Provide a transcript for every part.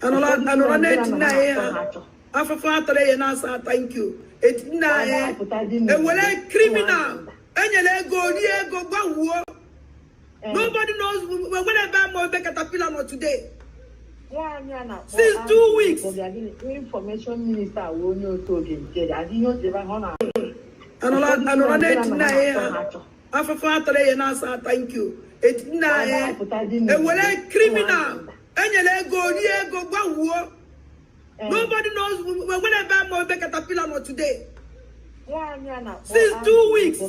Thank you. It's nine. Criminal. Nobody knows whenever more caterpillar today. Since 2 weeks. Information minister will know to get. I didn't know thank you. It's nine. Criminal. Nobody knows whenever more caterpillar today. Since 2 weeks.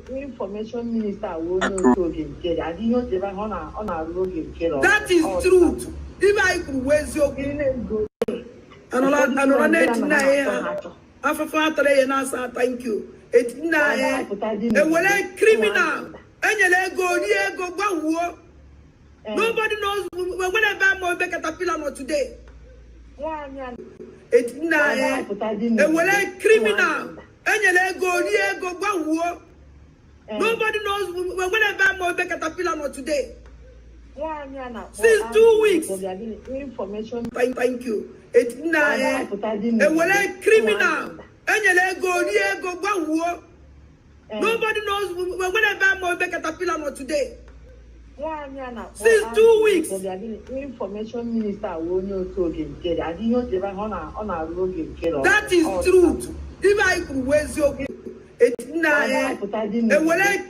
Information minister will know to get. I didn't know that is truth. If I could wear your thank you. It's nine. Criminal. Nobody knows whenever more caterpillar today. It's nine. Criminal. Nobody knows whenever more caterpillar today. Since 2 weeks. Information. Thank you. It's nine. Criminal. Nobody knows whenever more caterpillar today. Since 2 weeks. Information minister will know to get. I didn't know that is truth. If I could wear your it's nine.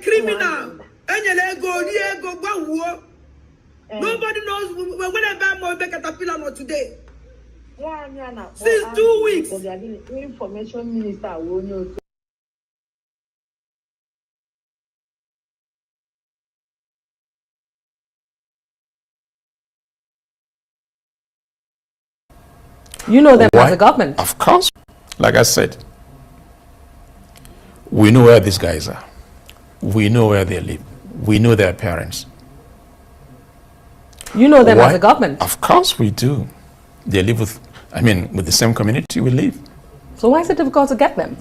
Criminal. Nobody knows whenever more caterpillar today. Since 2 weeks. Information minister will know. You know them as a government. Of course. Like I said, we know where these guys are. We know where they live. We know their parents. You know them as a government. Of course we do. They live with the same community we live. So why is it difficult to get them?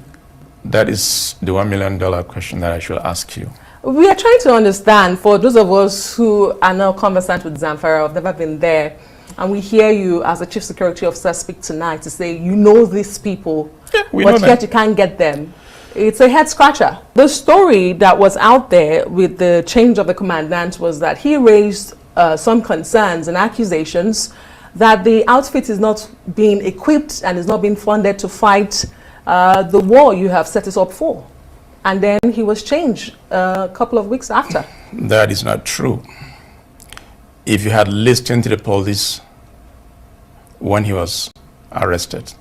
That is the $1 million question that I should ask you. We are trying to understand, for those of us who are now conversant with Zamfara, have never been there, and we hear you as a chief security officer speak tonight to say you know these people, but yet you can't get them. It's a head scratcher. The story that was out there with the change of the commandant was that he raised some concerns and accusations that the outfit is not being equipped and is not being funded to fight the war you have set us up for. And then he was changed a couple of weeks after. That is not true. If you had listened to the police when he was arrested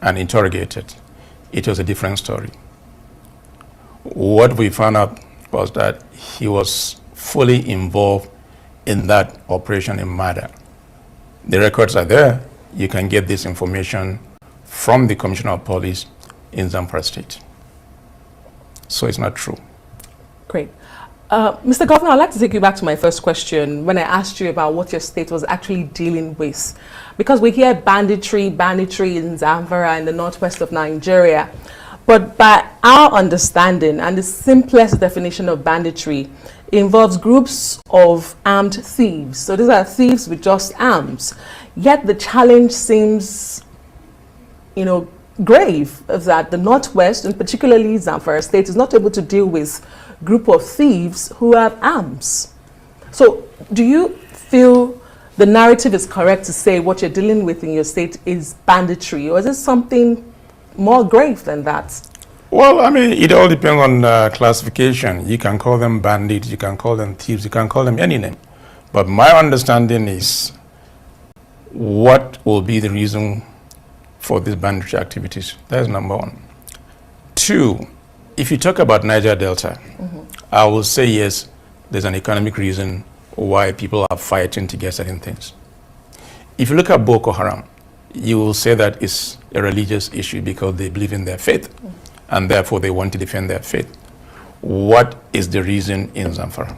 and interrogated, it was a different story. What we found out was that he was fully involved in that operation in Mada. The records are there. You can get this information from the Commissioner of Police in Zamfara State. So it's not true. Great. Mr. Governor, I'd like to take you back to my first question when I asked you about what your state was actually dealing with. Because we hear banditry in Zamfara in the northwest of Nigeria. But by our understanding, and the simplest definition of banditry involves groups of armed thieves. So these are thieves with just arms. Yet the challenge seems, grave, that the northwest, and particularly Zamfara State, is not able to deal with a group of thieves who have arms. So do you feel the narrative is correct to say what you're dealing with in your state is banditry, or is it something more grave than that? Well, it all depends on classification. You can call them bandits, you can call them thieves, you can call them any name. But my understanding is what will be the reason for these banditry activities. That's number one. Two, if you talk about Niger Delta, I will say yes, there's an economic reason why people are fighting to get certain things. If you look at Boko Haram, you will say that it's a religious issue because they believe in their faith, and therefore they want to defend their faith. What is the reason in Zamfara?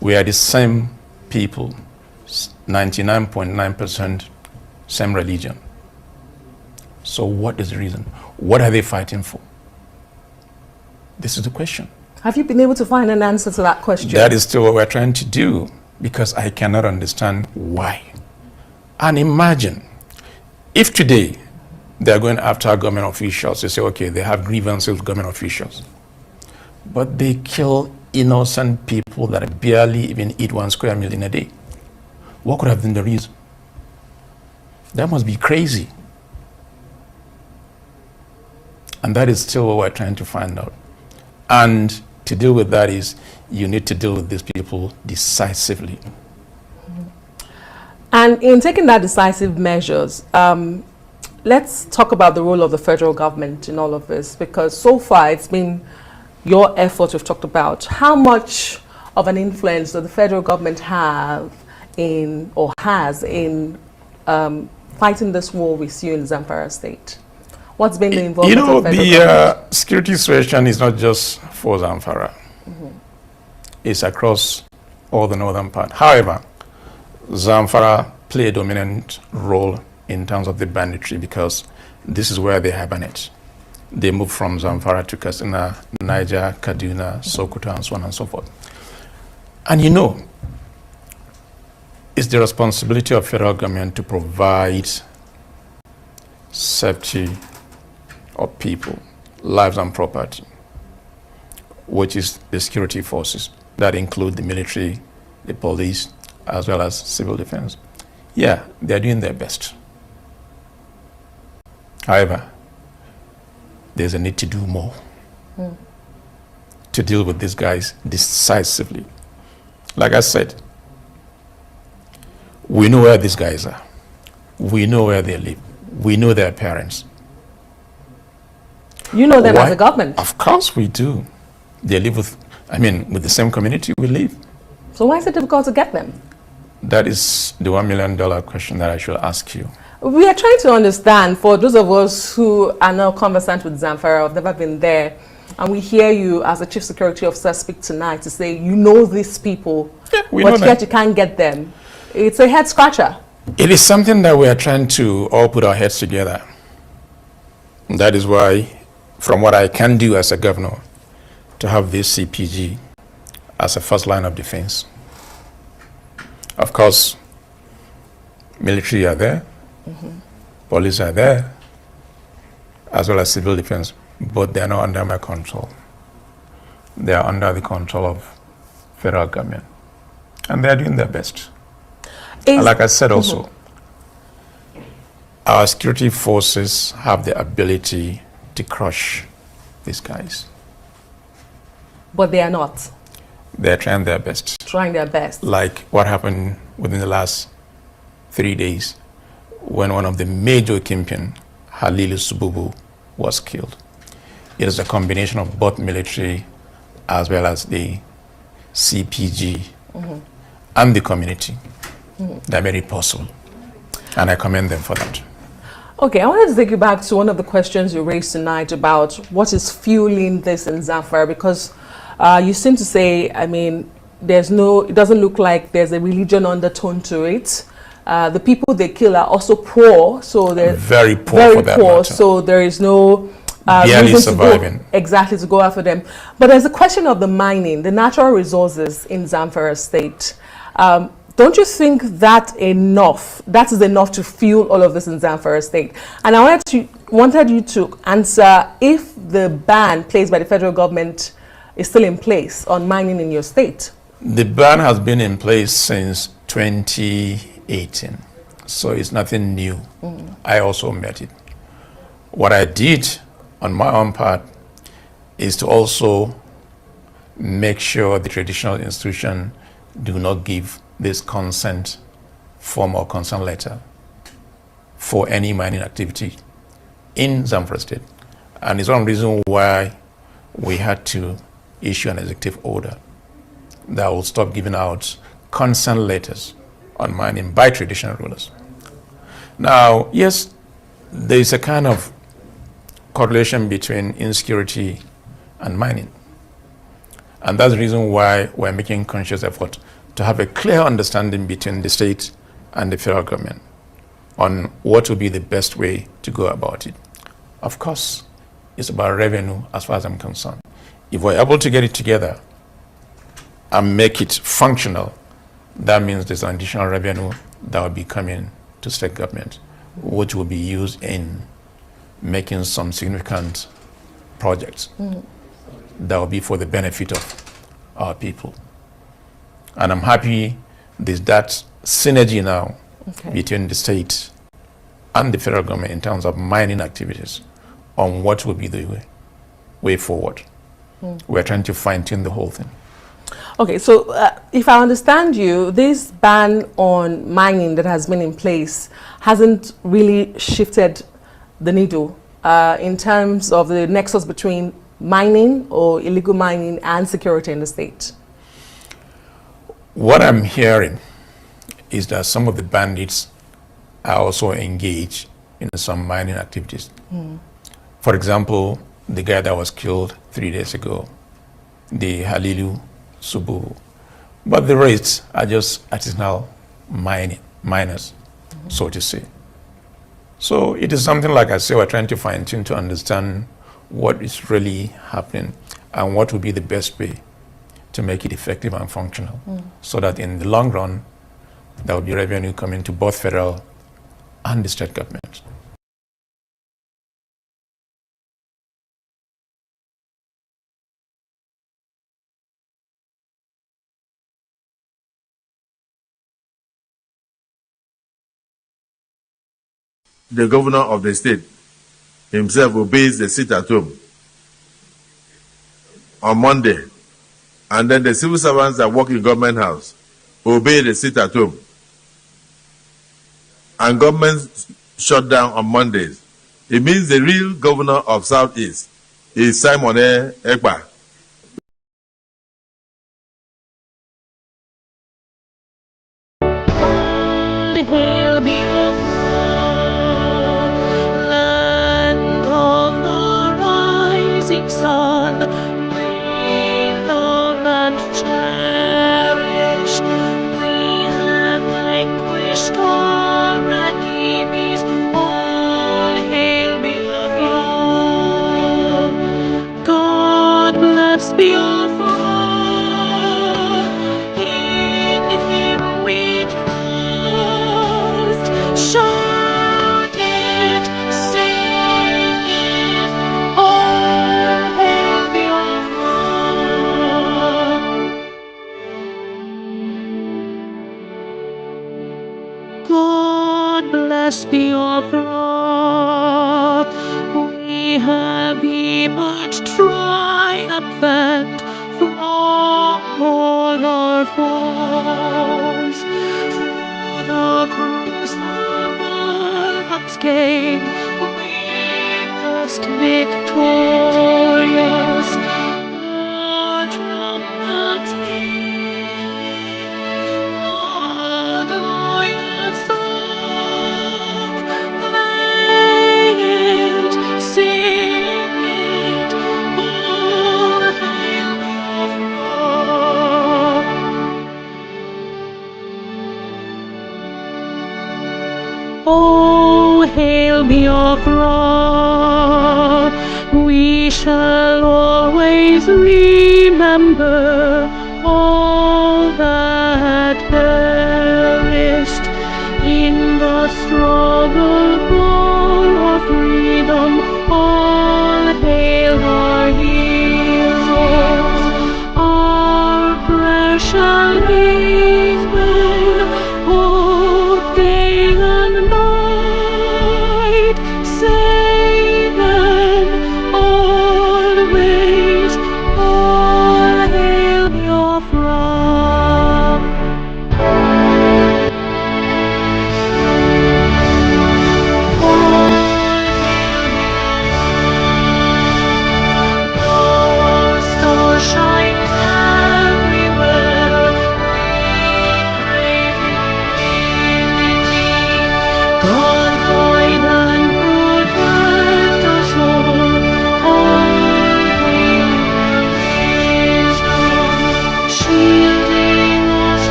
We are the same people, 99.9% same religion. So what is the reason? What are they fighting for? This is the question. Have you been able to find an answer to that question? That is still what we're trying to do, because I cannot understand why. And imagine if today they are going after government officials, they say, okay, they have grievances with government officials, but they kill innocent people that barely even eat 1 square meal in a day. What could have been the reason? That must be crazy. And that is still what we're trying to find out. And to deal with that is you need to deal with these people decisively. And in taking that decisive measures, let's talk about the role of the federal government in all of this, because so far it's been your effort we've talked about. How much of an influence does the federal government have in, or has in, fighting this war with you in Zamfara state? What's been the involvement of federal government? The security situation is not just for Zamfara. It's across all the northern part. However, Zamfara play a dominant role in terms of the banditry because this is where they hibernate. They move from Zamfara to Katsina, Niger, Kaduna, Sokoto, and so on and so forth. And you know, it's the responsibility of federal government to provide safety of people, lives and property, which is the security forces that include the military, the police, as well as civil defense. Yeah, they're doing their best. However, there's a need to do more to deal with these guys decisively. Like I said, we know where these guys are. We know where they live. We know their parents. You know them as a government? Of course we do. They live with, with the same community we live. So why is it difficult to get them? That is the $1 million question that I should ask you. We are trying to understand, for those of us who are now conversant with Zamfara, have never been there, and we hear you as a chief security officer speak tonight to say you know these people, but yet you can't get them. It's a head scratcher. It is something that we are trying to all put our heads together. That is why, from what I can do as a governor, to have this CPG as a first line of defense. Of course, military are there, police are there, as well as civil defense, but they are not under my control. They are under the control of federal government, and they are doing their best. And like I said also, our security forces have the ability to crush these guys. But they are not. They're trying their best. Trying their best. Like what happened within the last 3 days when one of the major kingpin, Halilu Sububu, was killed. It is a combination of both military as well as the CPG and the community that made it possible. And I commend them for that. Okay, I wanted to take you back to one of the questions you raised tonight about what is fueling this in Zamfara, because you seem to say, there's no, it doesn't look like there's a religion undertone to it. The people they kill are also poor, so they're very poor, very for that poor, matter. so there is no barely reason surviving. To go after them. But there's a question of the mining, the natural resources in Zamfara state. Don't you think that is enough to fuel all of this in Zamfara state? And I wanted you to answer if the ban placed by the federal government is still in place on mining in your state. The ban has been in place since 2018, so it's nothing new. I also met it. What I did on my own part is to also make sure the traditional institution do not give this consent form or consent letter for any mining activity in Zamfara state. And it's one reason why we had to issue an executive order that will stop giving out consent letters on mining by traditional rulers. Now, yes, there is a kind of correlation between insecurity and mining. And that's the reason why we're making conscious effort to have a clear understanding between the state and the federal government on what will be the best way to go about it. Of course, it's about revenue as far as I'm concerned. If we're able to get it together and make it functional, that means there's an additional revenue that will be coming to state government, which will be used in making some significant projects that will be for the benefit of our people. And I'm happy there's that synergy now between the state and the federal government in terms of mining activities on what will be the way forward. We're trying to fine-tune the whole thing. Okay, so if I understand you, this ban on mining that has been in place hasn't really shifted the needle in terms of the nexus between mining or illegal mining and security in the state. What I'm hearing is that some of the bandits are also engaged in some mining activities. For example, the guy that was killed 3 days ago, the Halilu Subu. But the rest are just artisanal miners, so to say. So it is something, like I say, we're trying to fine-tune to understand what is really happening and what would be the best way to make it effective and functional, so that in the long run, there will be revenue coming to both federal and the state government. The governor of the state himself obeys the sit at home on Monday, and then the civil servants that work in government house obey the sit at home, and government shut down on Mondays. It means the real governor of Southeast is Simon Ekpa. Sun, we love and cherish. We have vanquished our enemies. All hail Biafra. God bless Biafra. In Him we trust. Shout it, sing it, all hail Biafra. God bless Biafra. We have emerged triumphant from all our foes. Through the crucible unscathed, we must victorious. The trumpets ring, the lions song, play it, sing it, all hail Biafra. Oh, hail Biafra, we shall always remember all that perished in the struggle for our freedom. All hail our heroes, our precious men, oh, day and night, say them always, all hail Biafra. All hail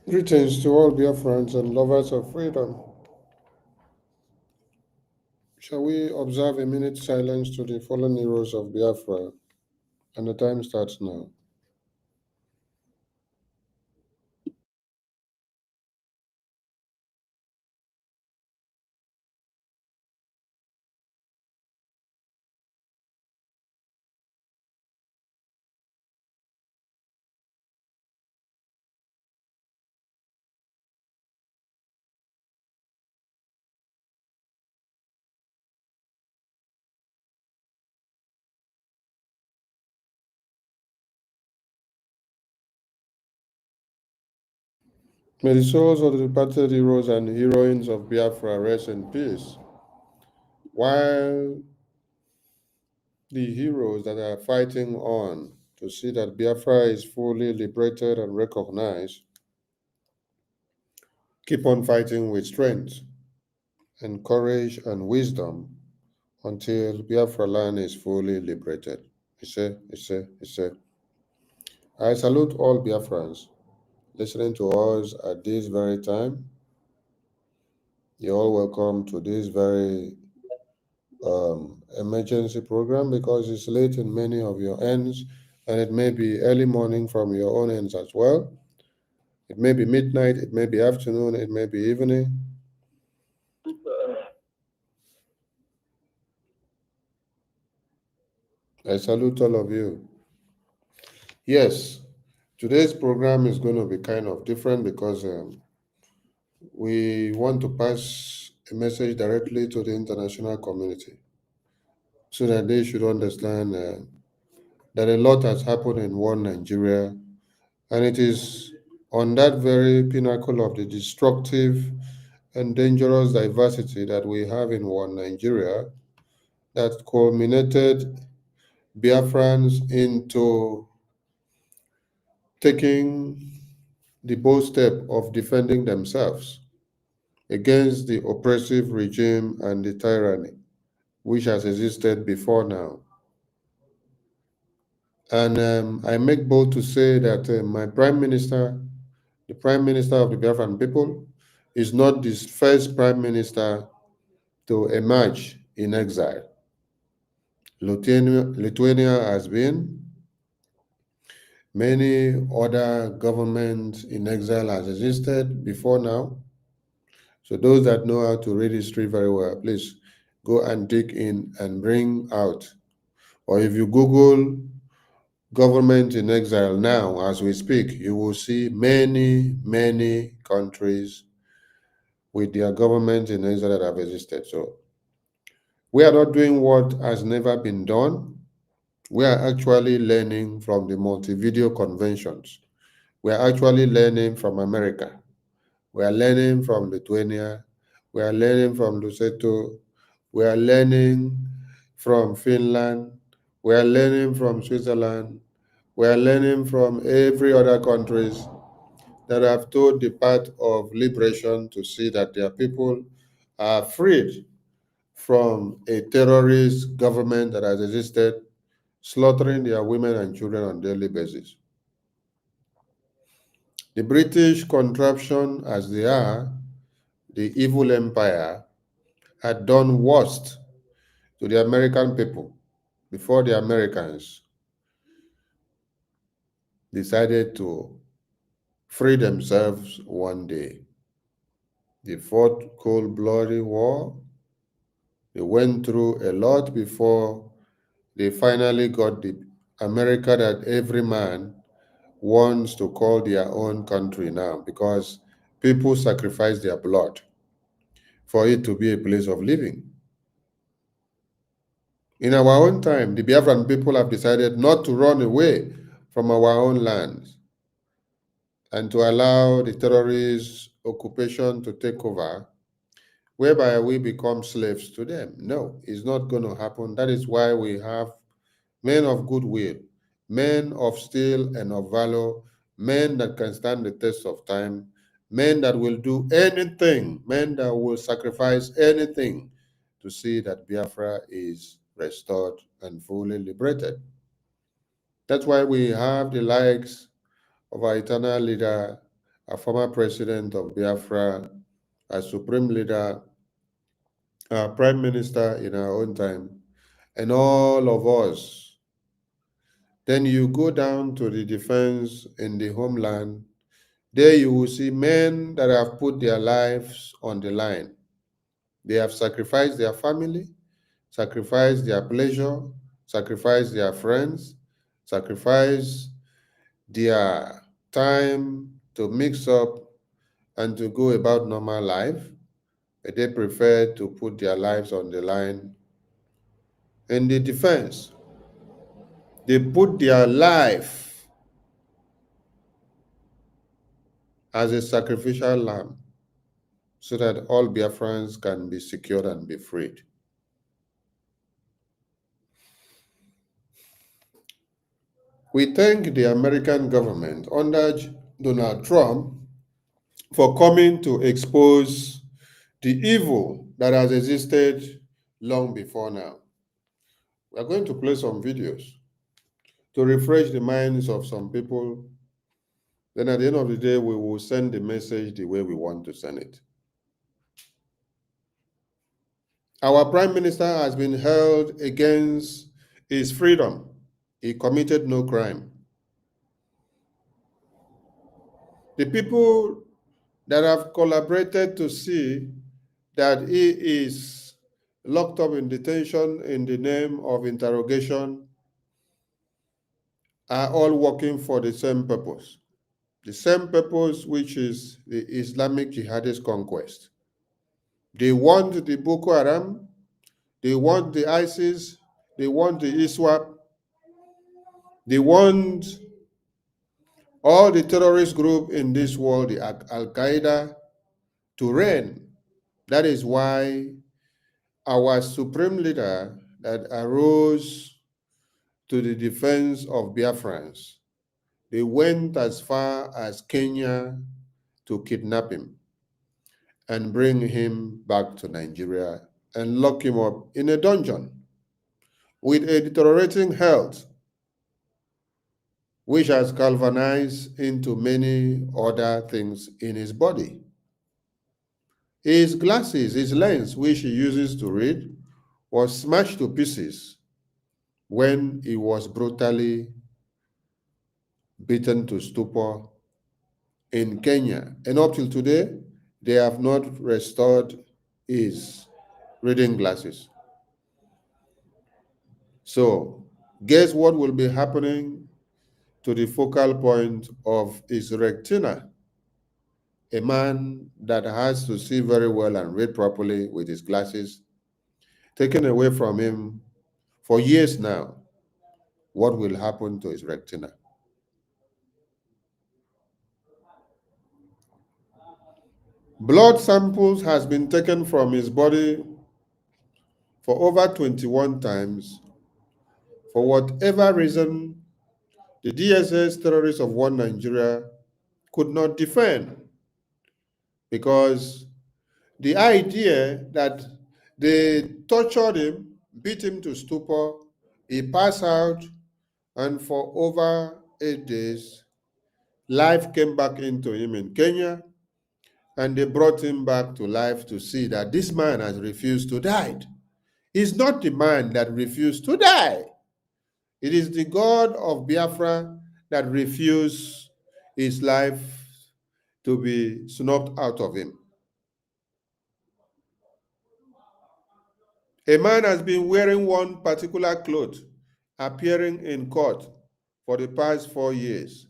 Greetings to all Biafrans and lovers of freedom. Shall we observe a minute silence to the fallen heroes of Biafra? And the time starts now. May the souls of the departed heroes and heroines of Biafra rest in peace, while the heroes that are fighting on to see that Biafra is fully liberated and recognized keep on fighting with strength and courage and wisdom until Biafra land is fully liberated. I salute all Biafrans listening to us at this very time. You're all welcome to this very emergency program because it's late in many of your ends, and it may be early morning from your own ends as well. It may be midnight, it may be afternoon, it may be evening. I salute all of you. Yes, today's program is going to be kind of different because we want to pass a message directly to the international community so that they should understand that a lot has happened in one Nigeria, and it is on that very pinnacle of the destructive and dangerous diversity that we have in one Nigeria that culminated Biafrans into taking the bold step of defending themselves against the oppressive regime and the tyranny which has existed before now. And I make bold to say that my Prime Minister, the Prime Minister of the Biafran people, is not the first Prime Minister to emerge in exile. Lithuania has been, many other governments in exile has existed before now. So those that know how to read history very well, please go and dig in and bring out. Or if you Google government in exile now, as we speak, you will see many, many countries with their government in exile that have existed. So we are not doing what has never been done. We are actually learning from the multi-video conventions. We are actually learning from America. We are learning from Lithuania. We are learning from Lesotho. We are learning from Finland. We are learning from Switzerland. We are learning from every other countries that have told the path of liberation to see that their people are freed from a terrorist government that has existed, slaughtering their women and children on a daily basis. The British contraption as they are, the evil empire, had done worst to the American people before the Americans decided to free themselves one day. They fought cold-blooded war. They went through a lot before they finally got the America that every man wants to call their own country now, because people sacrifice their blood for it to be a place of living. In our own time, the Biafran people have decided not to run away from our own lands and to allow the terrorist occupation to take over, whereby we become slaves to them. No, it's not going to happen. That is why we have men of goodwill, men of steel and of valor, men that can stand the test of time, men that will do anything, men that will sacrifice anything to see that Biafra is restored and fully liberated. That's why we have the likes of our eternal leader, a former president of Biafra, a supreme leader, a prime minister in our own time, and all of us. Then you go down to the defense in the homeland. There you will see men that have put their lives on the line. They have sacrificed their family, sacrificed their pleasure, sacrificed their friends, sacrificed their time to mix up and to go about normal life. But they prefer to put their lives on the line in the defense. They put their life as a sacrificial lamb so that all Biafrans can be secured and be freed. We thank the American government under Donald Trump for coming to expose the evil that has existed long before now. We are going to play some videos to refresh the minds of some people. Then at the end of the day, we will send the message the way we want to send it. Our Prime Minister has been held against his freedom. He committed no crime. The people that have collaborated to see that he is locked up in detention in the name of interrogation are all working for the same purpose. The same purpose, which is the Islamic jihadist conquest. They want the Boko Haram, they want the ISIS, they want the ISWAP, they want all the terrorist group in this world, the Al-Qaeda, to reign. That is why our supreme leader that arose to the defense of Biafrans, they went as far as Kenya to kidnap him and bring him back to Nigeria and lock him up in a dungeon with a deteriorating health, which has galvanized into many other things in his body. His glasses, his lens, which he uses to read, was smashed to pieces when he was brutally beaten to stupor in Kenya. And up till today, they have not restored his reading glasses. So, guess what will be happening to the focal point of his retina? A man that has to see very well and read properly with his glasses, taken away from him for years now. What will happen to his retina? Blood samples has been taken from his body for over 21 times. For whatever reason, the DSS terrorists of one Nigeria could not defend, because the idea that they tortured him, beat him to stupor, he passed out, and for over 8 days, life came back into him in Kenya, and they brought him back to life to see that this man has refused to die. He's not the man that refused to die. It is the God of Biafra that refused his life to be snuffed out of him. A man has been wearing one particular cloth, appearing in court for the past 4 years.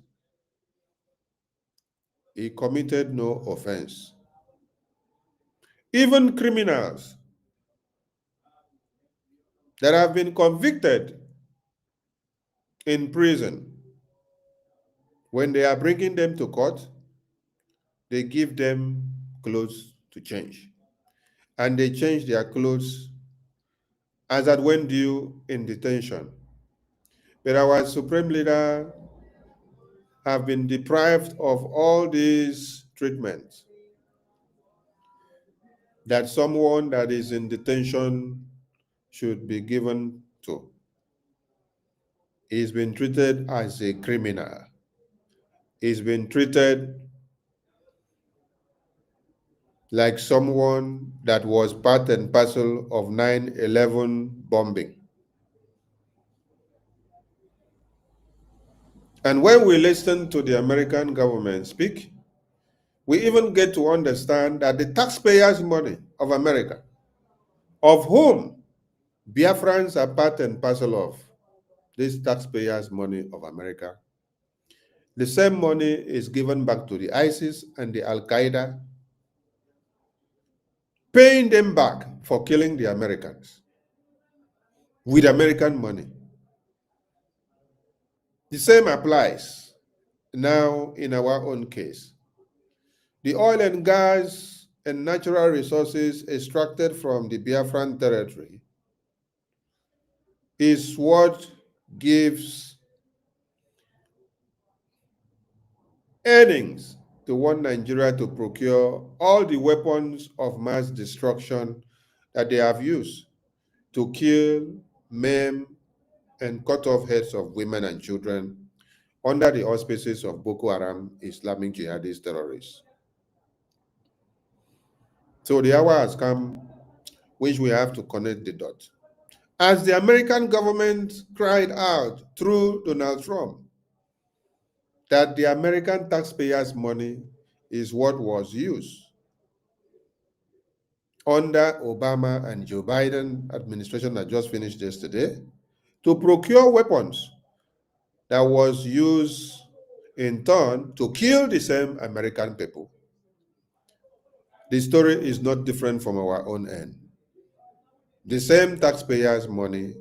He committed no offense. Even criminals that have been convicted in prison, when they are bringing them to court, they give them clothes to change. And they change their clothes as at when due in detention. But our supreme leader have been deprived of all these treatments that someone that is in detention should be given to. He's been treated as a criminal. He's been treated like someone that was part and parcel of 9/11 bombing. And when we listen to the American government speak, we even get to understand that the taxpayers' money of America, of whom Biafrans are part and parcel of, this taxpayers' money of America, the same money is given back to the ISIS and the Al-Qaeda, paying them back for killing the Americans with American money. The same applies now in our own case. The oil and gas and natural resources extracted from the Biafran territory is what gives earnings to one Nigeria to procure all the weapons of mass destruction that they have used to kill, maim, and cut off heads of women and children under the auspices of Boko Haram Islamic jihadist terrorists. So the hour has come which we have to connect the dots. As the American government cried out through Donald Trump that the American taxpayers' money is what was used under Obama and Joe Biden administration that just finished yesterday to procure weapons that was used in turn to kill the same American people. The story is not different from our own end. The same taxpayers' money,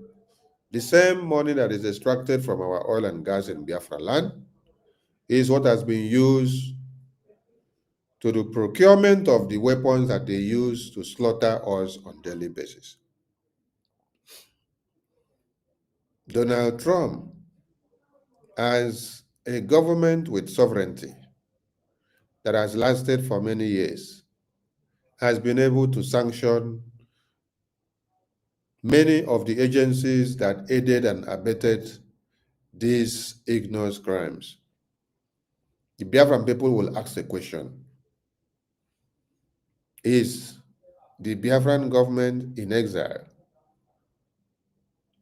the same money that is extracted from our oil and gas in Biafra land, is what has been used to the procurement of the weapons that they use to slaughter us on a daily basis. Donald Trump, as a government with sovereignty that has lasted for many years, has been able to sanction many of the agencies that aided and abetted these ignorant crimes. The Biafran people will ask the question, is the Biafran government in exile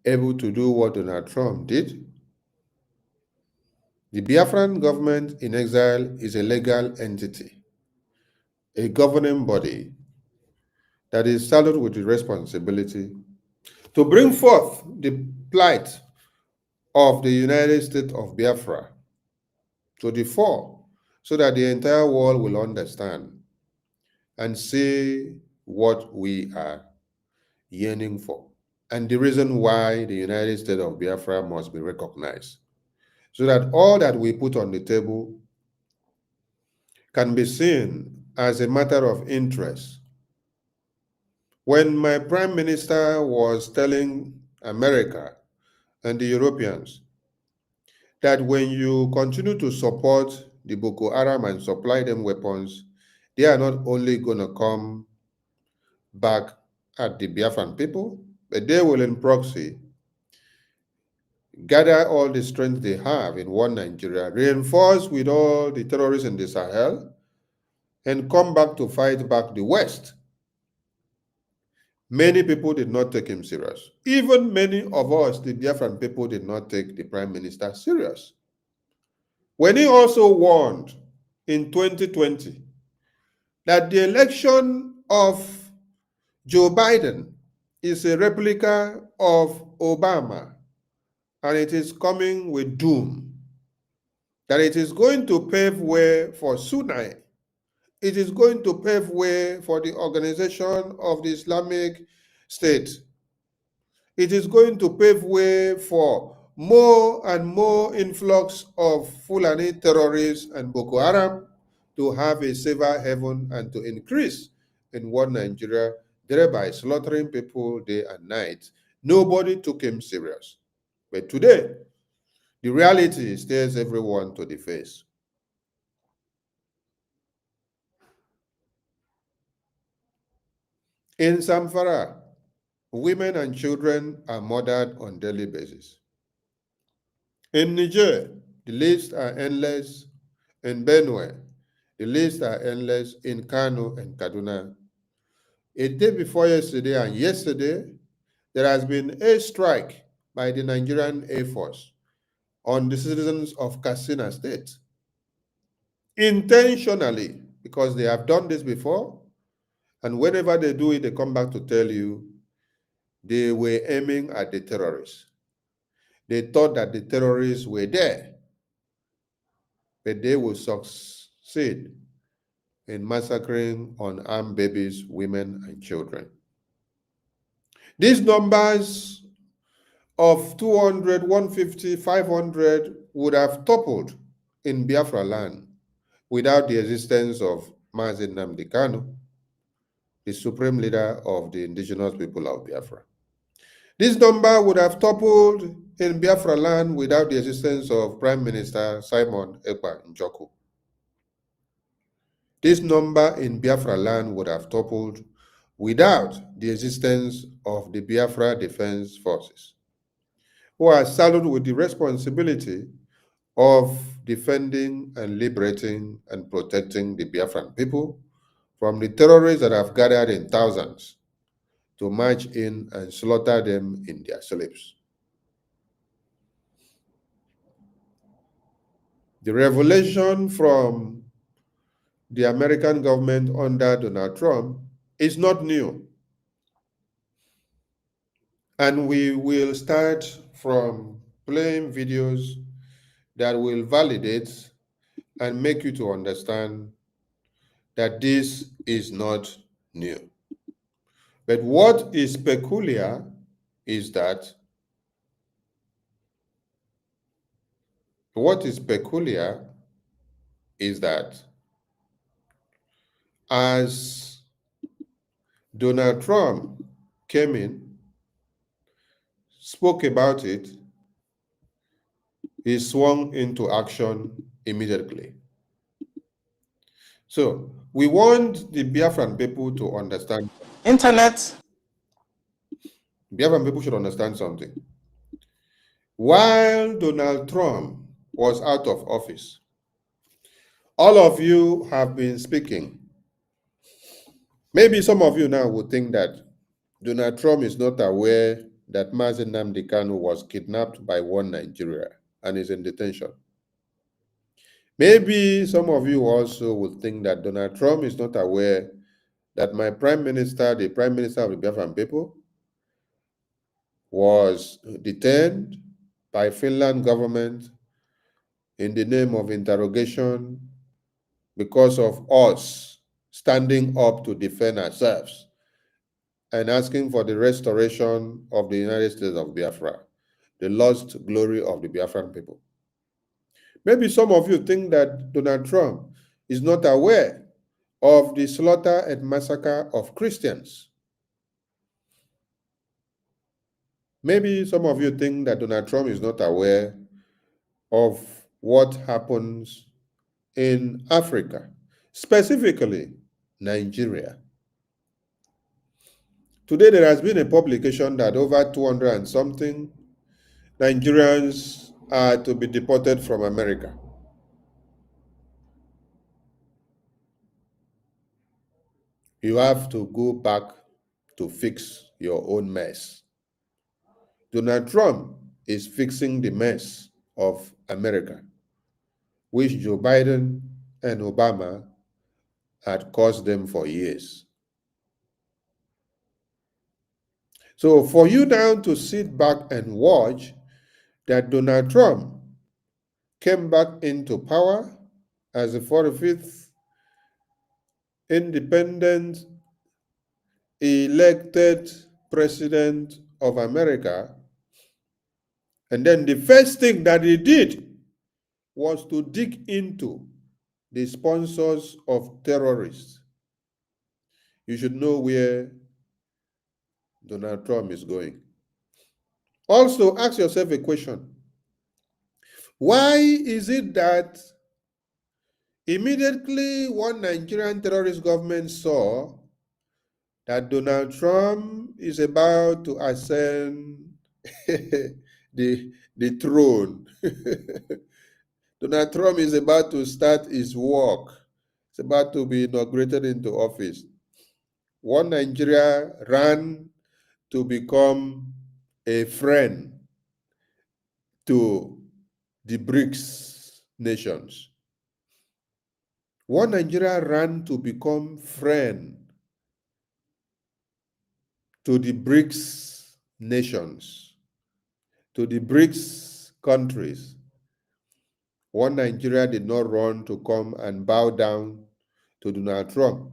able to do what Donald Trump did? The Biafran government in exile is a legal entity, a governing body that is saddled with the responsibility to bring forth the plight of the United States of Biafra to the fore so that the entire world will understand and see what we are yearning for and the reason why the United States of Biafra must be recognized, so that all that we put on the table can be seen as a matter of interest. When my Prime Minister was telling America and the Europeans that when you continue to support the Boko Haram and supply them weapons, they are not only going to come back at the Biafran people, but they will in proxy gather all the strength they have in one Nigeria, reinforce with all the terrorists in the Sahel, and come back to fight back the West. Many people did not take him serious. Even many of us, the Biafran people, did not take the Prime Minister serious. When he also warned in 2020 that the election of Joe Biden is a replica of Obama and it is coming with doom, that it is going to pave way for Sunni, it is going to pave way for the organization of the Islamic State, it is going to pave way for more and more influx of Fulani terrorists and Boko Haram to have a safer haven and to increase in one Nigeria, thereby slaughtering people day and night. Nobody took him serious. But today, the reality stares everyone to the face. In Zamfara, women and children are murdered on a daily basis. In Niger, the lists are endless. In Benue, The lists are endless in Kano and Kaduna. A day before yesterday and yesterday, there has been a strike by the Nigerian Air Force on the citizens of Katsina State. Intentionally, because they have done this before, and whenever they do it, they come back to tell you they were aiming at the terrorists. They thought that the terrorists were there, but they will succeed in massacring unarmed babies, women, and children. These numbers of 200, 150, 500 would have toppled in Biafra land without the existence of Mazi Nnamdi Kanu, the supreme leader of the indigenous people of Biafra. This number would have toppled in Biafra land without the existence of Prime Minister Simon Ekpa Njoku. This number in Biafra land would have toppled without the existence of the Biafra Defense Forces, who are saddled with the responsibility of defending and liberating and protecting the Biafran people from the terrorists that have gathered in thousands to march in and slaughter them in their sleeps. The revelation from the American government under Donald Trump is not new. And we will start from playing videos that will validate and make you to understand that this is not new. But what is peculiar is that as Donald Trump came in, spoke about it, he swung into action immediately. So we want the Biafran people to understand. Biafran people should understand something. While Donald Trump was out of office, all of you have been speaking. Maybe some of you now would think that Donald Trump is not aware that Mazi Nnamdi Kanu was kidnapped by one Nigeria and is in detention. Maybe some of you also would think that Donald Trump is not aware that my prime minister, the prime minister of the Biafran people, was detained by Finland government in the name of interrogation because of us standing up to defend ourselves and asking for the restoration of the United States of Biafra, the lost glory of the Biafran people. Maybe some of you think that Donald Trump is not aware of the slaughter and massacre of Christians. Maybe some of you think that Donald Trump is not aware of what happens in Africa, specifically Nigeria. Today there has been a publication that over 200 and something Nigerians are to be deported from America. You have to go back to fix your own mess. Donald Trump is fixing the mess of America, which Joe Biden and Obama had caused them for years. So for you now to sit back and watch that Donald Trump came back into power as the 45th independent elected president of America, and then the first thing that he did was to dig into the sponsors of terrorists. You should know where Donald Trump is going. Also, ask yourself a question. Why is it that immediately one Nigerian terrorist government saw that Donald Trump is about to ascend the throne, Donald Trump is about to start his work is about to be inaugurated into office. One Nigeria ran to become a friend to the BRICS nations. One Nigeria ran to become friend to the BRICS nations, to the BRICS countries. One Nigeria did not run to come and bow down to Donald Trump.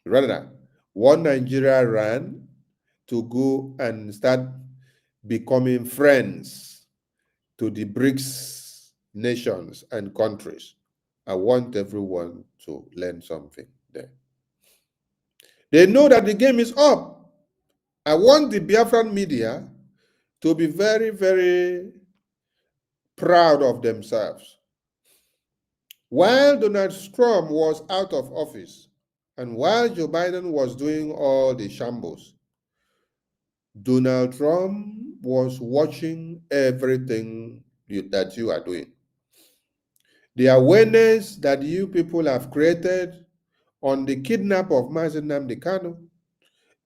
Rather, one Nigeria ran to go and start becoming friends to the BRICS nations and countries. I want everyone to learn something there. They know that the game is up. I want the Biafran media to be very, very proud of themselves. While Donald Trump was out of office and while Joe Biden was doing all the shambles, Donald Trump was watching everything that you are doing. The awareness that you people have created on the kidnap of Mazi Nnamdi Kanu,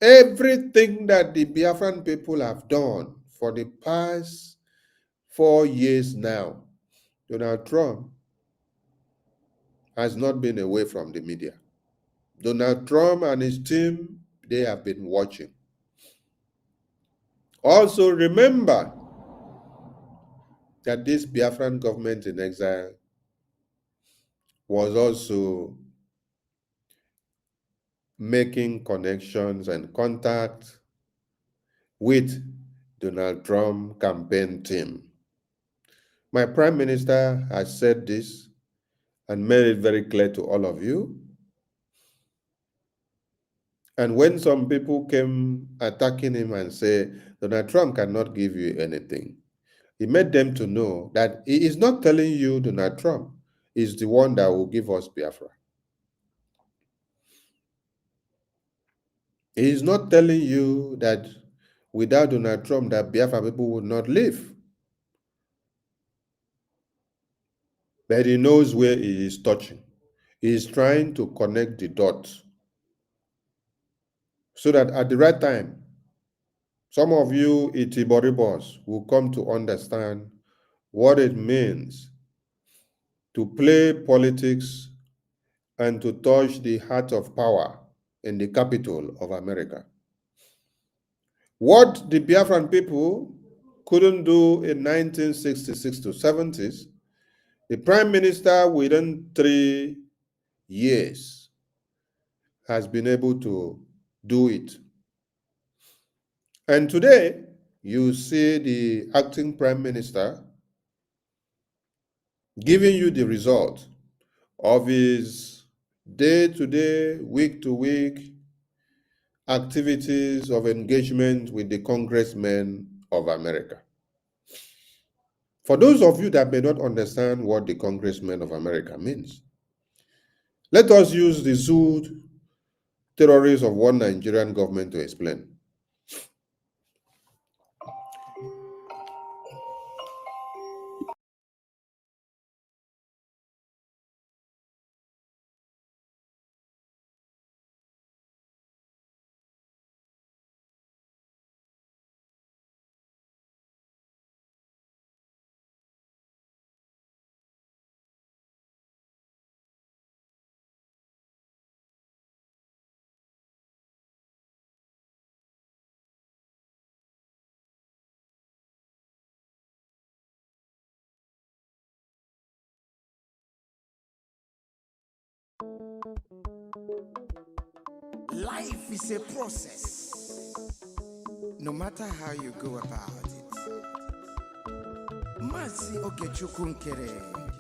everything that the Biafran people have done for the past 4 years now, Donald Trump has not been away from the media. Donald Trump and his team, they have been watching. Also remember that this Biafran government in exile was also making connections and contact with Donald Trump campaign team. My Prime Minister has said this and made it very clear to all of you. And when some people came attacking him and say, Donald Trump cannot give you anything, he made them to know that he is not telling you Donald Trump is the one that will give us Biafra. He is not telling you that without Donald Trump, that Biafra people would not live. But he knows where he is touching. He is trying to connect the dots so that at the right time, some of you Itiboribos will come to understand what it means to play politics and to touch the heart of power in the capital of America. What the Biafran people couldn't do in 1966 to 70s, the Prime Minister within 3 years has been able to do it. And today, you see the acting Prime Minister giving you the result of his day-to-day, week-to-week activities of engagement with the congressmen of America. For those of you that may not understand what the congressmen of America means, let us use the zoo terrorists of one Nigerian government to explain. Life is a process, no matter how you go about it. Mazi Ogechukwu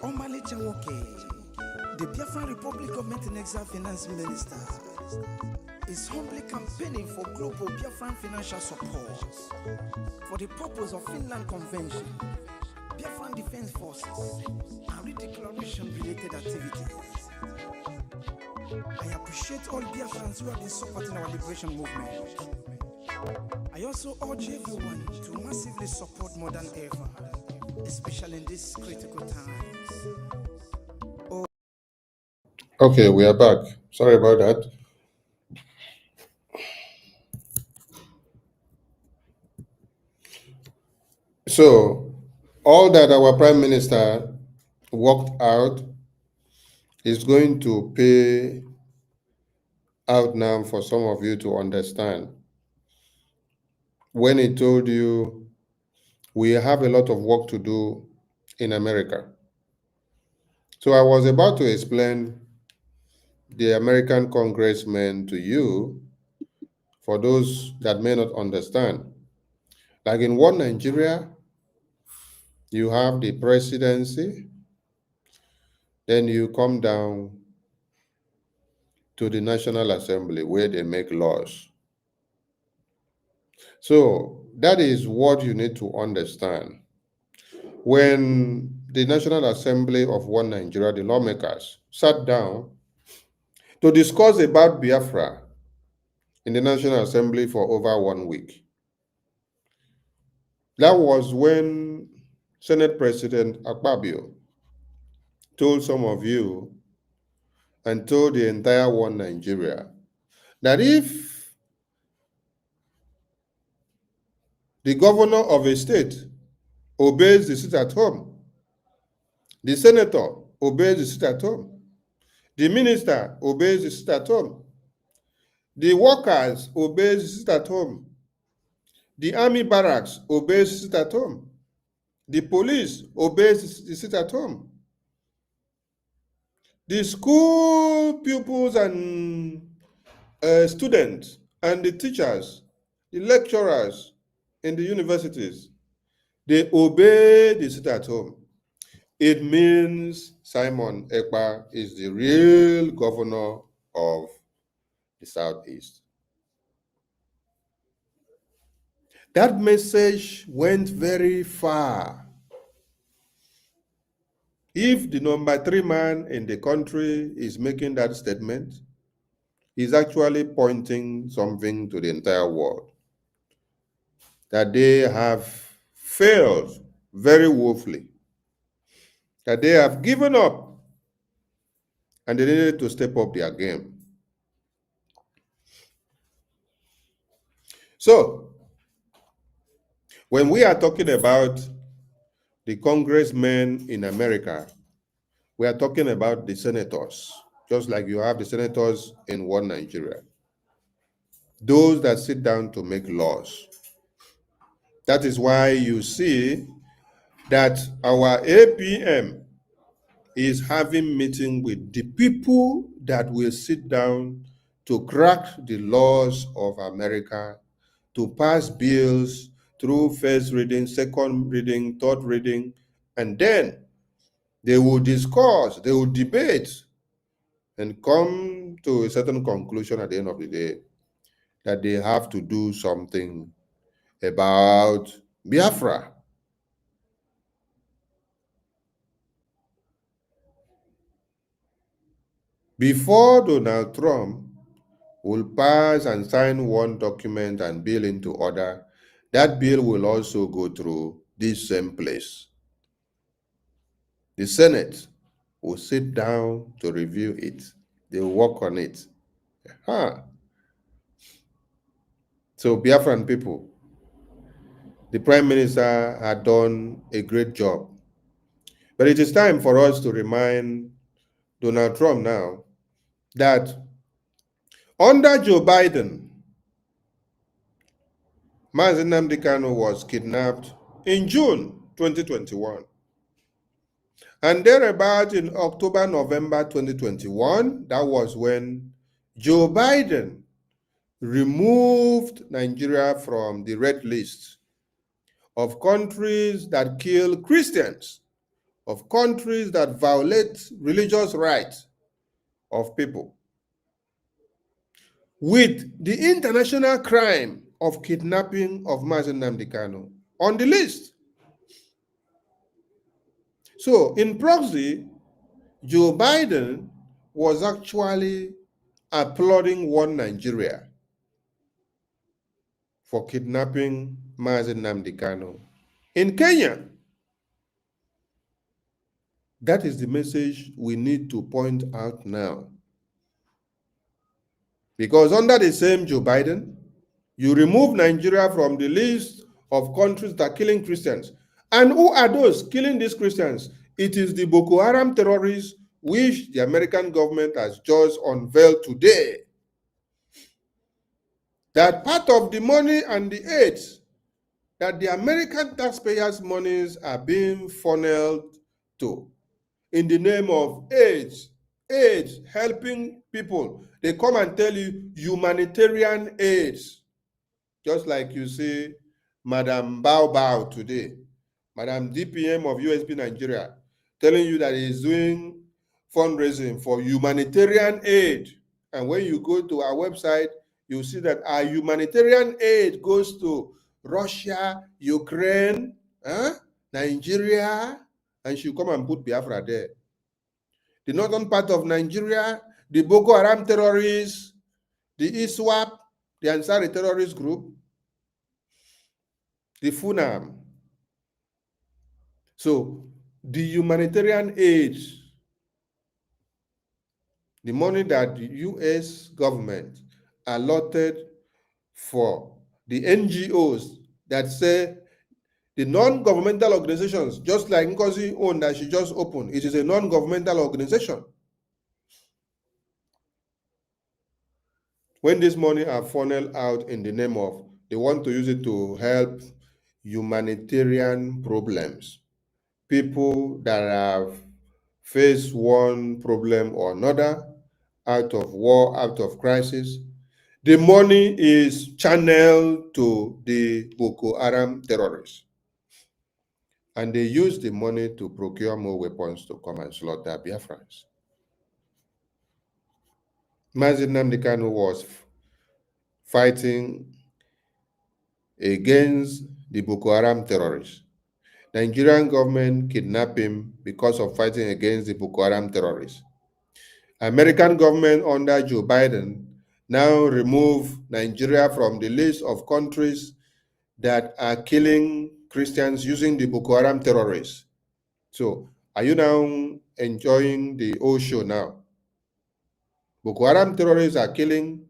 Omale Chawoke, the Biafran Republic Government in Exile Finance Minister, is humbly campaigning for global Biafran financial support for the purpose of Finland Convention, Biafran Defense Forces, and redeclaration-related activities. I appreciate all Biafrans who have been supporting our liberation movement. I also urge everyone to massively support more than ever, especially in these critical times. Okay, we are back. Sorry about that. So, all that our Prime Minister worked out is going to pay out now for some of you to understand. When he told you, we have a lot of work to do in America. So I was about to explain the American congressmen to you, for those that may not understand. Like in one Nigeria, you have the presidency, then you come down to the National Assembly where they make laws. So that is what you need to understand. When the National Assembly of one Nigeria, the lawmakers, sat down to discuss about Biafra in the National Assembly for over 1 week, that was when Senate President EFIK-IBIBIO told some of you and told the entire one Nigeria that if the governor of a state obeys the sit at home, the senator obeys the sit at home, the minister obeys the sit at home, the workers obeys the sit at home, the army barracks obeys the sit at home, the police obeys the sit at home, the school pupils and students and the teachers, the lecturers in the universities, they obey the sit at home. It means Simon Ekpa is the real governor of the Southeast. That message went very far. If the number 3 man in the country is making that statement, he's actually pointing something to the entire world, that they have failed very woefully, that they have given up and they needed to step up their game. So, when we are talking about the congressmen in America, we are talking about the senators, just like you have the senators in one Nigeria. Those that sit down to make laws. That is why you see that our APM is having meeting with the people that will sit down to crack the laws of America, to pass bills through first reading, second reading, third reading, and then they will discuss, they will debate, and come to a certain conclusion at the end of the day that they have to do something about Biafra. Before Donald Trump will pass and sign one document and bill into order, that bill will also go through this same place. The Senate will sit down to review it. They will work on it. So Biafran people, the Prime Minister had done a great job. But it is time for us to remind Donald Trump now that under Joe Biden, Mazi Nnamdi Kanu was kidnapped in June 2021. And thereabout in October, November 2021, that was when Joe Biden removed Nigeria from the red list of countries that kill Christians, of countries that violate religious rights of people, with the international crime of kidnapping of Mazi Nnamdi Kanu on the list. So in proxy, Joe Biden was actually applauding one Nigeria for kidnapping Mazi Nnamdi Kanu in Kenya. That is the message we need to point out now. Because under the same Joe Biden, you remove Nigeria from the list of countries that are killing Christians. And who are those killing these Christians? It is the Boko Haram terrorists, which the American government has just unveiled today. That part of the money and the aid that the American taxpayers' monies are being funneled to in the name of AIDS, helping people. They come and tell you humanitarian AIDS. Just like you see Madam Bao Bao today, Madam DPM of USB Nigeria, telling you that he's doing fundraising for humanitarian aid. And when you go to our website, you see that our humanitarian aid goes to Russia, Ukraine, Nigeria, and she'll come and put Biafra there. The northern part of Nigeria, the Boko Haram terrorists, the ISWAP, the Ansari terrorist group, the FUNAM. So the humanitarian aid, the money that the US government allotted for the NGOs that say the non-governmental organizations, just like NGOZI own that she just opened, it is a non-governmental organization. When this money are funneled out in the name of, they want to use it to help humanitarian problems, people that have faced one problem or another, out of war, out of crisis, the money is channeled to the Boko Haram terrorists. And they use the money to procure more weapons to come and slaughter Biafrans. Mazi Nnamdi Kanu was fighting against the Boko Haram terrorists. The Nigerian government kidnapped him because of fighting against the Boko Haram terrorists. American government under Joe Biden now remove Nigeria from the list of countries that are killing Christians using the Boko Haram terrorists. So, are you now enjoying the old show now? Boko Haram terrorists are killing.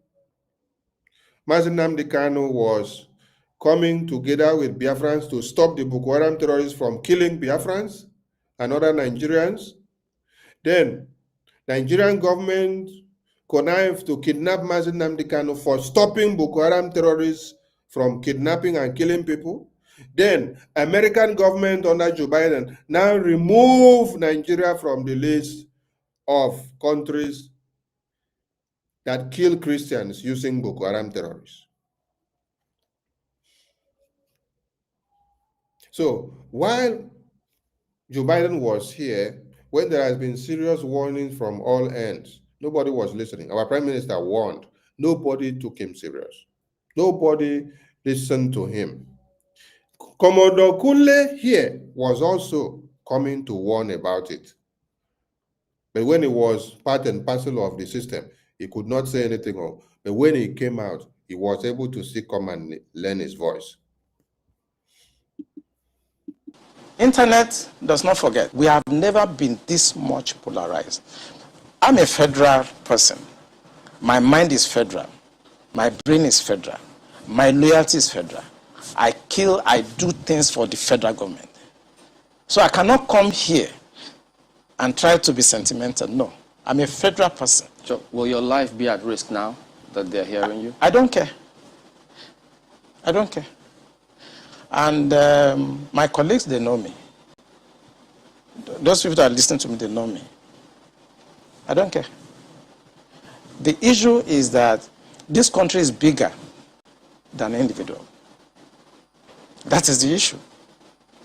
Mazi Nnamdi Kanu was coming together with Biafrans to stop the Boko Haram terrorists from killing Biafrans and other Nigerians. Then, Nigerian government connived to kidnap Mazi Nnamdi Kanu for stopping Boko Haram terrorists from kidnapping and killing people. Then, American government under Joe Biden now remove Nigeria from the list of countries that kill Christians using Boko Haram terrorists. So, while Joe Biden was here, when there has been serious warnings from all ends, nobody was listening. Our Prime Minister warned. Nobody took him serious. Nobody listened to him. Commodore Kunle here was also coming to warn about it. But when it was part and parcel of the system, he could not say anything. But when he came out, he was able to come and learn his voice. Internet does not forget. We have never been this much polarized. I'm a federal person. My mind is federal. My brain is federal. My loyalty is federal. I do things for the federal government. So I cannot come here and try to be sentimental. No, I'm a federal person. So will your life be at risk now that they're hearing you? I don't care. I don't care. And my colleagues, they know me. Those people that are listening to me, they know me. I don't care. The issue is that this country is bigger than an individual. That is the issue.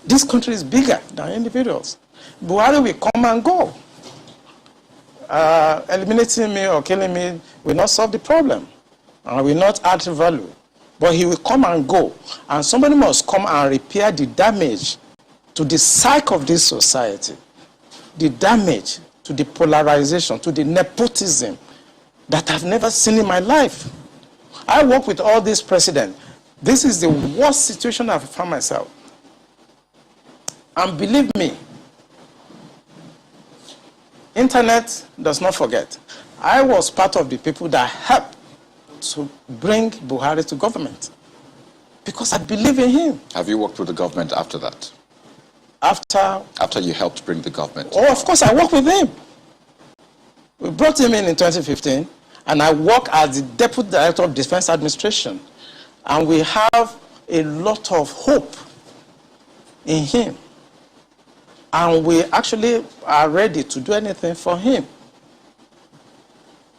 This country is bigger than individuals. Buhari will come and go. Eliminating me or killing me will not solve the problem and will not add value. But he will come and go. And somebody must come and repair the damage to the psyche of this society, the damage to the polarization, to the nepotism that I've never seen in my life. I work with all these presidents. This is the worst situation I've found myself. And believe me, Internet does not forget. I was part of the people that helped to bring Buhari to government because I believe in him. Have you worked with the government after that? After you helped bring the government? Oh, of course, I worked with him. We brought him in 2015, and I work as the Deputy Director of Defense Administration. And we have a lot of hope in him. And we actually are ready to do anything for him.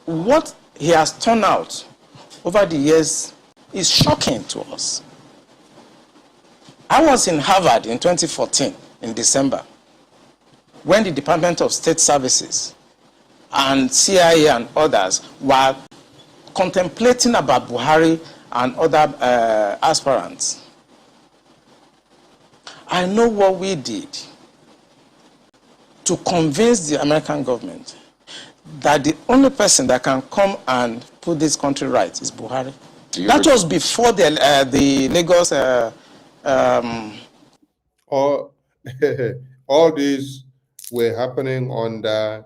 What he has turned out over the years is shocking to us. I was in Harvard in 2014, in December, when the Department of State Services and CIA and others were contemplating about Buhari and other aspirants. I know what we did to convince the American government that the only person that can come and put this country right is Buhari. That was before the Lagos... all these were happening under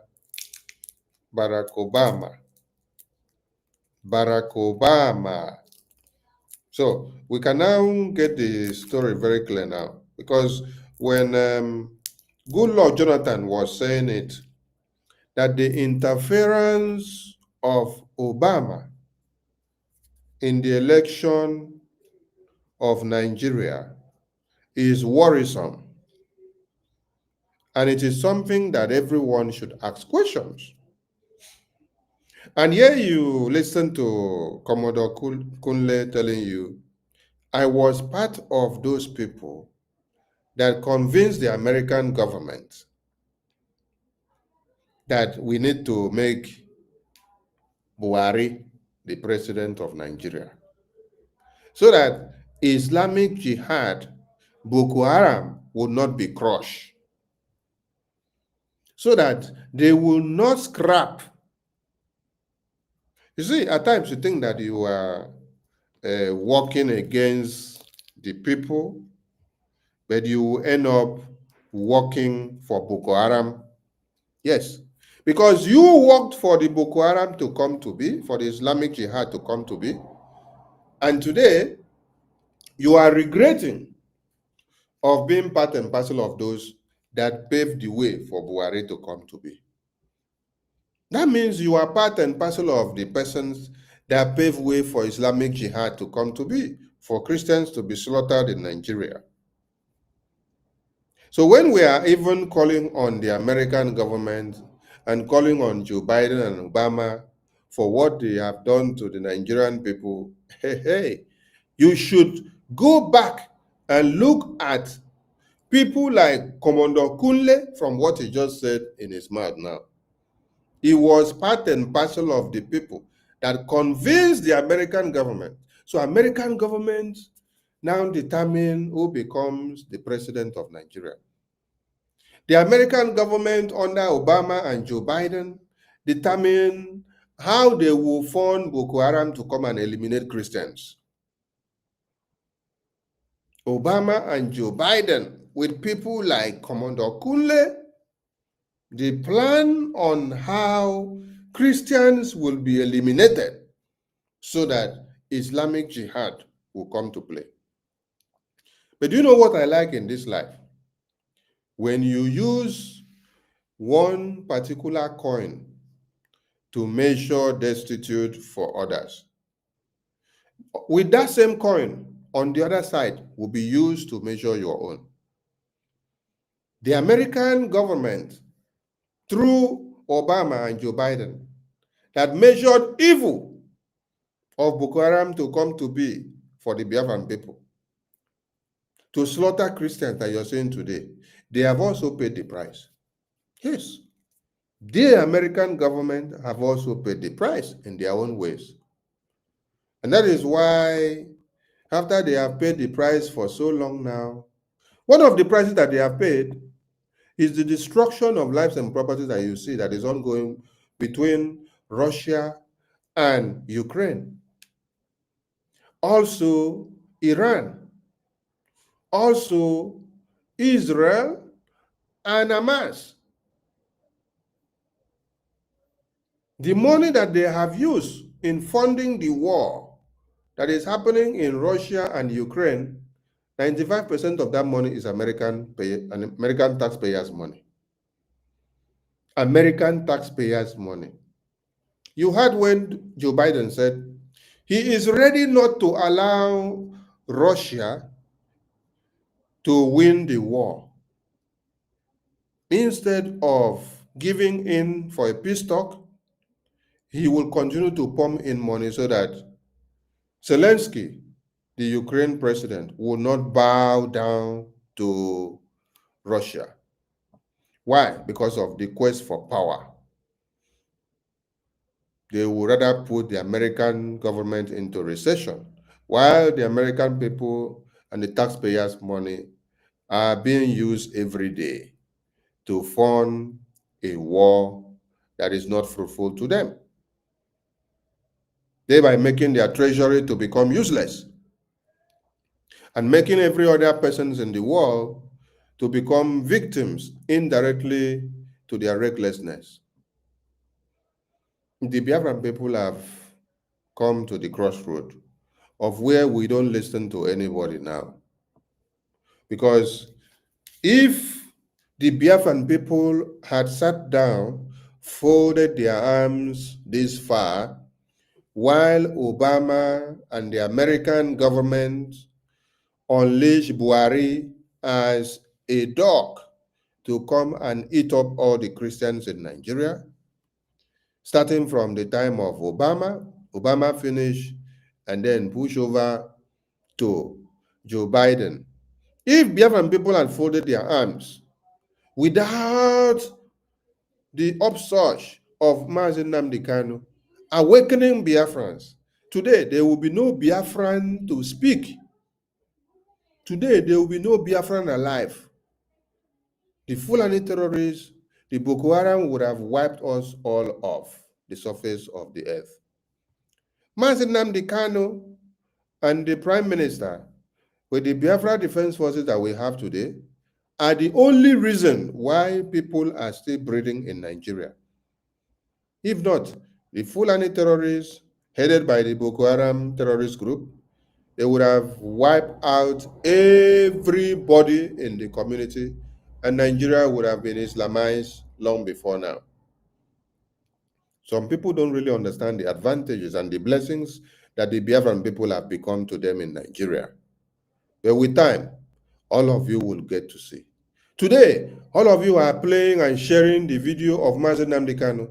Barack Obama. Barack Obama. So we can now get the story very clear now, because when Goodluck Jonathan was saying it, that the interference of Obama in the election of Nigeria is worrisome. And it is something that everyone should ask questions. And here you listen to Commodore Kunle telling you, I was part of those people that convinced the American government that we need to make Buhari the president of Nigeria, so that Islamic Jihad, Boko Haram, would not be crushed, so that they will not scrap. You see, at times you think that you are working against the people, but you end up working for Boko Haram. Yes, because you worked for the Boko Haram to come to be, for the Islamic Jihad to come to be, and today you are regretting of being part and parcel of those that paved the way for Buhari to come to be. That means you are part and parcel of the persons that paved way for Islamic Jihad to come to be, for Christians to be slaughtered in Nigeria. So when we are even calling on the American government and calling on Joe Biden and Obama for what they have done to the Nigerian people, hey, you should go back and look at people like Commander Kunle from what he just said in his mouth now. He was part and parcel of the people that convinced the American government. So American government now determine who becomes the president of Nigeria. The American government under Obama and Joe Biden determine how they will fund Boko Haram to come and eliminate Christians. Obama and Joe Biden, with people like Commander Kunle, they plan on how Christians will be eliminated so that Islamic Jihad will come to play. But do you know what I like in this life? When you use one particular coin to measure destitute for others, with that same coin on the other side will be used to measure your own. The American government, through Obama and Joe Biden, that measured evil of Boko Haram to come to be for the Biafran people, to slaughter Christians that you're saying today, they have also paid the price. Yes, the American government have also paid the price in their own ways. And that is why, after they have paid the price for so long now, one of the prices that they have paid is the destruction of lives and properties that you see that is ongoing between Russia and Ukraine. Also, Iran. Also, Israel and Hamas. The money that they have used in funding the war that is happening in Russia and Ukraine, 95% of that money is American taxpayers' money. American taxpayers' money. You heard when Joe Biden said he is ready not to allow Russia to win the war. Instead of giving in for a peace talk, he will continue to pump in money so that Zelensky, the Ukraine president, will not bow down to Russia. Why? Because of the quest for power. They would rather put the American government into recession, while the American people and the taxpayers' money are being used every day to fund a war that is not fruitful to them, thereby making their treasury to become useless and making every other person in the world to become victims indirectly to their recklessness. The Biafran people have come to the crossroad of where we don't listen to anybody now. Because if the Biafran people had sat down, folded their arms this far, while Obama and the American government unleashed Buhari as a dog to come and eat up all the Christians in Nigeria, starting from the time of Obama finished, and then push over to Joe Biden. If Biafran people had folded their arms without the upsurge of Mazi Nnamdi Kanu awakening Biafrans, today there will be no Biafran to speak. Today there will be no Biafran alive. The Fulani terrorists, the Boko Haram would have wiped us all off the surface of the earth. Mazi Nnamdi Kanu and the Prime Minister, with the Biafra Defense Forces that we have today, are the only reason why people are still breathing in Nigeria. If not, the Fulani terrorists, headed by the Boko Haram terrorist group, they would have wiped out everybody in the community, and Nigeria would have been Islamized long before now. Some people don't really understand the advantages and the blessings that the Biafran people have become to them in Nigeria. But with time, all of you will get to see. Today, all of you are playing and sharing the video of Mazi Nnamdi Kanu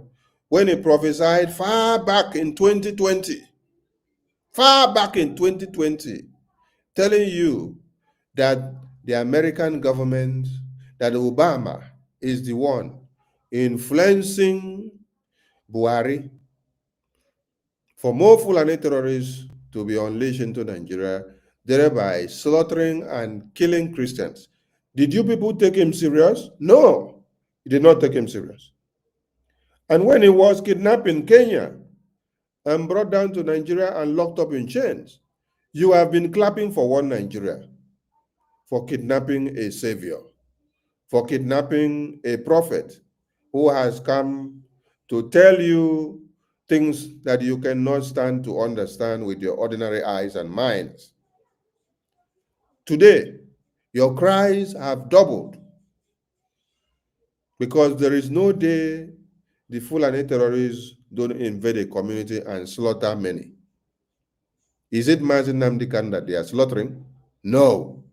when he prophesied far back in 2020, telling you that the American government, that Obama is the one influencing Buhari for more Fulani terrorists to be unleashed into Nigeria, thereby slaughtering and killing Christians. Did you people take him serious? No, you did not take him serious. And when he was kidnapped in Kenya and brought down to Nigeria and locked up in chains, you have been clapping for one Nigeria, for kidnapping a savior, for kidnapping a prophet who has come to tell you things that you cannot stand to understand with your ordinary eyes and minds. Today, your cries have doubled because there is no day the Fulani terrorists don't invade a community and slaughter many. Is it Mazi Nnamdi Kanu that they are slaughtering? No.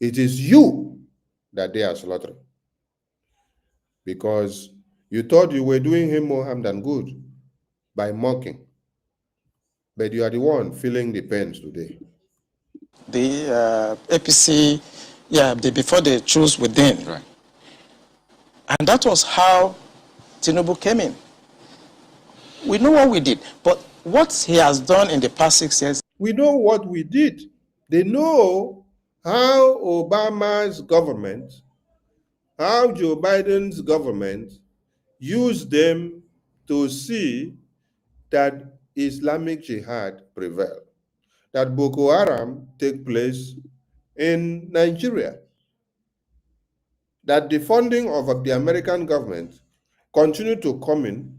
It is you that they are slaughtering. Because you thought you were doing him more harm than good by mocking. But you are the one feeling the pains today. The APC, before they choose within. Right. And that was how Tinubu came in. We know what we did, but what he has done in the past 6 years. We know what we did. They know how Obama's government, how Joe Biden's government used them to see that Islamic Jihad prevail, that Boko Haram take place in Nigeria, that the funding of the American government continue to come in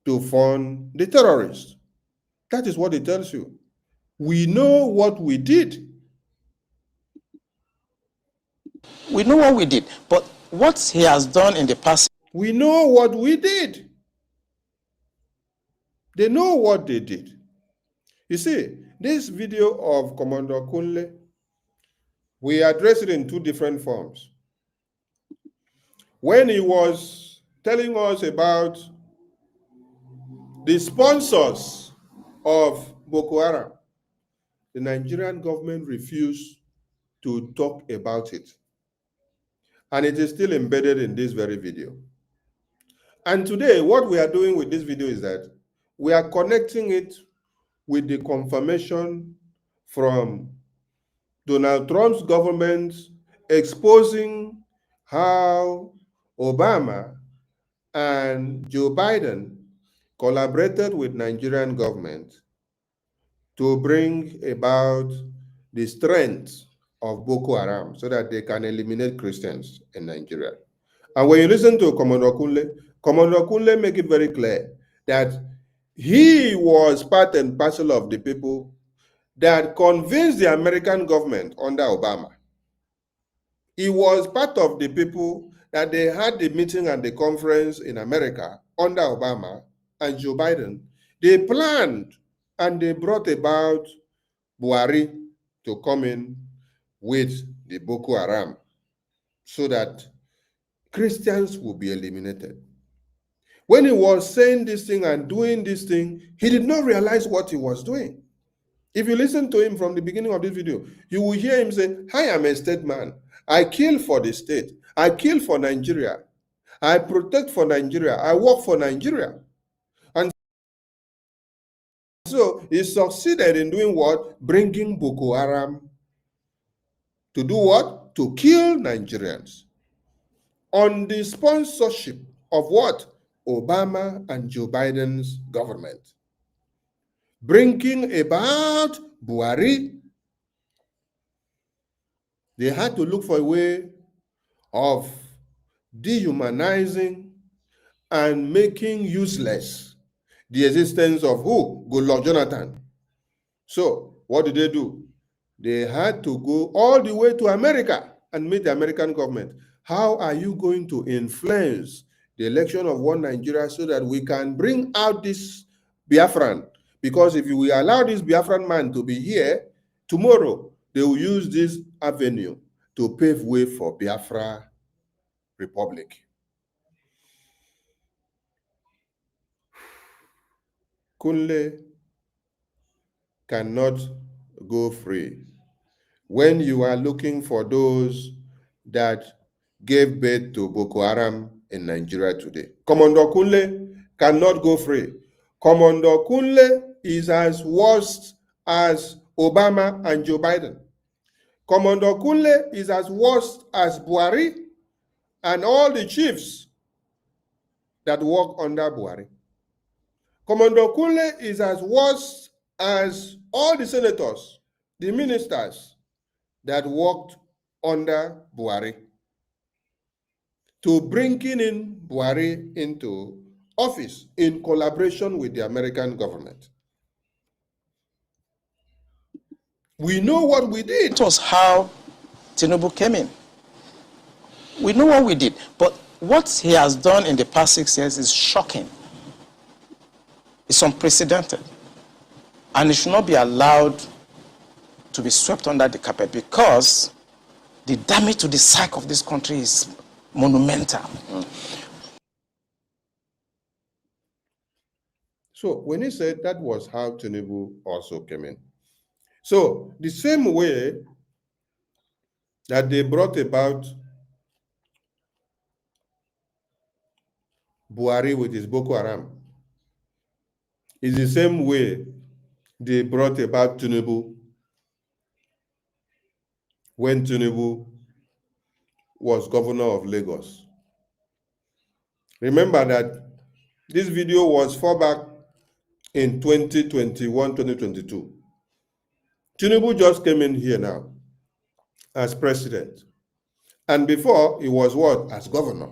to fund the terrorists. That is what it tells you. We know what we did. We know what we did, but what he has done in the past. We know what we did. They know what they did. You see, this video of Commander Kunle, we addressed it in two different forms. When he was telling us about the sponsors of Boko Haram, the Nigerian government refused to talk about it. And it is still embedded in this very video. And today, what we are doing with this video is that we are connecting it with the confirmation from Donald Trump's government exposing how Obama and Joe Biden collaborated with Nigerian government to bring about the strength of Boko Haram so that they can eliminate Christians in Nigeria. And when you listen to Commander Kunle make it very clear that he was part and parcel of the people that convinced the American government under Obama. He was part of the people that they had the meeting and the conference in America under Obama and Joe Biden. They planned and they brought about Buhari to come in with the Boko Haram so that Christians will be eliminated. When he was saying this thing and doing this thing, he did not realize what he was doing. If you listen to him from the beginning of this video, you will hear him say, I am a statesman. I kill for the state. I kill for Nigeria. I protect for Nigeria. I work for Nigeria. And so he succeeded in doing what? Bringing Boko Haram to do what? To kill Nigerians. On the sponsorship of what? Obama and Joe Biden's government. Bringing about Buhari. They had to look for a way of dehumanizing and making useless the existence of who? Goodluck Jonathan. So what did they do? They had to go all the way to America and meet the American government. How are you going to influence the election of one Nigeria so that we can bring out this Biafran? Because if we allow this Biafran man to be here, tomorrow they will use this avenue to pave way for Biafra Republic. Kunle cannot go free. When you are looking for those that gave birth to Boko Haram in Nigeria today, Commander Kunle cannot go free. Commander Kunle is as worst as Obama and Joe Biden. Commander Kunle is as worst as Buhari and all the chiefs that work under Buhari. Commander Kunle is as worst as all the senators, the ministers that worked under Buhari to bringing in Buhari into office in collaboration with the American government. We know what we did. It was how Tinubu came in. We know what we did, but what he has done in the past 6 years is shocking. It's unprecedented. And it should not be allowed to be swept under the carpet because the damage to the psyche of this country is monumental. So when he said that was how Tinubu also came in. So the same way that they brought about Buhari with his Boko Haram is the same way they brought about Tinubu when Tinubu was governor of Lagos. Remember that this video was far back in 2021, 2022. Tinubu just came in here now as president. And before, he was what? As governor.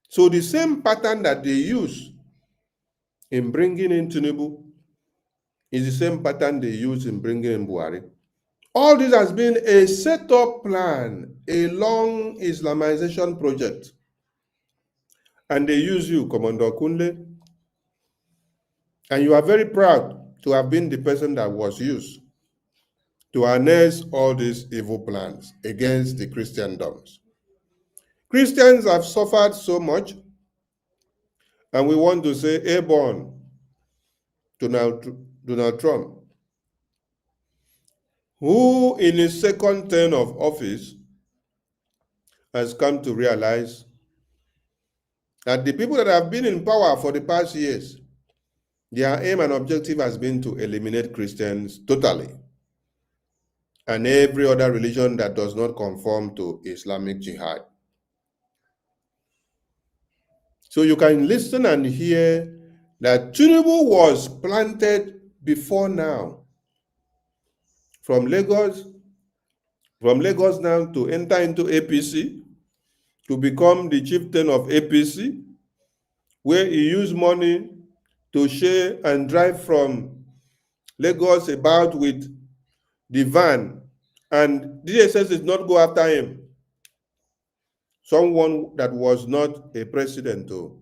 So the same pattern that they use in bringing in Tinubu is the same pattern they use in bringing in Buhari. All this has been a set-up plan, a long Islamization project. And they use you, Commander Kunle, and you are very proud to have been the person that was used to harness all these evil plans against the Christendoms. Christians have suffered so much, and we want to say, airborne to Donald Trump, who in his second term of office has come to realize that the people that have been in power for the past years, their aim and objective has been to eliminate Christians totally, and every other religion that does not conform to Islamic Jihad. So you can listen and hear that Tinubu was planted before now. From Lagos now to enter into APC, to become the chieftain of APC, where he used money to share and drive from Lagos about with the van, and DSS did not go after him. Someone that was not a president, though.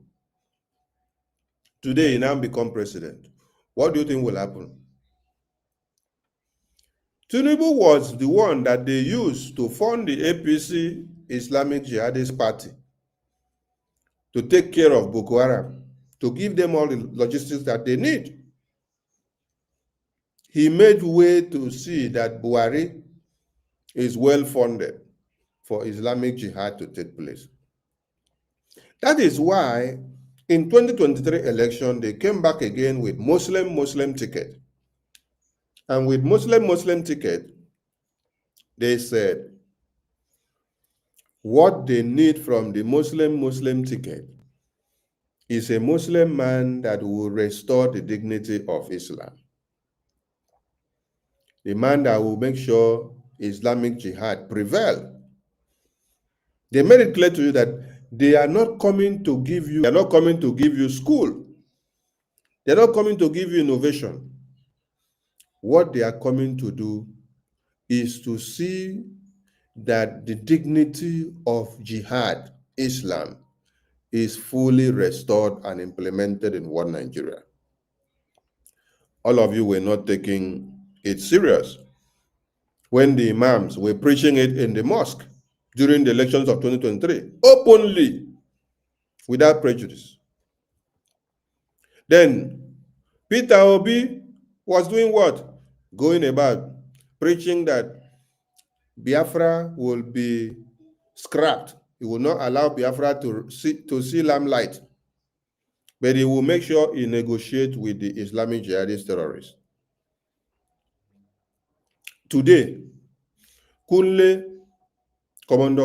Today he now become president. What do you think will happen? Tinubu was the one that they used to fund the APC Islamic Jihadist Party, to take care of Boko Haram, to give them all the logistics that they need. He made way to see that Buhari is well funded for Islamic Jihad to take place. That is why in 2023 election, they came back again with Muslim ticket. And with Muslim ticket, they said what they need from the Muslim ticket is a Muslim man that will restore the dignity of Islam. The man that will make sure Islamic Jihad prevail. They made it clear to you that they are not coming to give you, school. They're not coming to give you innovation. What they are coming to do is to see that the dignity of Jihad, Islam, is fully restored and implemented in one Nigeria. All of you were not taking it serious when the imams were preaching it in the mosque during the elections of 2023, openly, without prejudice. Then Peter Obi was doing what? Going about preaching that Biafra will be scrapped. He will not allow Biafra to see lamplight, but he will make sure he negotiates with the Islamic jihadist terrorists. Today, Commander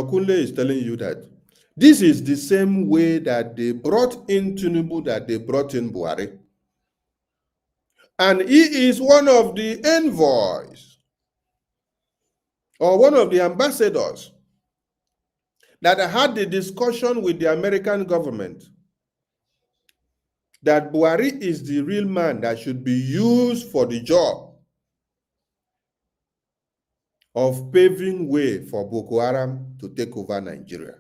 Kunle is telling you that this is the same way that they brought in Tinubu, that they brought in Buhari. And he is one of the envoys or one of the ambassadors that had the discussion with the American government that Buhari is the real man that should be used for the job of paving way for Boko Haram to take over Nigeria.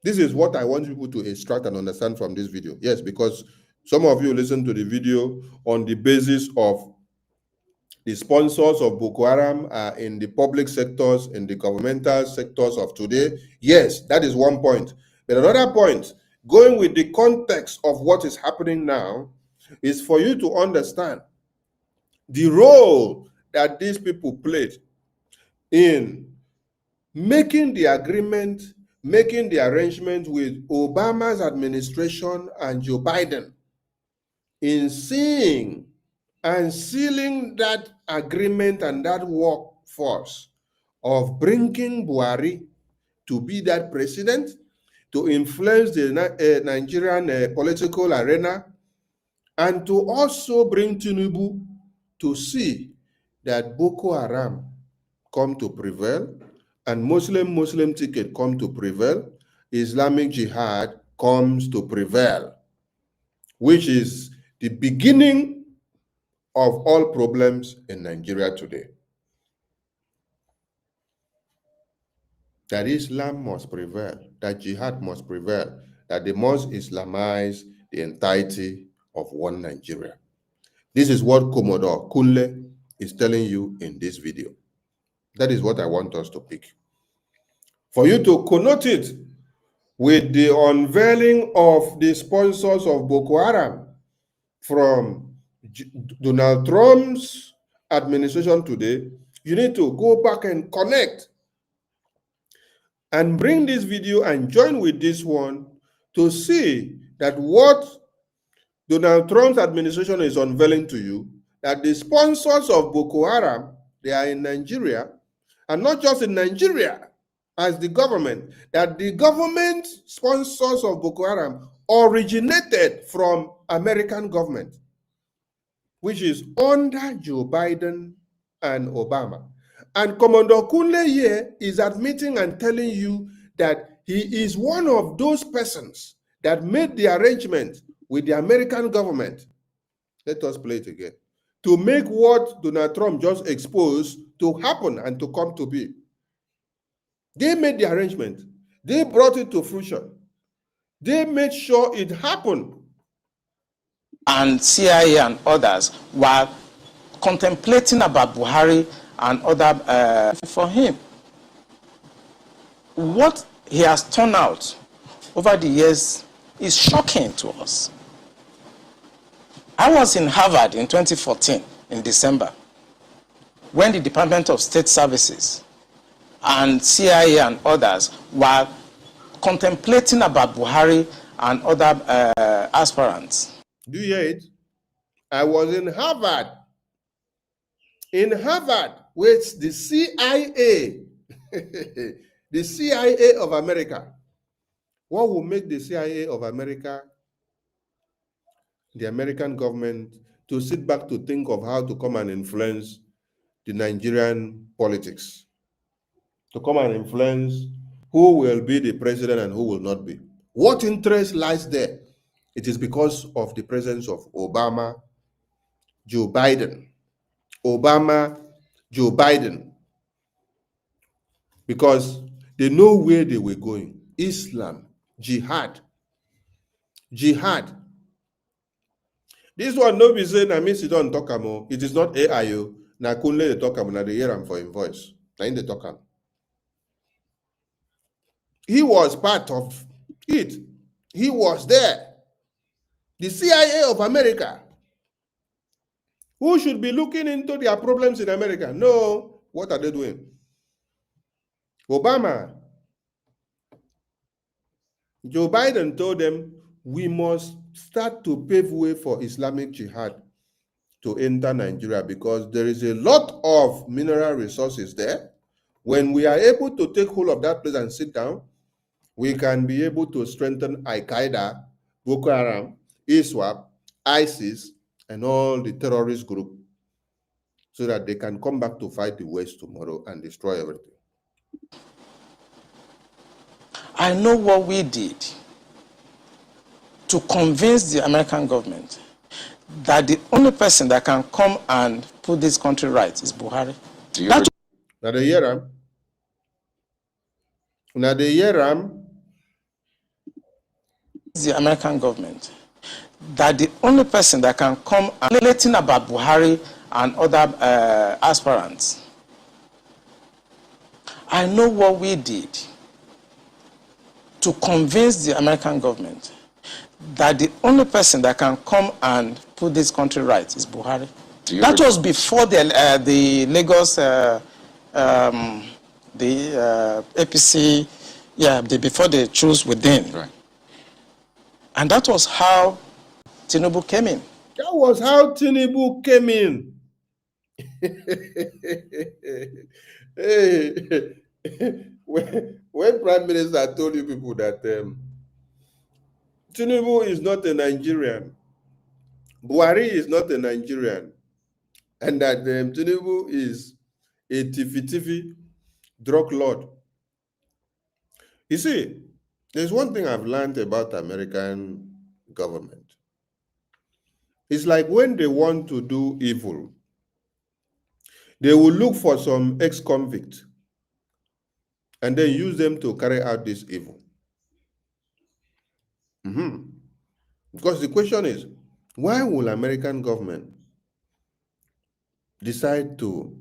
This is what I want people to extract and understand from this video. Yes, because some of you listen to the video on the basis of the sponsors of Boko Haram are in the public sectors, in the governmental sectors of today. Yes, that is one point. But another point, going with the context of what is happening now, is for you to understand the role that these people played in making the agreement, making the arrangement with Obama's administration and Joe Biden in seeing and sealing that agreement and that workforce of bringing Buhari to be that president, to influence the Nigerian political arena, and to also bring Tinubu to see that Boko Haram come to prevail and Muslim ticket come to prevail, Islamic Jihad comes to prevail, which is the beginning of all problems in Nigeria today. That Islam must prevail, that Jihad must prevail, that they must Islamize the entirety of one Nigeria. This is what Commodore Kunle is telling you in this video. That is what I want us to pick. For you to connote it with the unveiling of the sponsors of Boko Haram from Donald Trump's administration today, you need to go back and connect and bring this video and join with this one to see that what Donald Trump's administration is unveiling to you, that the sponsors of Boko Haram, they are in Nigeria, and not just in Nigeria as the government, that the government sponsors of Boko Haram originated from American government, which is under Joe Biden and Obama. And Commander Kunle here is admitting and telling you that he is one of those persons that made the arrangement with the American government. Let us play it again. To make what Donald Trump just exposed to happen and to come to be. They made the arrangement. They brought it to fruition. They made sure it happened. And CIA and others were contemplating about Buhari and other for him. What he has turned out over the years is shocking to us. I was in Harvard in 2014, in December, when the Department of State Services and CIA and others were contemplating about Buhari and other aspirants. Do you hear it? I was in Harvard. In Harvard with the CIA. The CIA of America. What will make the CIA of America, the American government, to sit back to think of how to come and influence the Nigerian politics? To come and influence who will be the president and who will not be. What interest lies there? It is because of the presence of Obama, Joe Biden. Obama, Joe Biden. Because they know where they were going. Islam, jihad. Jihad. This one no be saying I miss it on Tokamo. It is not AIO. Na kunle de Tokamo, na the Haram for him voice. Na in the Tokam. He was part of it. He was there. The CIA of America. Who should be looking into their problems in America? No. What are they doing? Obama. Joe Biden told them, we must start to pave way for Islamic Jihad to enter Nigeria because there is a lot of mineral resources there. When we are able to take hold of that place and sit down, we can be able to strengthen Al-Qaeda, Boko Haram, ISWAP, ISIS, and all the terrorist group so that they can come back to fight the West tomorrow and destroy everything. I know what we did to convince the American government that the only person that can come and put this country right is Buhari. Now the Haram. Now the Haram. The American government that the only person that can come and relating about Buhari and other aspirants. I know what we did to convince the American government that the only person that can come and put this country right is Buhari. That was before the Lagos, APC, before they chose within. Right. And that was how Tinubu came in. That was how Tinubu came in. Hey, when Prime Minister told you people that Tinubu is not a Nigerian, Buhari is not a Nigerian, and that Tinubu is a tiffy drug lord. You see, There's one thing I've learned about American government. It's like when they want to do evil, they will look for some ex-convict and then use them to carry out this evil. Because the question is, why will American government decide to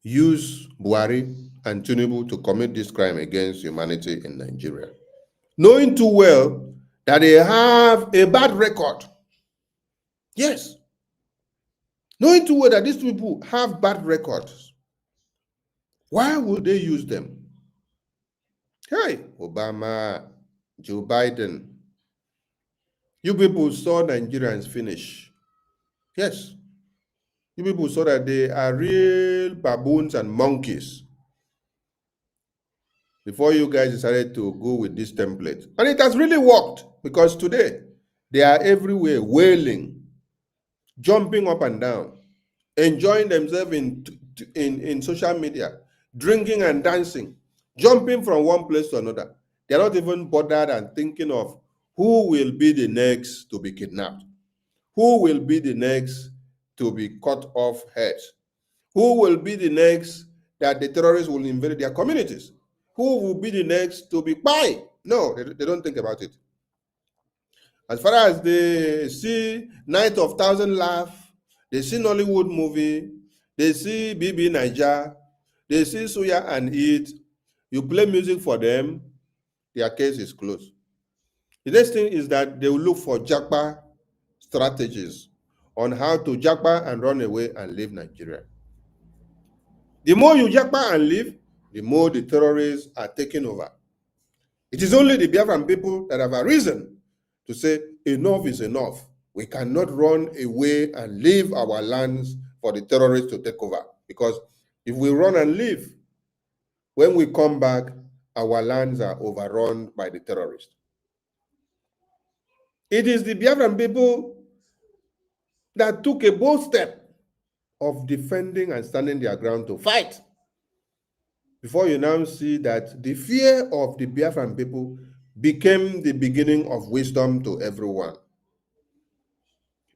use Buhari and Tinubu to commit this crime against humanity in Nigeria, knowing too well that they have a bad record? Yes. Knowing too well that these people have bad records, why would they use them? Hey, Obama, Joe Biden, you people saw Nigerians finish. Yes. You people saw that they are real baboons and monkeys before you guys decided to go with this template. And it has really worked, because today they are everywhere wailing, jumping up and down, enjoying themselves in social media, drinking and dancing, jumping from one place to another. They're not even bothered and thinking of who will be the next to be kidnapped, who will be the next to be cut off heads, who will be the next that the terrorists will invade their communities, who will be the next to be buying. No, they don't think about it. As far as they see Night of Thousand Laugh, they see Nollywood movie, they see BB Niger, they see Suya and Eat, you play music for them, their case is closed. The next thing is that they will look for Japa strategies on how to Japa and run away and leave Nigeria. The more you Japa and leave, the more the terrorists are taking over. It is only the Biafran people that have a reason to say enough is enough. We cannot run away and leave our lands for the terrorists to take over. Because if we run and leave, when we come back, our lands are overrun by the terrorists. It is the Biafran people that took a bold step of defending and standing their ground to fight. Before you now see that the fear of the Biafran people became the beginning of wisdom to everyone.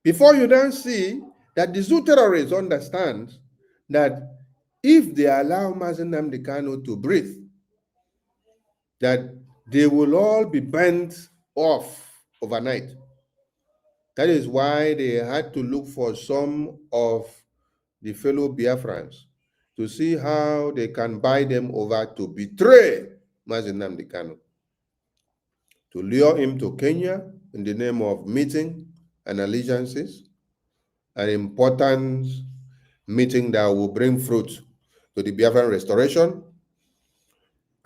Before you now see that the Zoo terrorists understand that if they allow Mazi Nnamdi Kanu to breathe, that they will all be burnt off overnight. That is why they had to look for some of the fellow Biafrans to see how they can buy them over to betray Mazi Nnamdi Kanu, to lure him to Kenya in the name of meeting and allegiances, an important meeting that will bring fruit to the Biafran restoration,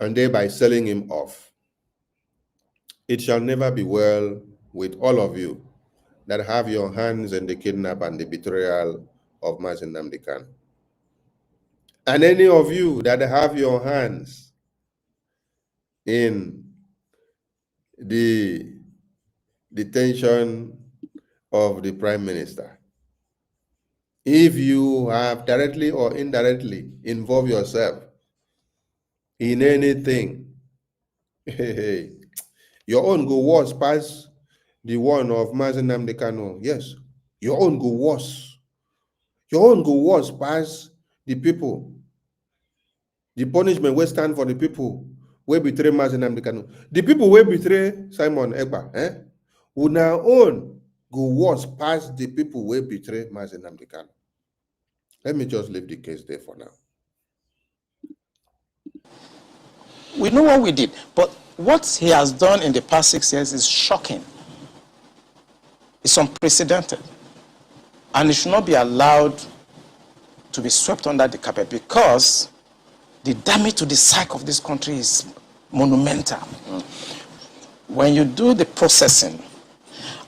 and thereby selling him off. It shall never be well with all of you that have your hands in the kidnap and the betrayal of Mazi Nnamdi Kanu. And any of you that have your hands in the detention of the Prime Minister, if you have directly or indirectly involved yourself in anything, your own go worse past the one of Mazi Nnamdi Kanu. Yes, your own go worse. Your own go worse past the people. The punishment will stand for the people who betray Mazi Nnamdi Kanu. The people who betray Simon Ekpa, will now own go worse past the people who betray Mazi Nnamdi Kanu. Let me just leave the case there for now. We know what we did, but what he has done in the past 6 years is shocking. It's unprecedented. And it should not be allowed to be swept under the carpet, because the damage to the psyche of this country is monumental. When you do the processing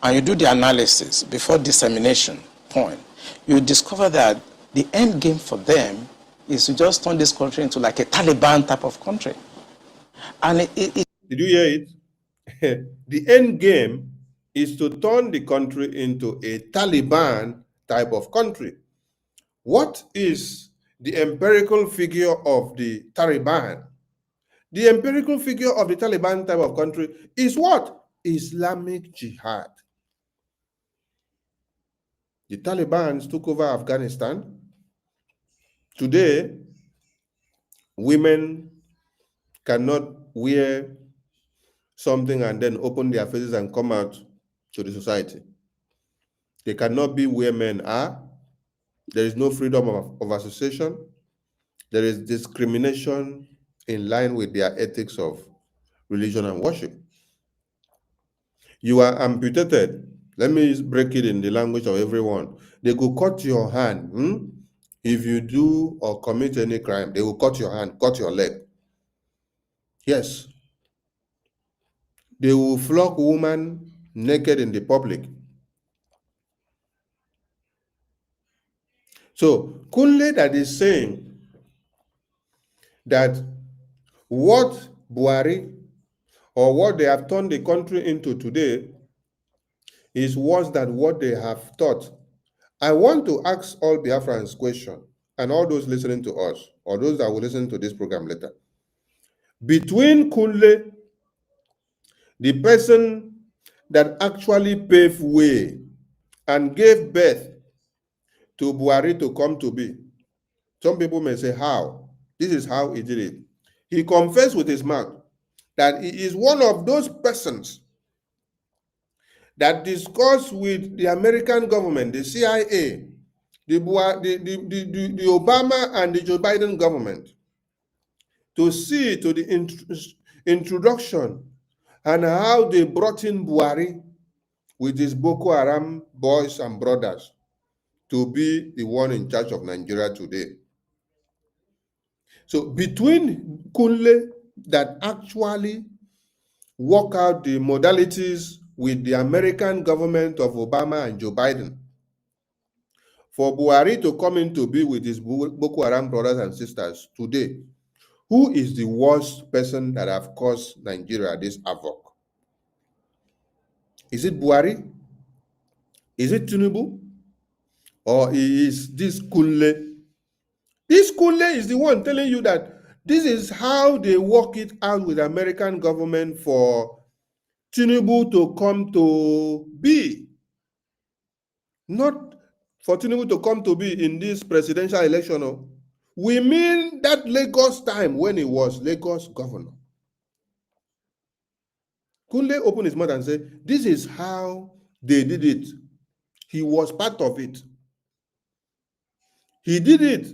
and you do the analysis before dissemination point, you discover that the end game for them is to just turn this country into like a Taliban type of country. And did you hear it? The end game is to turn the country into a Taliban type of country. What is the empirical figure of the Taliban? The empirical figure of the Taliban type of country is what? Islamic Jihad. The Taliban took over Afghanistan. Today, women cannot wear something and then open their faces and come out to the society. They cannot be where men are. There is no freedom of association. There is discrimination in line with their ethics of religion and worship. You are amputated. Let me break it in the language of everyone. They will cut your hand. If you do or commit any crime, they will cut your hand, cut your leg. Yes. They will flog women naked in the public. So, Kunle that is saying that what Buhari or what they have turned the country into today is worse than what they have thought. I want to ask all Biafrans question, and all those listening to us, or those that will listen to this program later. Between Kunle, the person that actually paved way and gave birth to Buhari to come to be, some people may say, how? This is how he did it. He confessed with his mouth that he is one of those persons that discussed with the American government, the CIA, the Obama and the Joe Biden government to see to the introduction and how they brought in Buhari with his Boko Haram boys and brothers to be the one in charge of Nigeria today. So between Kunle that actually work out the modalities with the American government of Obama and Joe Biden for Buhari to come in to be with his Boko Haram brothers and sisters today, who is the worst person that have caused Nigeria this havoc? Is it Buhari? Is it Tinubu? Or is this Kunle? This Kunle is the one telling you that this is how they work it out with the American government for Tinubu to come to be. Not for Tinubu to come to be in this presidential election. No. We mean that Lagos time when he was Lagos governor. Kunle opened his mouth and said, this is how they did it. He was part of it. He did it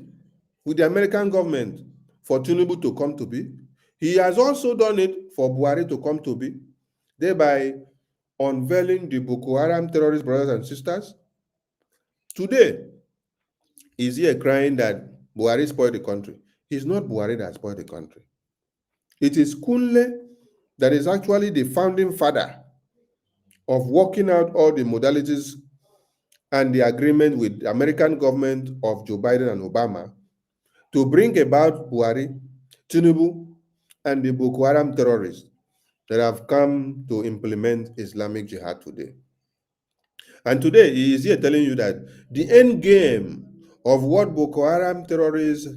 with the American government for Tinubu to come to be. He has also done it for Buhari to come to be, thereby unveiling the Boko Haram terrorist brothers and sisters. Today, is he crying that Buhari spoiled the country? It's not Buhari that spoiled the country. It is Kunle that is actually the founding father of working out all the modalities and the agreement with the American government of Joe Biden and Obama to bring about Buhari, Tinubu, and the Boko Haram terrorists that have come to implement Islamic Jihad today. And today, he is here telling you that the end game of what Boko Haram terrorists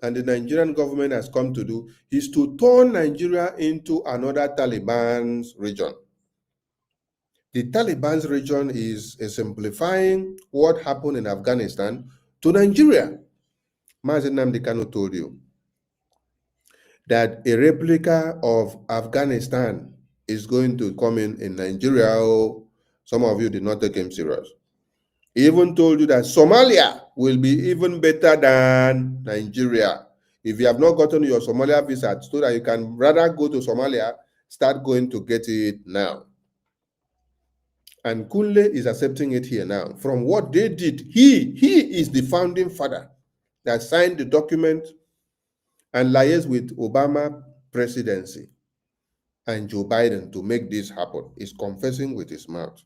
and the Nigerian government has come to do is to turn Nigeria into another Taliban's region. The Taliban's region is exemplifying what happened in Afghanistan to Nigeria. Mazi Nnamdi Kanu told you that a replica of Afghanistan is going to come in Nigeria. Oh, some of you did not take him serious. He even told you that Somalia will be even better than Nigeria. If you have not gotten your Somalia visa, so that you can rather go to Somalia, start going to get it now. And Kunle is accepting it here now. From what they did, he is the founding father that signed the document and liaised with Obama presidency and Joe Biden to make this happen. He's confessing with his mouth.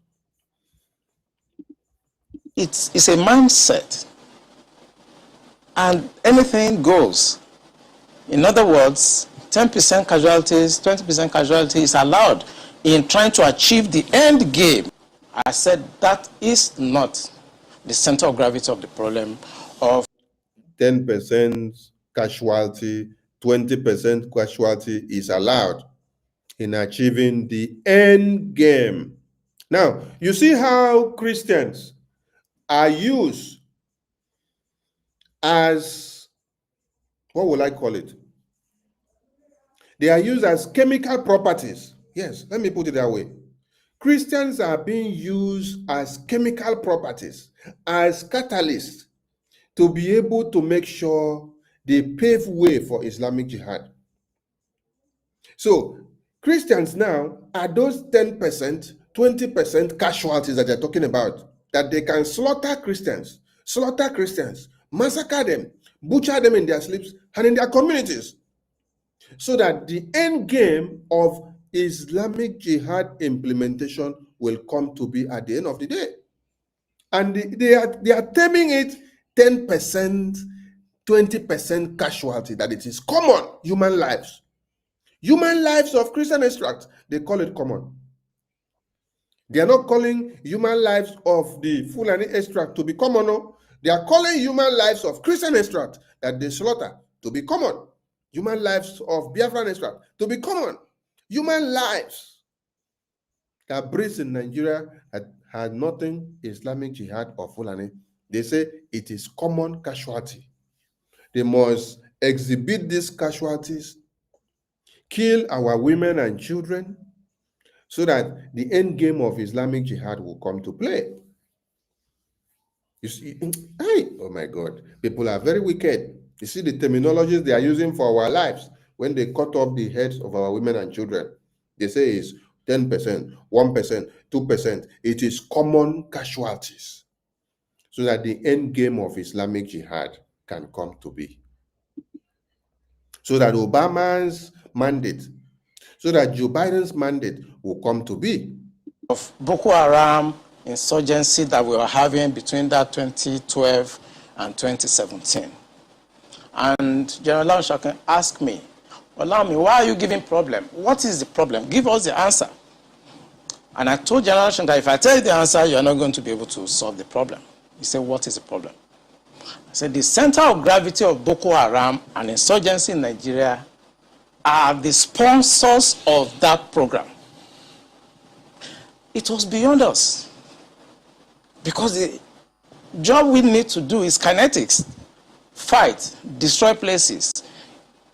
It's a mindset, and anything goes. In other words, 10% casualties, 20% casualties is allowed in trying to achieve the end game. I said that is not the center of gravity of the problem of 10% casualty, 20% casualty is allowed in achieving the end game. Now, you see how Christians are used as, what will I call it? They are used as chemical properties. Yes, let me put it that way. Christians are being used as chemical properties, as catalysts to be able to make sure they pave way for Islamic Jihad. So Christians now are those 10%, 20% casualties that they're talking about, that they can slaughter Christians, massacre them, butcher them in their sleeps and in their communities, so that the end game of Islamic Jihad implementation will come to be at the end of the day. And they are terming it 10%, 20% casualty, that it is common human lives. Human lives of Christian extract, they call it common. They are not calling human lives of the Fulani extract to be common. No. They are calling human lives of Christian extract that they slaughter to be common. Human lives of Biafran extract to be common. Human lives that breeds in Nigeria had nothing Islamic Jihad or Fulani. They say it is common casualty. They must exhibit these casualties, kill our women and children, so that the end game of Islamic Jihad will come to play. You see, oh my God, people are very wicked. You see the terminologies they are using for our lives when they cut off the heads of our women and children. They say it's 10%, 1%, 2%. It is common casualties, so that the end game of Islamic Jihad can come to be. So that Obama's mandate, so that Joe Biden's mandate will come to be. Of Boko Haram insurgency that we were having between that 2012 and 2017. And General Lanshakin asked me, Olami, why are you giving problem? What is the problem? Give us the answer. And I told General Lanshakin that if I tell you the answer, you're not going to be able to solve the problem. He said, what is the problem? I said, the center of gravity of Boko Haram and insurgency in Nigeria are the sponsors of that program. It was beyond us. Because the job we need to do is kinetics. Fight, destroy places,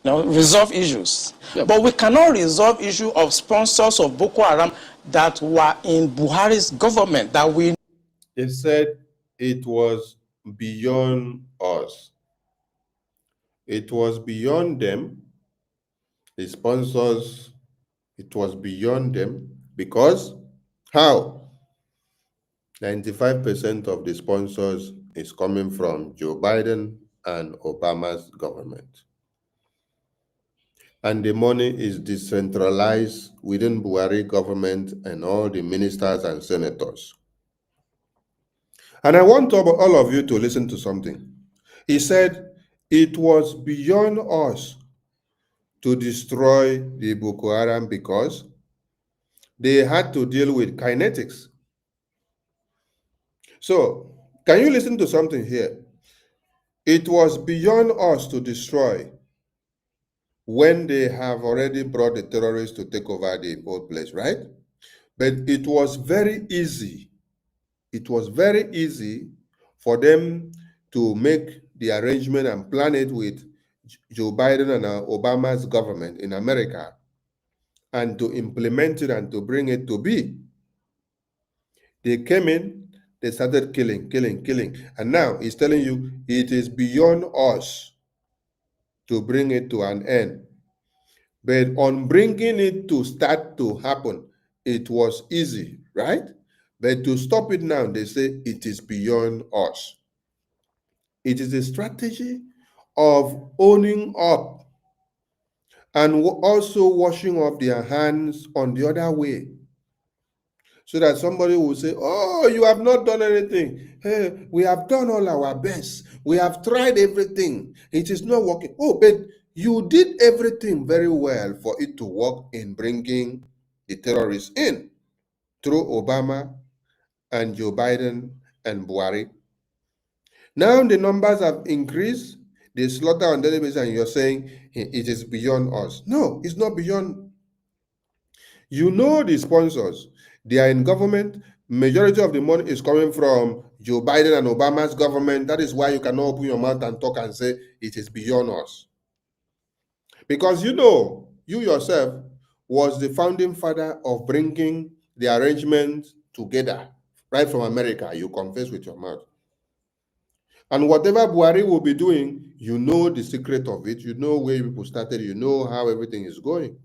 resolve issues. Yep. But we cannot resolve issue of sponsors of Boko Haram that were in Buhari's government that we... They said it was beyond us. It was beyond them. The sponsors, it was beyond them, because how? 95% of the sponsors is coming from Joe Biden and Obama's government. And the money is decentralized within Buhari government and all the ministers and senators. And I want all of you to listen to something. He said, it was beyond us to destroy the Boko Haram because they had to deal with kinetics. So, can you listen to something here? It was beyond us to destroy when they have already brought the terrorists to take over the old place, right? But it was very easy. It was very easy for them to make the arrangement and plan it with Joe Biden and Obama's government in America, and to implement it and to bring it to be. They came in, they started killing. And now he's telling you it is beyond us to bring it to an end. But on bringing it to start to happen, it was easy, right? But to stop it now, they say it is beyond us. It is a strategy of owning up and also washing off their hands on the other way. So that somebody will say, oh, you have not done anything. Hey, we have done all our best. We have tried everything. It is not working. Oh, but you did everything very well for it to work in bringing the terrorists in through Obama and Joe Biden and Buhari. Now the numbers have increased. they slaughter on daily basis, and you're saying it is beyond us. No, it's not beyond. You know the sponsors. They are in government. Majority of the money is coming from Joe Biden and Obama's government. That is why you cannot open your mouth and talk and say it is beyond us. Because you know, you yourself was the founding father of bringing the arrangement together, right from America. You confess with your mouth. And whatever Buhari will be doing, you know the secret of it. You know where people started. You know how everything is going.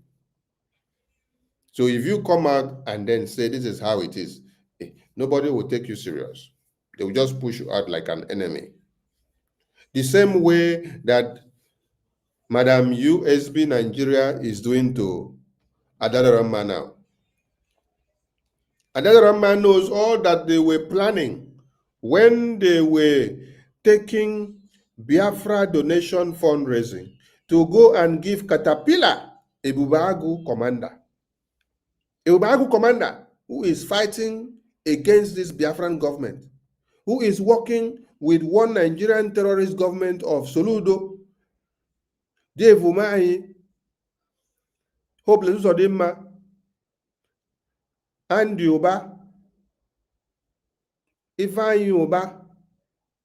So if you come out and then say this is how it is, nobody will take you serious. They will just push you out like an enemy. The same way that Madam USB Nigeria is doing to Adadarama now. Adadarama knows all that they were planning when they were taking Biafra donation fundraising to go and give Caterpillar Ebubagu commander. Ebubagu commander who is fighting against this Biafran government, who is working with one Nigerian terrorist government of Soludo, Dave Umahi, Hopeless Odima, Andy Uba, Ifeanyi Uba,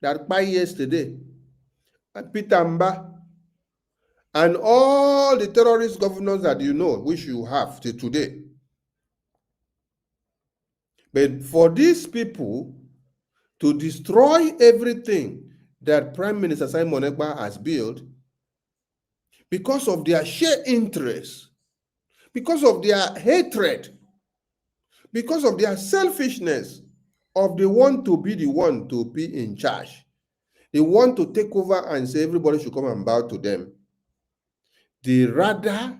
that by yesterday, and Peter Mba, and all the terrorist governors that you know, which you have till today. But for these people to destroy everything that Prime Minister Simon Ekpa has built, because of their sheer interest, because of their hatred, because of their selfishness, of they want to be the one to be in charge. They want to take over and say everybody should come and bow to them. They rather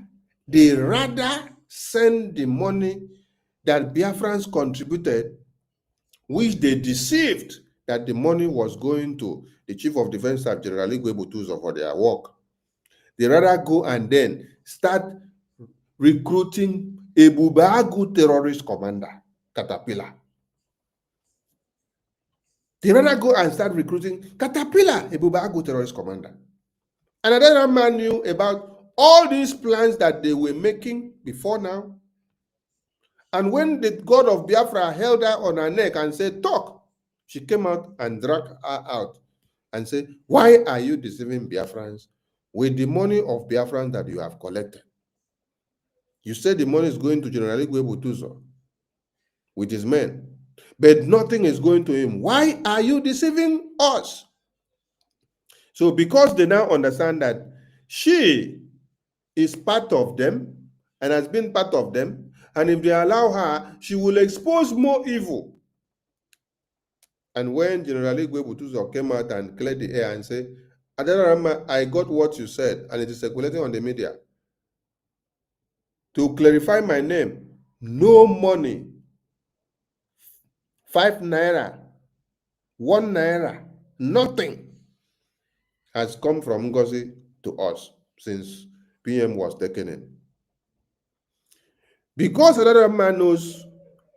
send the money that Biafrans contributed, which they deceived that the money was going to the Chief of Defense Staff, General Igwe Butuzo, for their work. They rather go and then start recruiting a Bubagu terrorist commander, Caterpillar. They rather go and start recruiting Caterpillar, a Bubagu terrorist commander. And another man knew about all these plans that they were making before now. And when the God of Biafra held her on her neck and said, talk, she came out and dragged her out and said, why are you deceiving Biafrans with the money of Biafrans that you have collected? You said the money is going to General Igwe Butuzo with his men, but nothing is going to him. Why are you deceiving us? So because they now understand that she is part of them and has been part of them, and if they allow her, she will expose more evil. And when General Igwe Butuzo came out and cleared the air and said, Adarama, I got what you said, and it is circulating on the media. To clarify my name, no money, 5 naira, 1 naira, nothing has come from NGOZI to us since PM was taken in. Because another man knows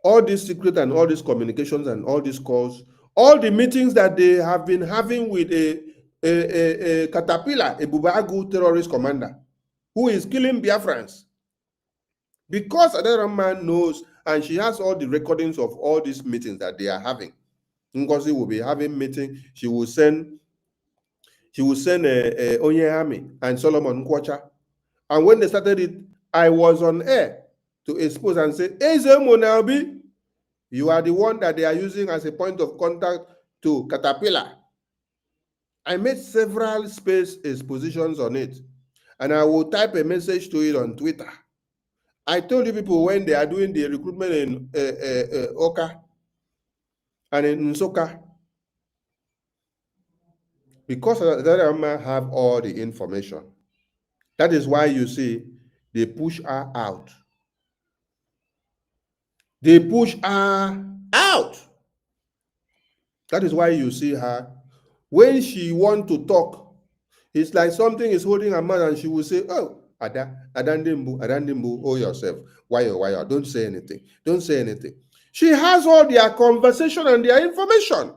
all these secrets and all these communications and all these calls, all the meetings that they have been having with a Caterpillar, a Bubagu terrorist commander, who is killing Biafrans. Because another man knows, and she has all the recordings of all these meetings that they are having. NGOZI will be having meeting. She will send Onyehami and Solomon Nkwocha. And when they started it, I was on air to expose and say, Eze Monabi, you are the one that they are using as a point of contact to Caterpillar. I made several space expositions on it, and I will type a message to it on Twitter. I told you people when they are doing the recruitment in Oka and in Nsoka, because that have all the information. That is why you see they push her out. They push her out. That is why you see her. When she wants to talk, it's like something is holding her mouth and she will say, oh, Adandimbu, oh yourself. Why? Don't say anything. Don't say anything. She has all their conversation and their information.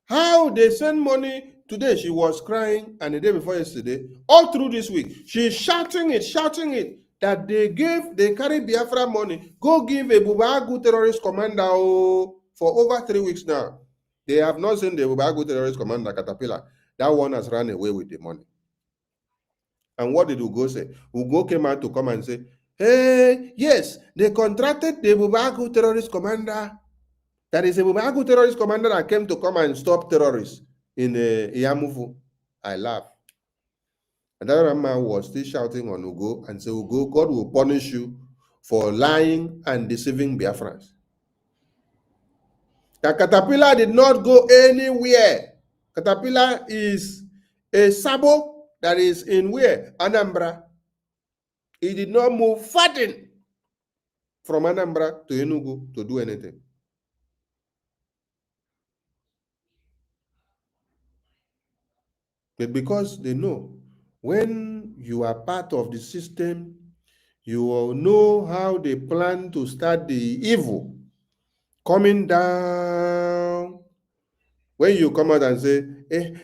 How they send money today she was crying, and the day before yesterday, all through this week, she's shouting it, that they carry Biafra money, go give a Bubagu terrorist commander for over 3 weeks now. They have not seen the Bubagu terrorist commander, Caterpillar. That one has run away with the money. And what did Ugo say? Ugo came out to come and say, hey, yes, they contracted the Bubagu terrorist commander. That is a Bubagu terrorist commander that came to come and stop terrorists in Yamufu. I laugh. And that man was still shouting on Ugo and say, Ugo, God will punish you for lying and deceiving Biafrans. The Caterpillar did not go anywhere. Caterpillar is a sabo that is in where? Anambra. He did not move farthing from Anambra to Enugu to do anything. But because they know, when you are part of the system, you will know how they plan to start the evil coming down. When you come out and say,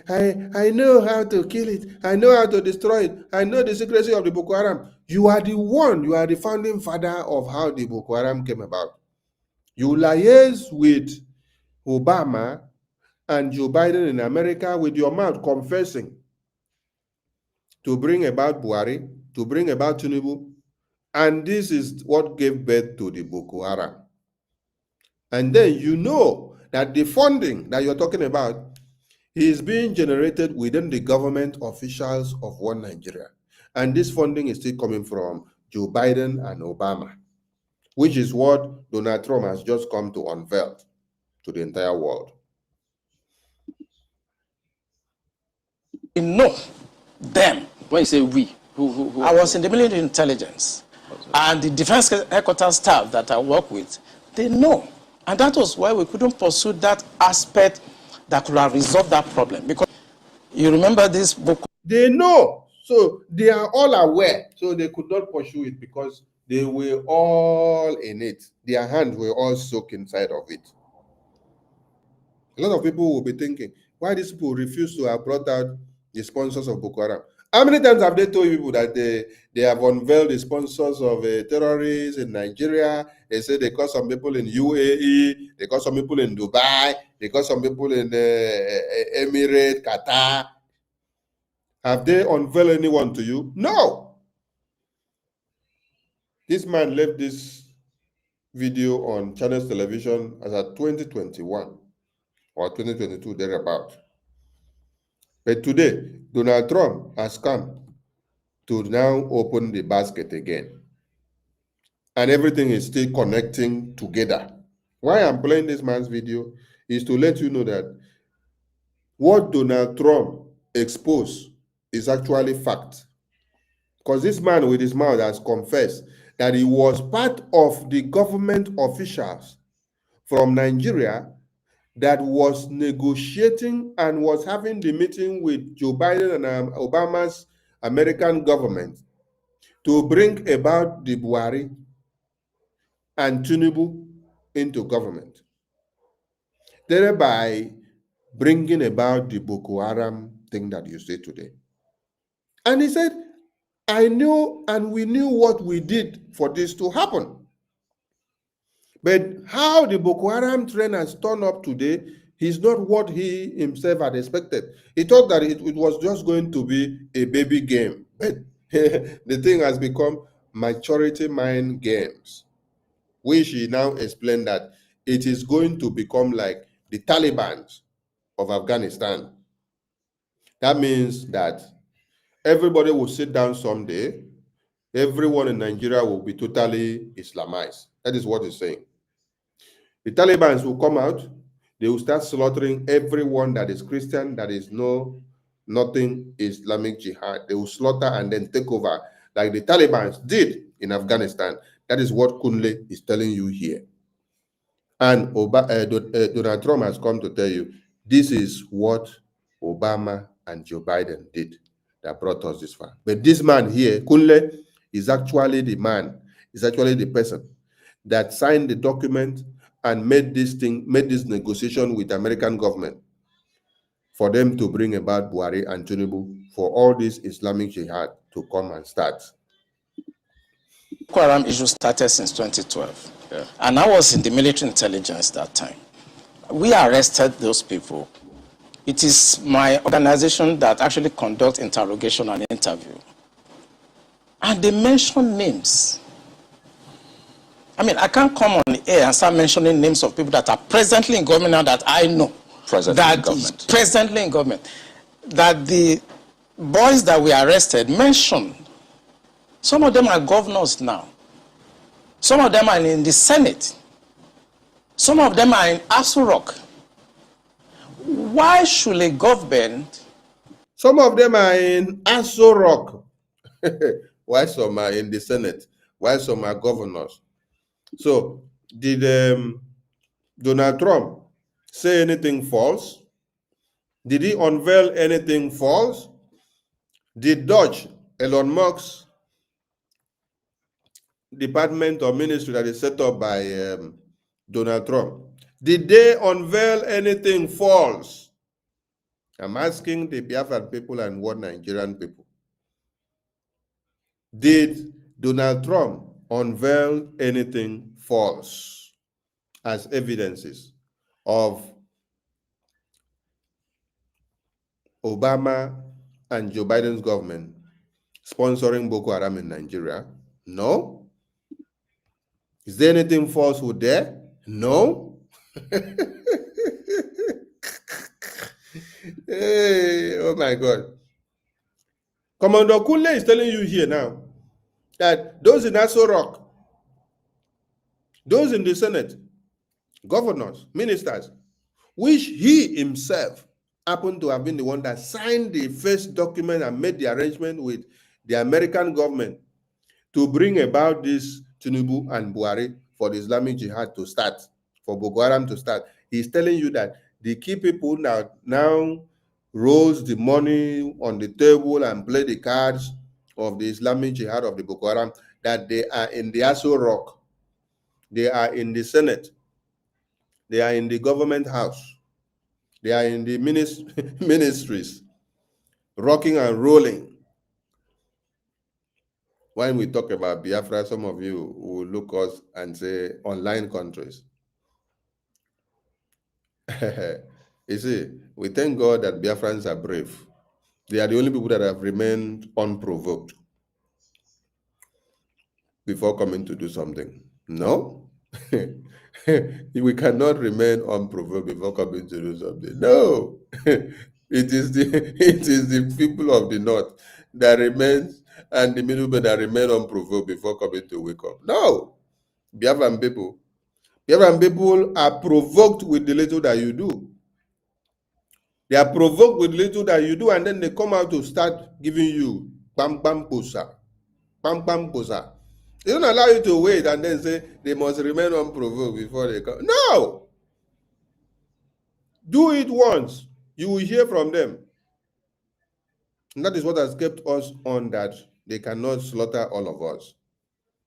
I know how to kill it, I know how to destroy it, I know the secrecy of the Boko Haram. You are the one, you are the founding father of how the Boko Haram came about. You liaise with Obama and Joe Biden in America with your mouth confessing to bring about Buhari, to bring about Tinubu, and this is what gave birth to the Boko Haram. And then you know that the funding that you're talking about is being generated within the government officials of one Nigeria. And this funding is still coming from Joe Biden and Obama, which is what Donald Trump has just come to unveil to the entire world. We know them. When you say we, who I was in the military intelligence, and the defense headquarters staff that I work with, they know. And that was why we couldn't pursue that aspect that could have resolved that problem. Because you remember this book? They know. So they are all aware. So they could not pursue it because they were all in it. Their hands were all soaked inside of it. A lot of people will be thinking, why these people refuse to have brought out the sponsors of Boko Haram? How many times have they told people that they have unveiled the sponsors of terrorists in Nigeria? They say they caught some people in UAE, they caught some people in Dubai, they caught some people in Emirates, Qatar. Have they unveiled anyone to you? No. This man left this video on Channels Television as at 2021 or 2022, thereabout. But today, Donald Trump has come to now open the basket again. And everything is still connecting together. Why I'm playing this man's video is to let you know that what Donald Trump exposed is actually fact. Because this man with his mouth has confessed that he was part of the government officials from Nigeria that was negotiating and was having the meeting with Joe Biden and Obama's American government to bring about the Buhari and Tinubu into government, thereby bringing about the Boko Haram thing that you see today. And he said, I knew and we knew what we did for this to happen. But how the Boko Haram trend has turned up today is not what he himself had expected. He thought that it was just going to be a baby game. But the thing has become maturity mind games, which he now explained that it is going to become like the Taliban of Afghanistan. That means that everybody will sit down someday. Everyone in Nigeria will be totally Islamized. That is what he's saying. The Taliban will come out. They will start slaughtering everyone that is Christian, that is nothing Islamic jihad. They will slaughter and then take over like the Taliban did in Afghanistan. That is what Kunle is telling you here. And Donald Trump has come to tell you, this is what Obama and Joe Biden did that brought us this far. But this man here, Kunle, is actually the man, is actually the person that signed the document and made this negotiation with the American government for them to bring about Buhari and Tinubu for all this Islamic jihad to come and start? Boko Haram issue started since 2012. Yeah. And I was in the military intelligence that time. We arrested those people. It is my organization that actually conducts interrogation and interview. And they mention names. I mean, I can't come on the air and start mentioning names of people that are presently in government now that I know. Presently in government. That the boys that we arrested mentioned. Some of them are governors now. Some of them are in the Senate. Some of them are in Aso Rock. Why should a government? Some of them are in Aso Rock. Why some are in the Senate? Why some are governors? So, did Donald Trump say anything false? Did he unveil anything false? Did Dodge, Elon Musk's department or ministry that is set up by Donald Trump, did they unveil anything false? I'm asking the Biafran people and what Nigerian people. Did Donald Trump unveil anything false as evidences of Obama and Joe Biden's government sponsoring Boko Haram in Nigeria? No. Is there anything falsehood there? No. Hey, oh my God. Commander Kunle is telling you here now that those in Aso Rock, those in the Senate, governors, ministers, which he himself happened to have been the one that signed the first document and made the arrangement with the American government to bring about this Tinubu and Buhari for the Islamic Jihad to start, for Boko Haram to start. He's telling you that the key people now rolls the money on the table and play the cards of the Islamic Jihad of the Boko Haram, that they are in the Aso Rock, they are in the Senate, they are in the government house, they are in the ministries, rocking and rolling. When we talk about Biafra, some of you will look us and say online countries. You see, we thank God that Biafrans are brave. They are the only people that have remained unprovoked before coming to do something. No. We cannot remain unprovoked before coming to do something. No. It is the people of the north that remain, and the middle belt that remain unprovoked before coming to wake up. No. Biafran people are provoked with the little that you do. They are provoked with little that you do, and then they come out to start giving you bam bam posa. Bam bam posa. They don't allow you to wait and then say they must remain unprovoked before they come. No! Do it once. You will hear from them. And that is what has kept us on that they cannot slaughter all of us.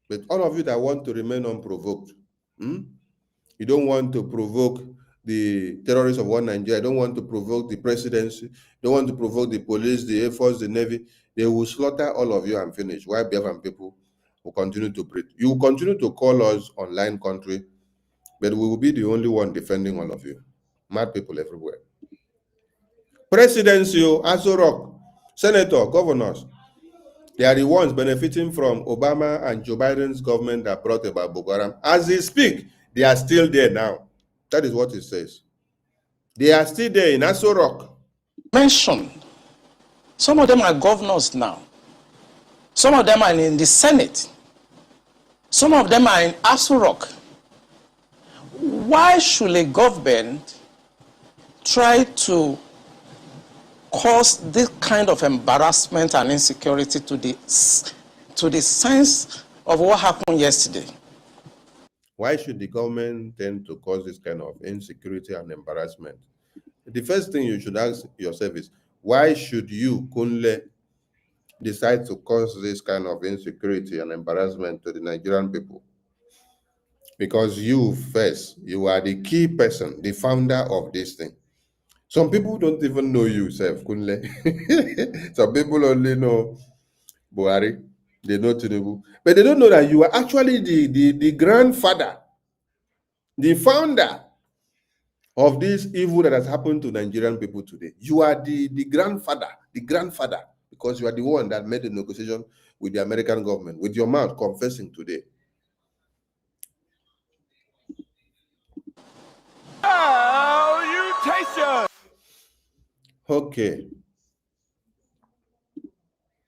But all of you that want to remain unprovoked, you don't want to provoke the terrorists of one Nigeria, don't want to provoke the presidency, don't want to provoke the police, the Air Force, the Navy. They will slaughter all of you and finish. Why Biafran people will continue to breathe? You will continue to call us online country, but we will be the only one defending all of you. Mad people everywhere. Presidency, Aso Rock, senator, governors, they are the ones benefiting from Obama and Joe Biden's government that brought about Boko Haram. As they speak, they are still there now. That is what it says. They are still there in Aso Rock. Mentioned. Some of them are governors now. Some of them are in the Senate. Some of them are in Aso Rock. Why should a government try to cause this kind of embarrassment and insecurity to the sense of what happened yesterday? Why should the government tend to cause this kind of insecurity and embarrassment? The first thing you should ask yourself is, why should you, Kunle, decide to cause this kind of insecurity and embarrassment to the Nigerian people? Because you first, you are the key person, the founder of this thing. Some people don't even know you, Sef Kunle. Some people only know Buhari. They know Tinubu. But they don't know that you are actually the grandfather, the founder of this evil that has happened to Nigerian people today. You are the grandfather, because you are the one that made the negotiation with the American government, with your mouth confessing today. Okay.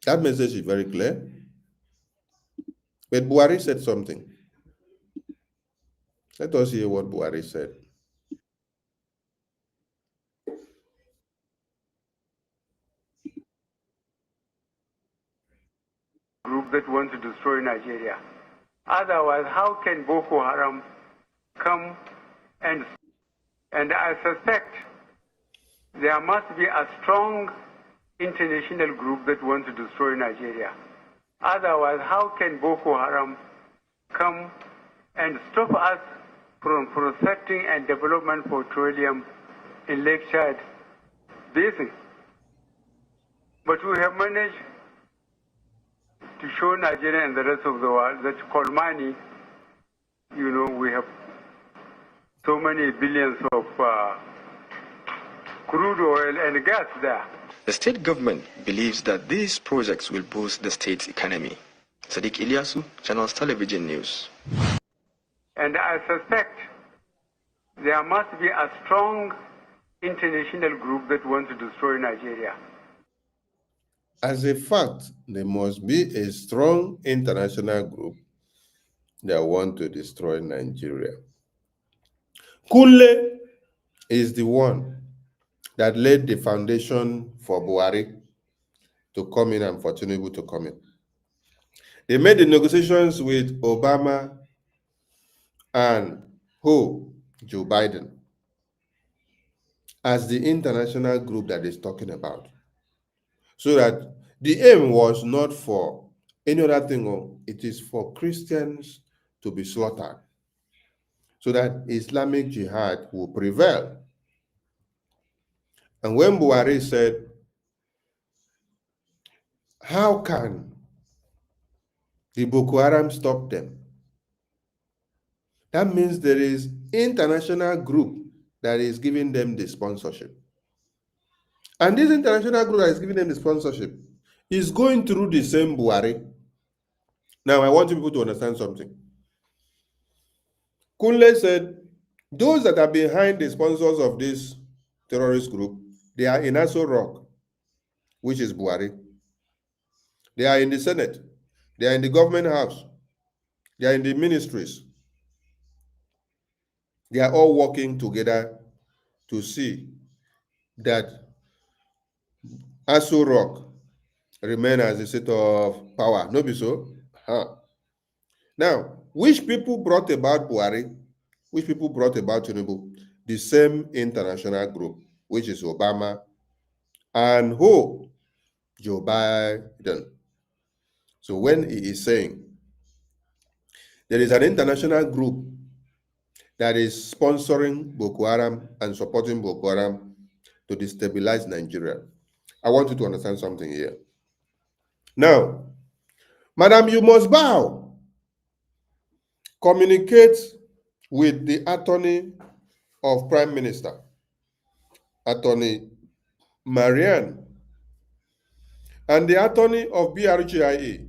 That message is very clear. But Buhari said something. Let us hear what Buhari said. Group that want to destroy Nigeria. Otherwise, how can Boko Haram come and I suspect there must be a strong international group that want to destroy Nigeria. Otherwise, how can Boko Haram come and stop us from processing and development petroleum in Lake Chad Basin? But we have managed to show Nigeria and the rest of the world that Kolmani, you know, we have so many billions of crude oil and gas there. The state government believes that these projects will boost the state's economy. Sadiq Ilyasu, Channels Television News. And I suspect there must be a strong international group that wants to destroy Nigeria. As a fact, there must be a strong international group that want to destroy Nigeria. Kunle is the one that laid the foundation for Buhari to come in and for Tinubu to come in. They made the negotiations with Obama and Joe Biden as the international group that is talking about. So that the aim was not for any other thing, it is for Christians to be slaughtered, so that Islamic jihad will prevail. And when Buhari said, how can the Boko Haram stop them? That means there is international group that is giving them the sponsorship. And this international group that is giving them the sponsorship is going through the same Buhari. Now, I want people to understand something. Kunle said, those that are behind the sponsors of this terrorist group, they are in Aso Rock, which is Buhari. They are in the Senate. They are in the government house. They are in the ministries. They are all working together to see that Aso Rock remain as a seat of power. No be so? Now, which people brought about Buhari? Which people brought about Tinubu? The same international group, which is Obama and Joe Biden. So when he is saying there is an international group that is sponsoring Boko Haram and supporting Boko Haram to destabilize Nigeria, I want you to understand something here. Now, Madam, you must bow. Communicate with the attorney of Prime Minister, Attorney Marianne, and the attorney of BRGIE,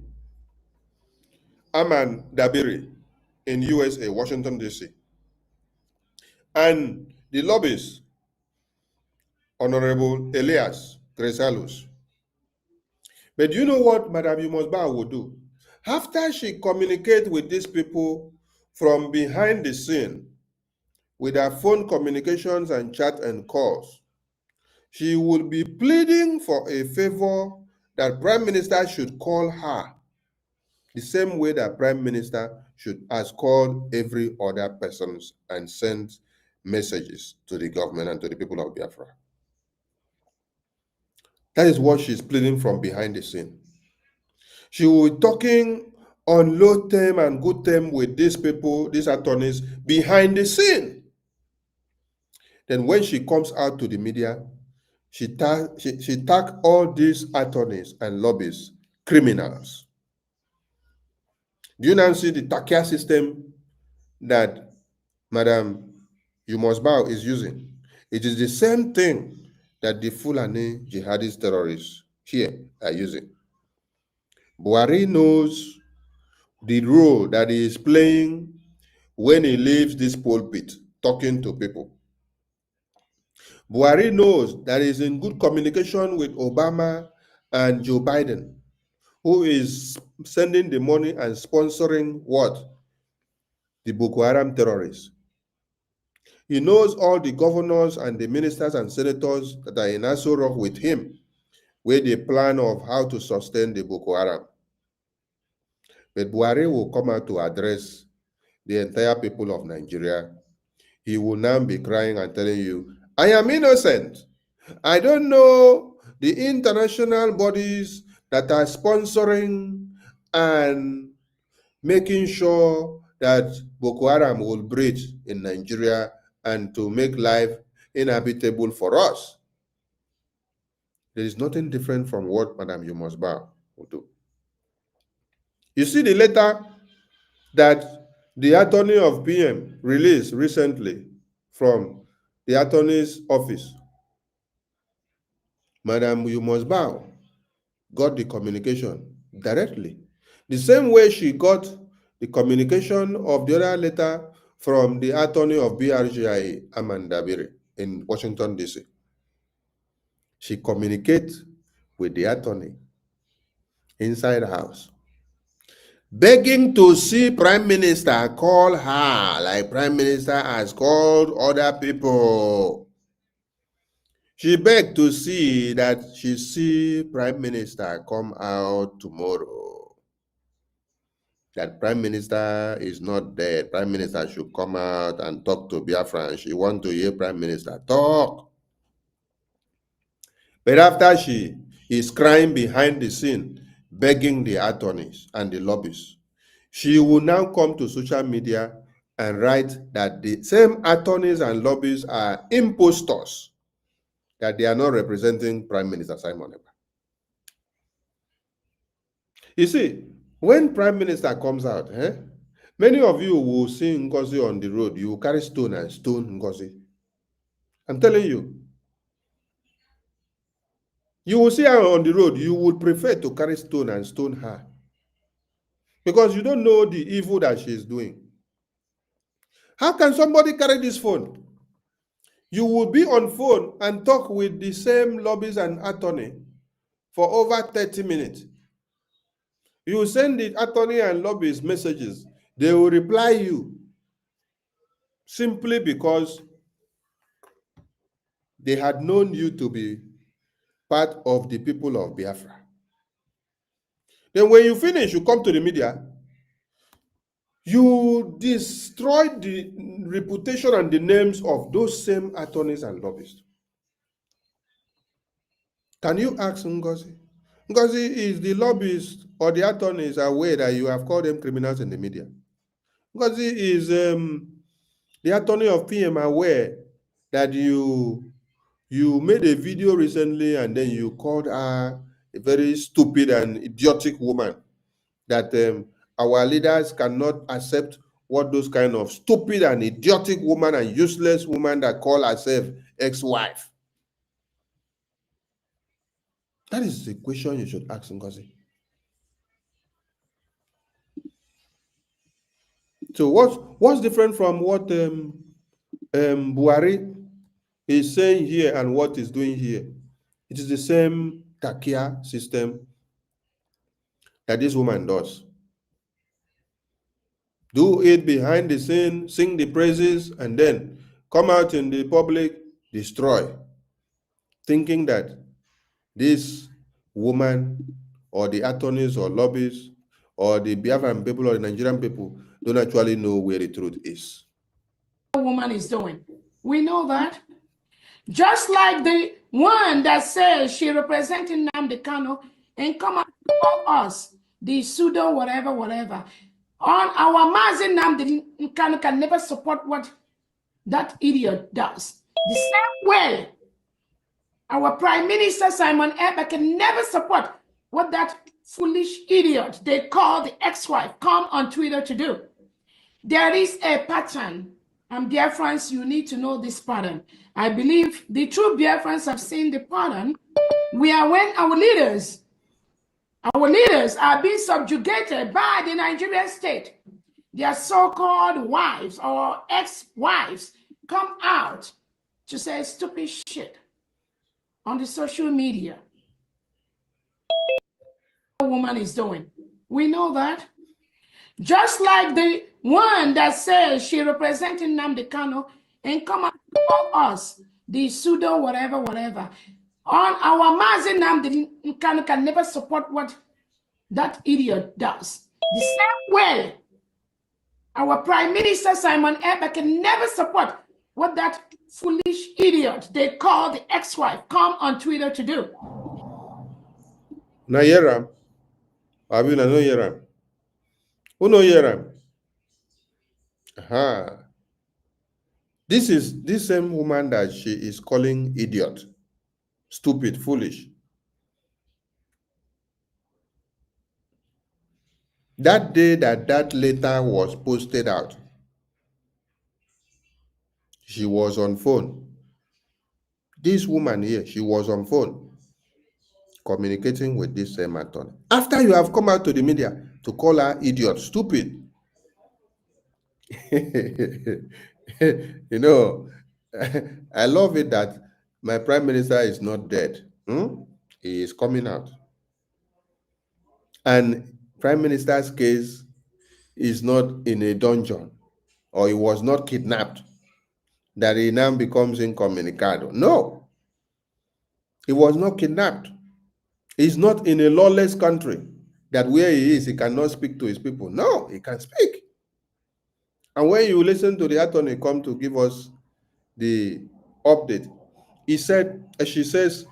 Aman Dabiri, in USA, Washington, D.C., and the lobbyist, Honorable Elias Gresalus. But you know what Madam Yumusba will do? After she communicates with these people from behind the scene, with her phone communications and chat and calls, she will be pleading for a favor that Prime Minister should call her the same way that Prime Minister has called every other person and sent messages to the government and to the people of Biafra. That is what she's pleading from behind the scene. She will be talking on low term and good term with these people, these attorneys, behind the scene. Then when she comes out to the media, she tag all these attorneys and lobbyists criminals. Do you now see the Takia system that Madam Yumusbao is using? It is the same thing that the Fulani jihadist terrorists here are using. Buhari knows the role that he is playing when he leaves this pulpit talking to people. Buhari knows that he is in good communication with Obama and Joe Biden, who is sending the money and sponsoring what? The Boko Haram terrorists. He knows all the governors and the ministers and senators that are in Aso Rock with him, where they plan of how to sustain the Boko Haram. But Buhari will come out to address the entire people of Nigeria. He will now be crying and telling you, I am innocent. I don't know the international bodies that are sponsoring and making sure that Boko Haram will breed in Nigeria and to make life inhabitable for us. There is nothing different from what Madam Yumusbao will do. You see the letter that the attorney of PM released recently from the attorney's office. Madam Yumusbao got the communication directly. The same way she got the communication of the other letter from the attorney of BRGIE, Amanda Biri, in Washington, D.C. She communicates with the attorney inside the house, begging to see Prime Minister call her like Prime Minister has called other people. She begged to see that she see Prime Minister come out tomorrow. That Prime Minister is not dead. Prime Minister should come out and talk to Biafra. She want to hear Prime Minister talk. But after she is crying behind the scene, begging the attorneys and the lobbyists, she will now come to social media and write that the same attorneys and lobbyists are impostors, that they are not representing Prime Minister Simon Ekpa. You see, when Prime Minister comes out, many of you will see Ngozi on the road. You will carry stone and stone Ngozi. I'm telling you. You will see her on the road. You would prefer to carry stone and stone her. Because you don't know the evil that she is doing. How can somebody carry this phone? You will be on phone and talk with the same lobbyists and attorney for over 30 minutes. You send the attorney and lobbyists messages. They will reply you simply because they had known you to be part of the people of Biafra. Then when you finish, you come to the media, you destroy the reputation and the names of those same attorneys and lobbyists. Can you ask Ngozi? Ngozi, is the lobbyists or the attorneys aware that you have called them criminals in the media? Ngozi, is the attorney of PM aware that you made a video recently and then you called her a very stupid and idiotic woman, that our leaders cannot accept what those kind of stupid and idiotic woman and useless woman that call herself ex-wife? That is the question you should ask Ngozi. So what's different from what Buhari is saying here and what he's doing here? It is the same Takia system that this woman does. Do it behind the scene, sing the praises, and then come out in the public, destroy, thinking that this woman or the attorneys or lobbyists or the Biafran people or the Nigerian people don't actually know where the truth is. Woman is doing. We know that. Just like the one that says she representing Nnamdi Kanu and come out to call us the pseudo whatever. On our Mazi Nnamdi Kanu can never support what that idiot does. The same way our Prime Minister Simon Ekpa can never support what that foolish idiot they call the ex-wife come on Twitter to do. There is a pattern, and Biafrans, you need to know this pattern. I believe the true Biafrans have seen the pattern where when our leaders are being subjugated by the Nigerian state, their so-called wives or ex-wives come out to say stupid shit on the social media. What a woman is doing. We know that. Just like the one that says she representing Nnamdi Kanu and come out to call us the pseudo whatever. On our Mazi Nnamdi Kanu can never support what that idiot does. The same way our Prime Minister Simon Ekpa can never support what that foolish idiot they call the ex-wife come on Twitter to do. Na Yeram. Abi na no Yeram. Who know Yeram? Aha. This is this same woman that she is calling idiot, stupid, foolish. That day that letter was posted out, she was on phone. This woman here, she was on phone communicating with this same attorney. After you have come out to the media to call her idiot, stupid. You know, I love it that my prime minister is not dead. He is coming out. And prime minister's case is not in a dungeon, or he was not kidnapped, that he now becomes incommunicado. No, he was not kidnapped. He's not in a lawless country that where he is, he cannot speak to his people. No, he can speak. And when you listen to the attorney come to give us the update, he said, she says,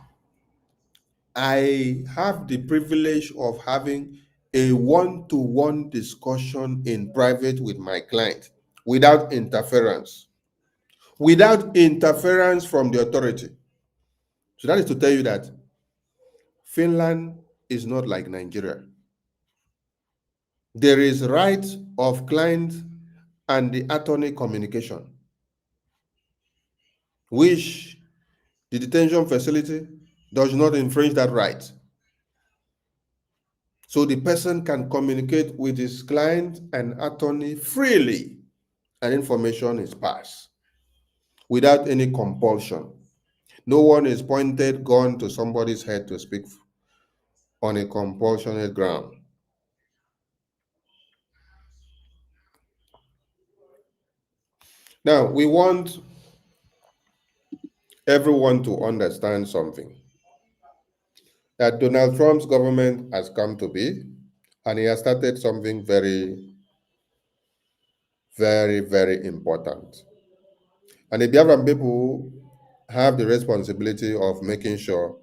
I have the privilege of having a one-to-one discussion in private with my client without interference from the authority. So that is to tell you that Finland is not like Nigeria. There is right of client and the attorney communication, which the detention facility does not infringe that right. So the person can communicate with his client and attorney freely, and information is passed without any compulsion. No one is pointed gun to somebody's head to speak on a compulsionate ground. Now, we want everyone to understand something. That Donald Trump's government has come to be, and he has started something very, very, very important. And the Biafran people have the responsibility of making sure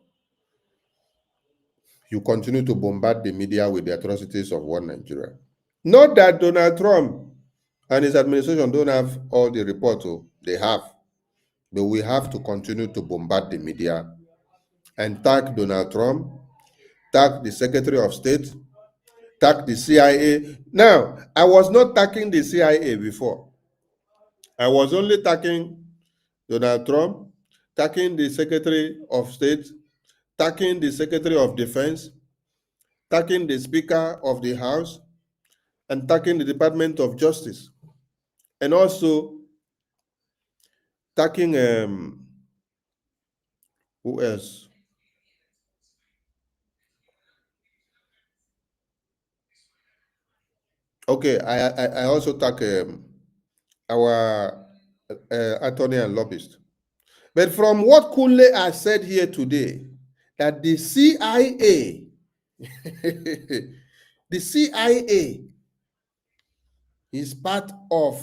you continue to bombard the media with the atrocities of one Nigeria. Not that Donald Trump and his administration don't have all the reports, they have. But we have to continue to bombard the media and tag Donald Trump, tag the Secretary of State, tag the CIA. Now, I was not tagging the CIA before. I was only tagging Donald Trump, tagging the Secretary of State, tagging the Secretary of Defense, tagging the Speaker of the House, and tagging the Department of Justice, and also tagging who else? Okay, I also tag our attorney and lobbyist. But from what Kule has said here today, that the CIA, the CIA is part of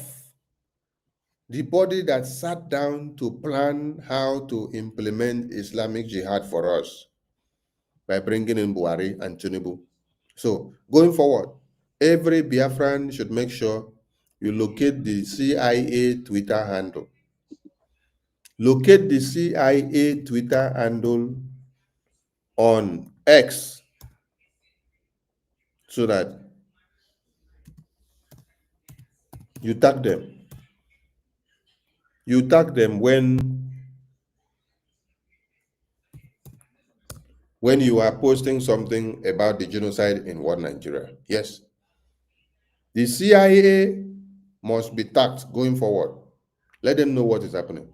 the body that sat down to plan how to implement Islamic Jihad for us by bringing in Buhari and Tinubu. So going forward, every Biafran should make sure you locate the CIA Twitter handle. locate the CIA Twitter handle on X so that you tag them. You tag them when you are posting something about the genocide in what Nigeria. Yes. The CIA must be tagged going forward. Let them know what is happening.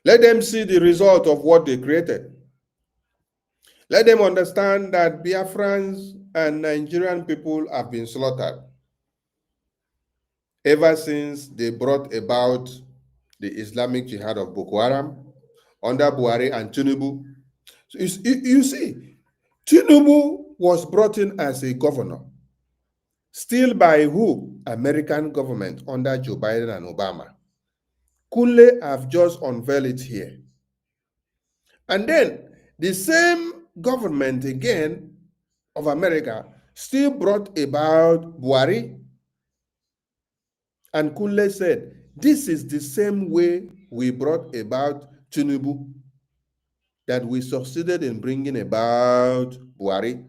Let them see the result of what they created. Let them understand that Biafrans and Nigerian people have been slaughtered ever since they brought about the Islamic Jihad of Boko Haram under Buhari and Tinubu. So you see, Tinubu was brought in as a governor. Still by who? American government under Joe Biden and Obama. Kule have just unveiled it here. And then the same government again of America still brought about Buhari. And Kule said, this is the same way we brought about Tinubu, that we succeeded in bringing about Buhari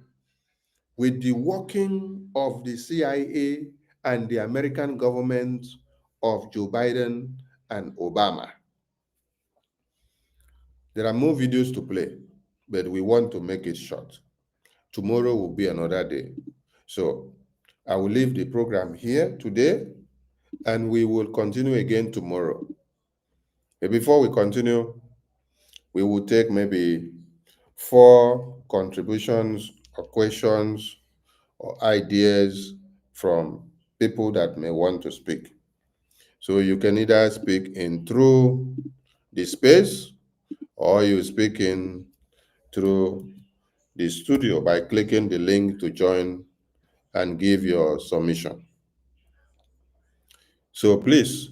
with the working of the CIA and the American government of Joe Biden and Obama. There are more videos to play, but we want to make it short. Tomorrow will be another day. So I will leave the program here today, and we will continue again tomorrow. But before we continue, we will take maybe 4 contributions or questions or ideas from people that may want to speak. So you can either speak in through the space, or you speak in through the studio by clicking the link to join and give your submission. So please,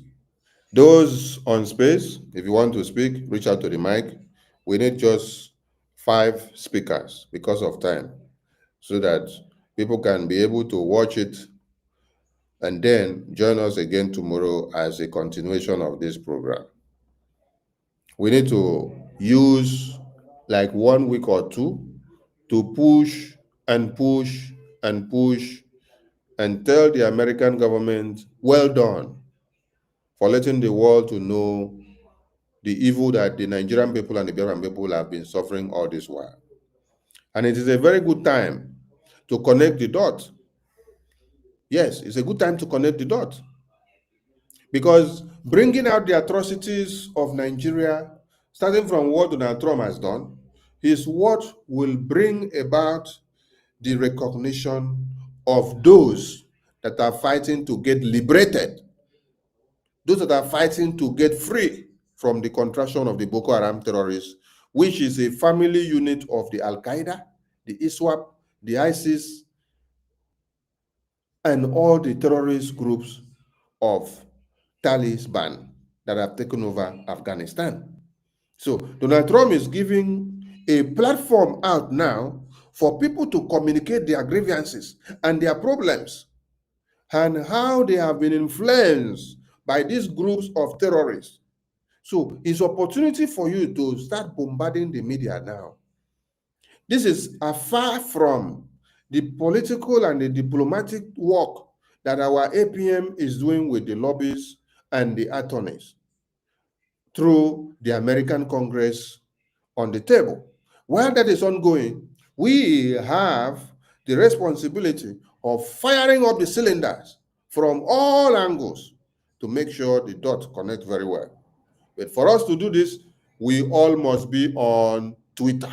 those on space, if you want to speak, reach out to the mic. We need just 5 speakers because of time, so that people can be able to watch it and then join us again tomorrow as a continuation of this program. We need to use like 1 week or 2 to push and push and push and tell the American government, well done for letting the world to know the evil that the Nigerian people and the Biafran people have been suffering all this while. And it is a very good time to connect the dots. Yes, it's a good time to connect the dots. Because bringing out the atrocities of Nigeria, starting from what Donald Trump has done, is what will bring about the recognition of those that are fighting to get liberated, those that are fighting to get free from the contraction of the Boko Haram terrorists, which is a family unit of the Al-Qaeda, the ISWAP, the ISIS, and all the terrorist groups of Taliban that have taken over Afghanistan. So Donald Trump is giving a platform out now for people to communicate their grievances and their problems and how they have been influenced by these groups of terrorists. So it's opportunity for you to start bombarding the media now. This is far from the political and the diplomatic work that our APM is doing with the lobbies and the attorneys through the American Congress on the table. While that is ongoing, we have the responsibility of firing up the cylinders from all angles to make sure the dots connect very well. But for us to do this, we all must be on Twitter.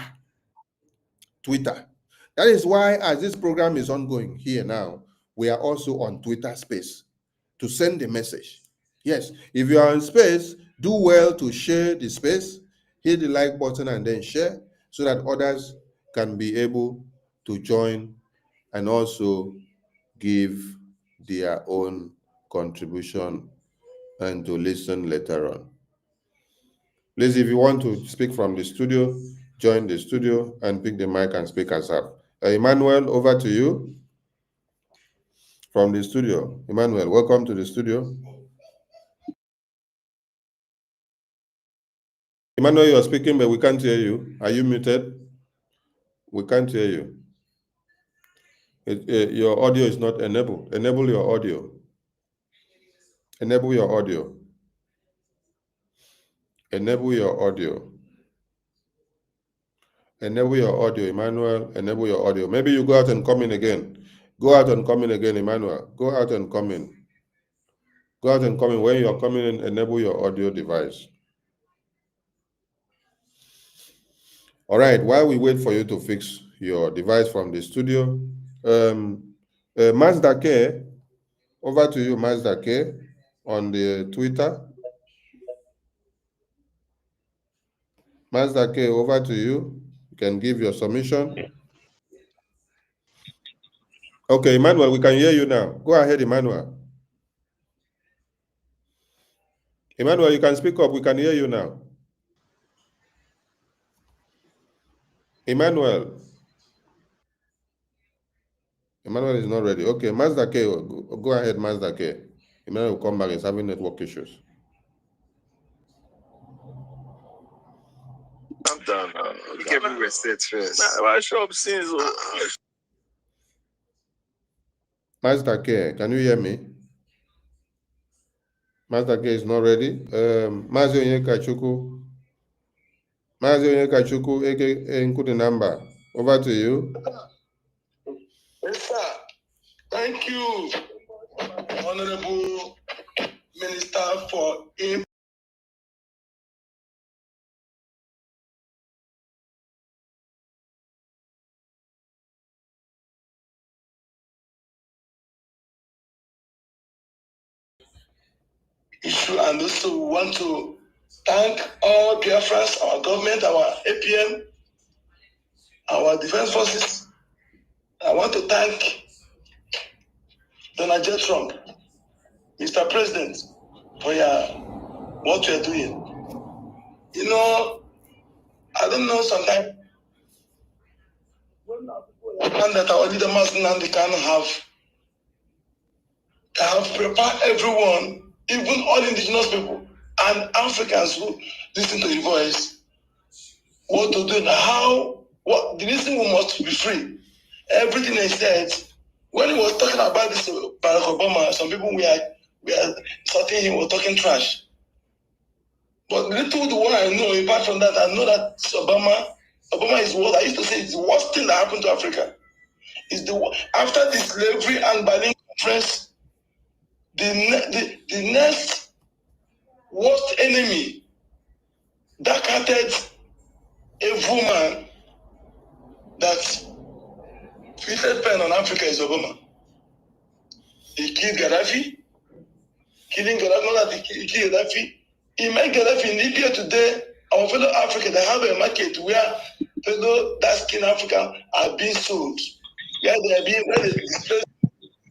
That is why, as this program is ongoing here now, we are also on Twitter Space to send the message. Yes, if you are in space, do well to share the space, hit the like button and then share so that others can be able to join and also give their own contribution and to listen later on. Please, if you want to speak from the studio, join the studio and pick the mic and speak us up. Emmanuel, over to you from the studio. Emmanuel, welcome to the studio. Emmanuel, you are speaking, but we can't hear you. Are you muted? We can't hear you. Your audio is not enabled. Enable your audio. Enable your audio. Enable your audio. Enable your audio, Emmanuel. Enable your audio. Maybe you go out and come in again. Go out and come in again, Emmanuel. Go out and come in. Go out and come in. When you are coming in, enable your audio device. All right, while we wait for you to fix your device from the studio, Mazda K, over to you, Mazda K, on the Twitter. Mazda K, over to you. You can give your submission. Okay, Emmanuel, we can hear you now. Go ahead, Emmanuel. Emmanuel, you can speak up. We can hear you now. Emmanuel. Emmanuel is not ready. Okay, Mazda K, go ahead, Mazda K. Emmanuel will come back. He's having network issues. I'm done. Look everywhere states first. Why show up scenes? Mazda K, can you hear me? Mazda K is not ready. Mazi Onyeka Chukwu. Mazi Onyeka Chukwu, aka Nkudu Namba. Over to you. Yes, sir. Thank you, Honorable Minister, for issue and also want to thank all Biafrans, our government, our APM, our defense forces. I want to thank Donald J. Trump, Mr. President, for what you are doing. You know, I don't know sometimes that our leader Nnamdi Kanu have prepared everyone, even all indigenous people and Africans who listen to his voice, what to do and what the reason we must be free. Everything he said, when he was talking about this Barack Obama, some people we are sorting him, were talking trash. But little the one I know, apart from that, I know that Obama is what I used to say is the worst thing that happened to Africa. Is after the slavery and Berlin Conference, the next worst enemy, dark-hearted, evil man that twisted pen on Africa is Obama. He killed Gaddafi. Killing Gaddafi, not that he killed Gaddafi. He made Gaddafi in Libya today. Our fellow Africa, they have a market where fellow dark-skinned Africans are being sold. Where they displaced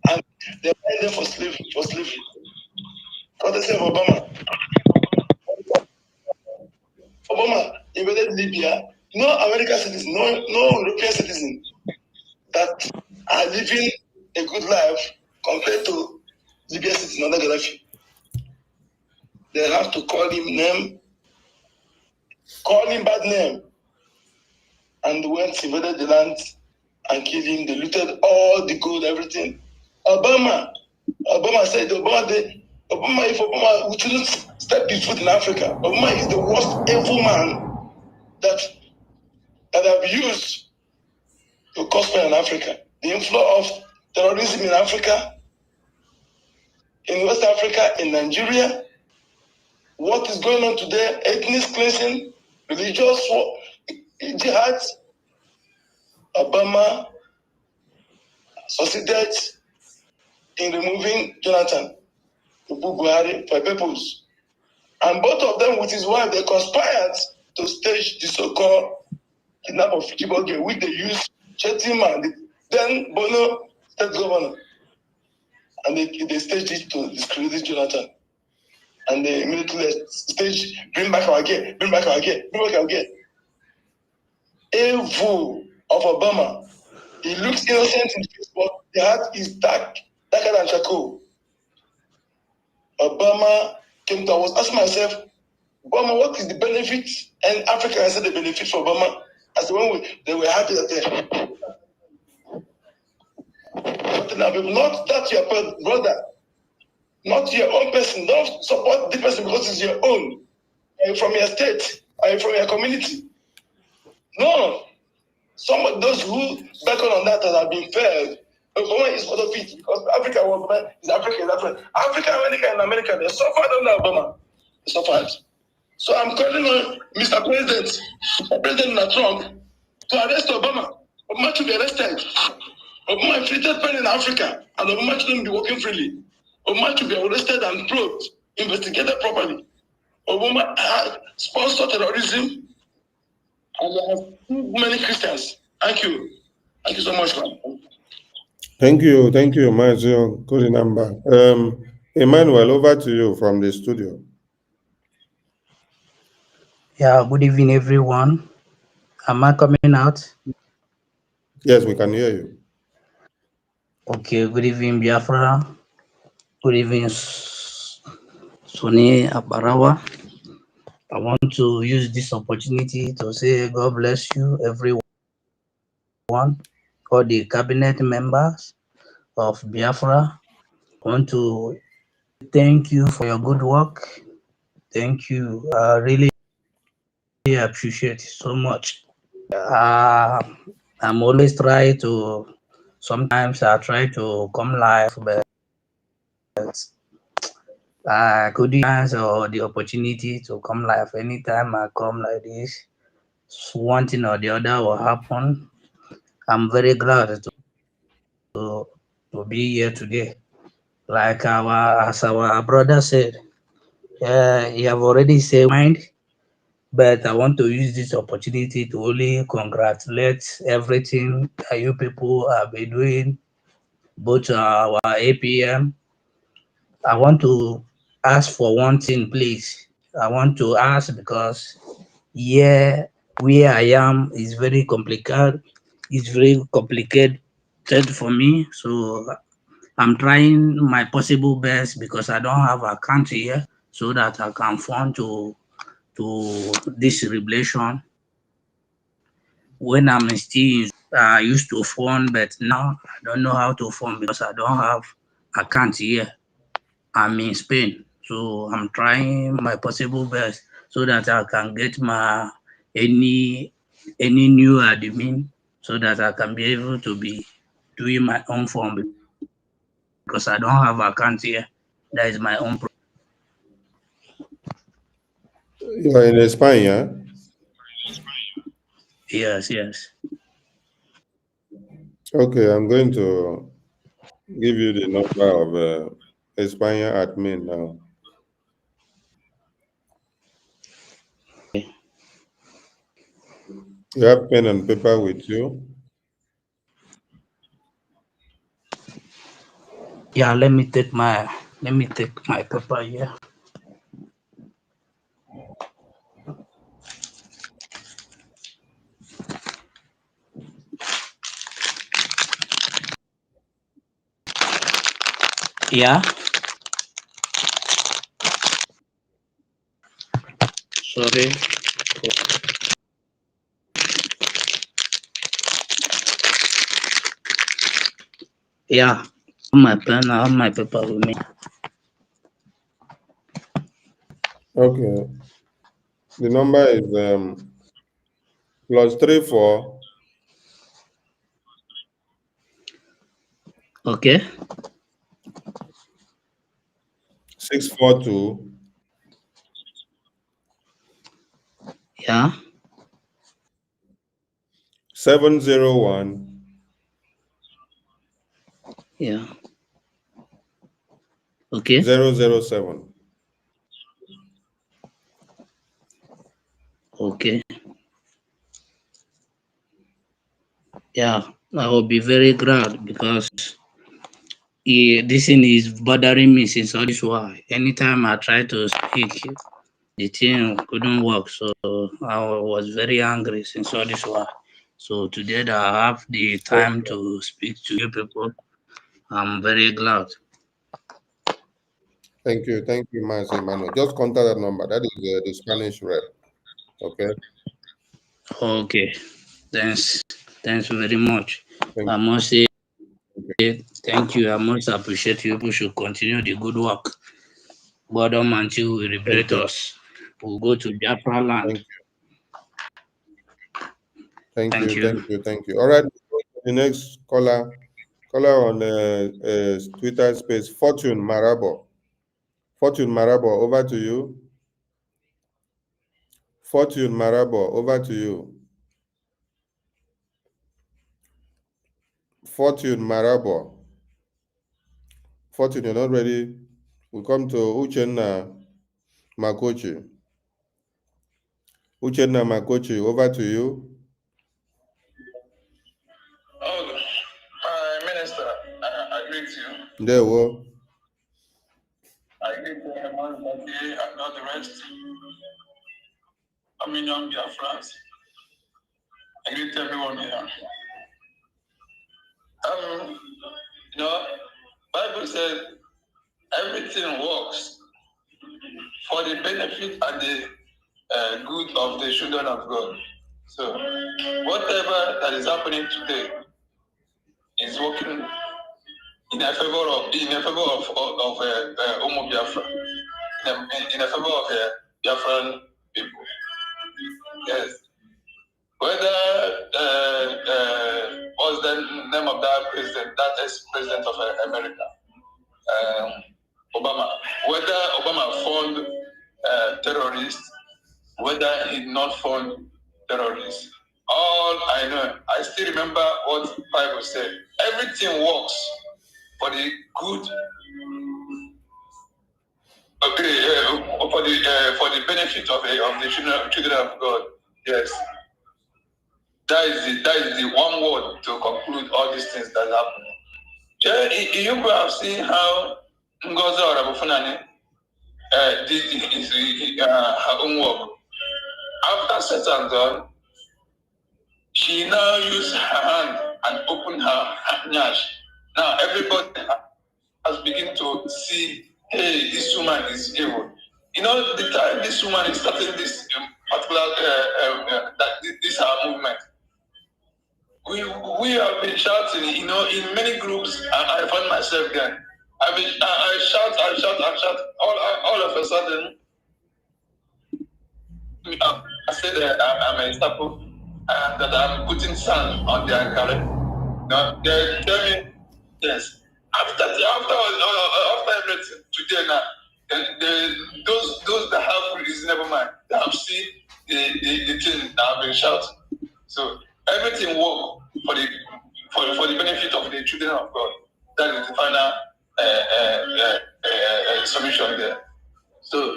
and they buy them for slavery. What they say of Obama. Obama invaded Libya. No American citizen, no European citizen that are living a good life compared to Libyan citizens under Gaddafi. They have to call him bad name, and went invaded the land and killed him. They looted all the gold, everything. Obama said, if Obama we shouldn't step his foot in Africa. Obama is the worst evil man that have used to cause pain in Africa. The inflow of terrorism in Africa, in West Africa, in Nigeria, what is going on today, ethnic cleansing, religious war, jihad. Obama succeeded in removing Jonathan Buhari for purpose. And both of them with his wife, they conspired to stage the so-called kidnap of Chibok, which they used Chetima, the then Bono state governor. And they staged it to discredit Jonathan. And they immediately staged, bring back our gear. Evil of Obama. He looks innocent in face, but the heart is darker than charcoal. Obama came to, I was asking myself, Obama, what is the benefit? And Africa has said the benefit for Obama as the one they were happy that they not that your brother, not your own person. Don't support the person because it's your own. Are you from your state? Are you from your community? No. Some of those who back on that have been failed. Obama is part of it because Africa is Africa. Africa, America, and America, they suffered under Obama. They suffered. So I'm calling on Mr. President Trump to arrest Obama. Obama should be arrested. Obama inflicted pain in Africa, and Obama shouldn't be working freely. Obama should be arrested and probed, investigated properly. Obama sponsored terrorism, and there are too many Christians. Thank you. Thank you so much, man. Thank you, Mazio Korinamba. Emmanuel, over to you from the studio. Yeah, good evening, everyone. Am I coming out? Yes, we can hear you. Okay, good evening, Biafra. Good evening, Suni Abarawa. I want to use this opportunity to say God bless you, everyone, all the cabinet members of Biafra. I want to thank you for your good work. Thank you. I really appreciate it so much. I'm always trying to, sometimes I try to come live, but I couldn't answer the opportunity to come live. Anytime I come like this, one thing or the other will happen. I'm very glad to be here today. Like as our brother said, you have already said mind, but I want to use this opportunity to only congratulate everything that you people have been doing, both our APM. I want to ask for one thing, please. I want to ask because here where I am is very complicated. It's very complicated for me. So I'm trying my possible best because I don't have a account here so that I can fund to this revelation. When I'm still I used to fund, but now I don't know how to fund because I don't have account here. I'm in Spain, so I'm trying my possible best so that I can get my any new admin so that I can be able to be doing my own form because I don't have account here. That is my own. You are in Spain, yeah? Yes, yes. Okay, I'm going to give you the number of España admin now. You have pen and paper with you? Yeah, let me take my paper here. Yeah. Sorry. Yeah, my pen, I have my paper with me. Okay. The number is +34. Okay. 642. Yeah. 701. Yeah. Okay. 007. Okay. Yeah, I will be very glad because this thing is bothering me since all this while. Anytime I try to speak, the thing couldn't work. So I was very angry since all this while. So today that I have the time to speak to you people, I'm very glad. Thank you, Mas Emmanuel. Just contact that number. That is the Spanish rep. Okay. Okay. Thanks very much. Thank I must say thank you. I must appreciate you. People should continue the good work. God Almighty will liberate us. We'll go to Biafra land. Thank you. All right. The next caller on Twitter space, Fortune Marabo. Fortune Marabo, over to you. Fortune Marabo, over to you. Fortune Marabo. Fortune, you're not ready. We come to Uchenna Makochi. Uchenna Makochi, over to you. Minister, I greet you. There we go. I greet everyone here and all the rest. I'm in BIAFRANS. I greet everyone here. You know, Bible says everything works for the benefit and the good of the children of God. So whatever that is happening today is working in a favor of Omo Biafra, in a favor of Biafran people. Yes. Whether what's the name of that president, that ex-president of America, Obama, whether Obama fund terrorists, whether he did not fund terrorists. All I know, I still remember what the Bible said. Everything works for the good, for the benefit of the children of God. Yes. That is the one word to conclude all these things that happen. You have seen how NGOZI or Abufunani did her own work. After set and done, she now used her hand and opened her nyash. Now everybody has begun to see, hey, this woman is evil. You know, the time this woman is starting this particular this our movement, we have been shouting, you know, in many groups, and I found myself there. I shout. All of a sudden, I said that I'm a staple and that I'm putting sand on their career. Now they tell me, yes. After everything today now, those that have reasonable mind, they have seen the thing that have been shouted. So everything work for the benefit of the children of God. That is the final solution there. So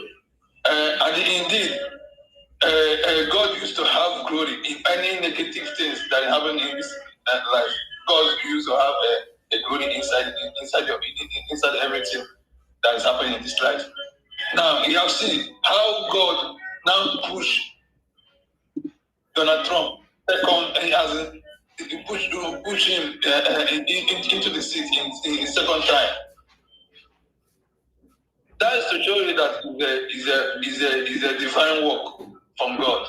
and indeed, God used to have glory in any negative things that happen in this life. God used to have a glory inside everything that is happening in this life. Now you have seen how God now push Donald Trump. He has push him into the seat in second time. That is to show you that is a divine work from God.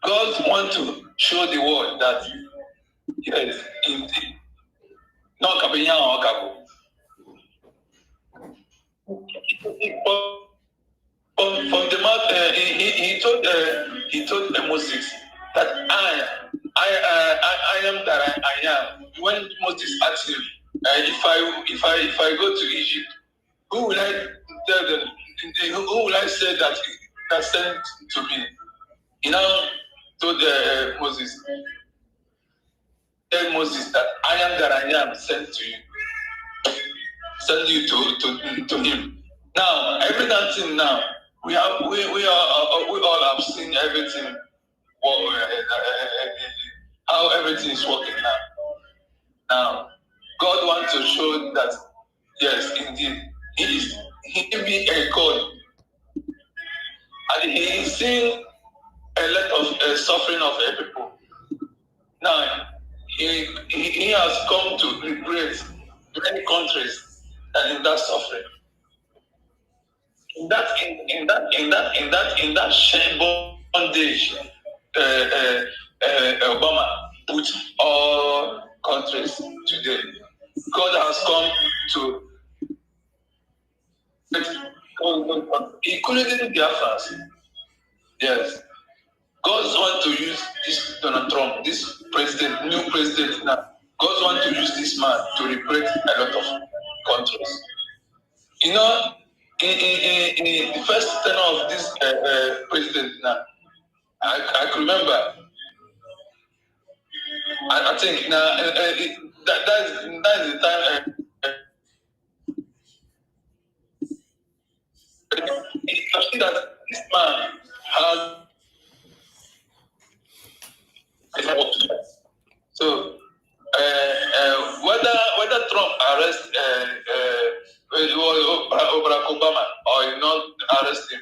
God wants to show the world that yes, indeed, not Kabinya or Kabo. From the mouth, he told Moses that I am that I am. When Moses asked him, if I go to Egypt, who will I tell them? Who will I say that sent to me? You know, told Moses. Tell Moses that I am that I am sent to you. Send you to him. Now, everything now we all have seen everything. How everything is working now. Now, God wants to show that yes, indeed, He be a God, and He is seeing a lot of suffering of people. Now, he has come to liberate many countries and in that suffering. in that shame bondage, Obama put all countries today. God has come to including Biafrans. Yes. God wants to use this Donald Trump, this president, new president now. God wants to use this man to liberate a lot of countries. You know, in the first tenure of this president now, I can remember. I think now that is the time. You can see that this man has. So whether Trump arrest Barack Obama or not arrest him,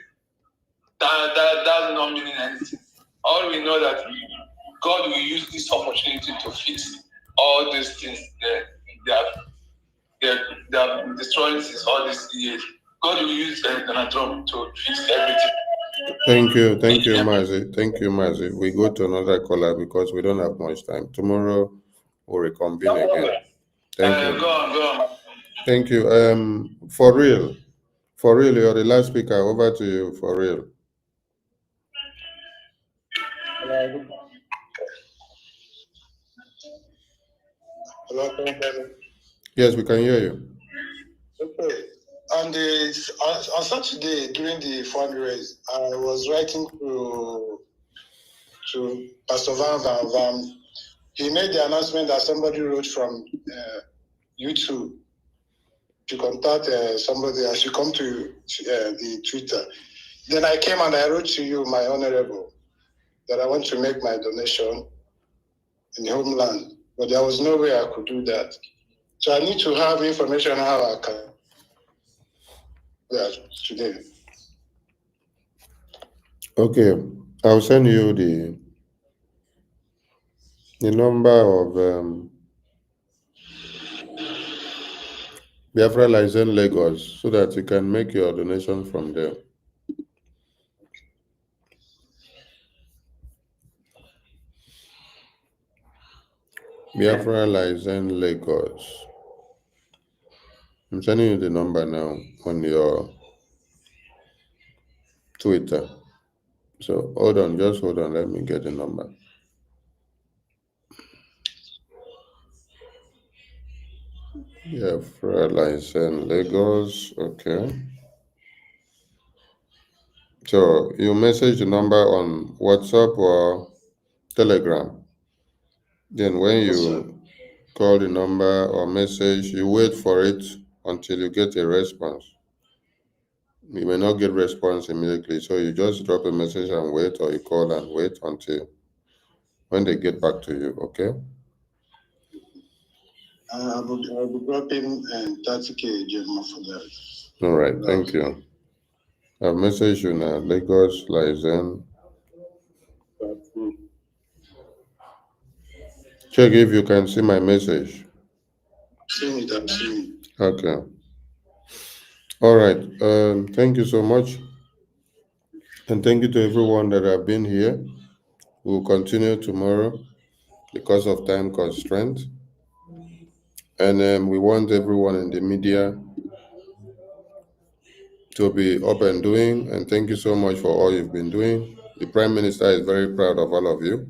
that's not meaning anything. All we know that God will use this opportunity to fix all these things they have destroyed since all these years. God will use Donald Trump to fix everything. Thank you, Mazi. Thank you, Mazi. We go to another caller because we don't have much time. Tomorrow we'll reconvene again. Thank you. Go on. Thank you. For real, you're the last speaker. Over to you, for real. Hello, can you hear me? Yes, we can hear you. Okay. On Saturday during the fundraise, I was writing to Pastor Van. He made the announcement that somebody wrote from YouTube to contact somebody as you come to the Twitter. Then I came and I wrote to you, my honorable, that I want to make my donation in the homeland, but there was no way I could do that. So I need to have information how I can do that today. Okay, I'll send you the number of Biafra license Lagos so that you can make your donation from there. Biafra license Lagos. I'm sending you the number now on your Twitter. So hold on, just hold on. Let me get the number. Biafra license Lagos. Okay. So you message the number on WhatsApp or Telegram. Then when you call the number or message, you wait for it until you get a response. You may not get response immediately, so you just drop a message and wait, or you call and wait until when they get back to you, okay? I will be dropping 30K Gemma for that. All right, thank you. I've messaged you now, Lagos license. Check if you can see my message. See it, I'm seeing it. Okay. All right. Thank you so much. And thank you to everyone that have been here. We'll continue tomorrow because of time constraint. And we want everyone in the media to be up and doing. And thank you so much for all you've been doing. The Prime Minister is very proud of all of you.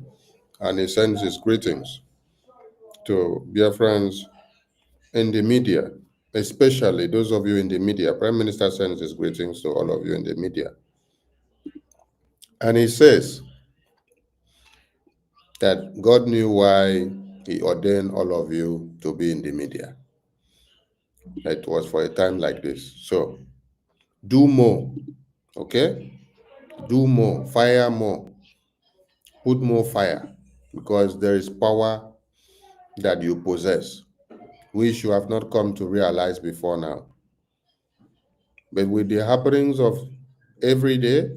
And he sends his greetings to Biafrans in the media, especially those of you in the media. Prime Minister sends his greetings to all of you in the media. And he says that God knew why he ordained all of you to be in the media. It was for a time like this. So do more, okay? Do more, fire more, put more fire, because there is power that you possess, which you have not come to realize before now. But with the happenings of every day,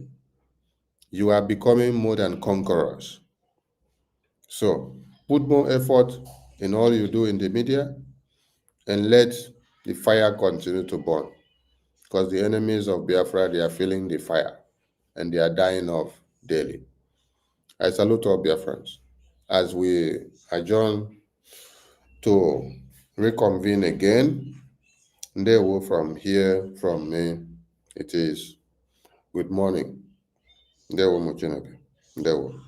you are becoming more than conquerors. So put more effort in all you do in the media and let the fire continue to burn. because the enemies of Biafra, they are feeling the fire and they are dying off daily. I salute all Biafrans as we adjourn to reconvene again. They will from here, from me, it is good morning. They will Muchineke. They will.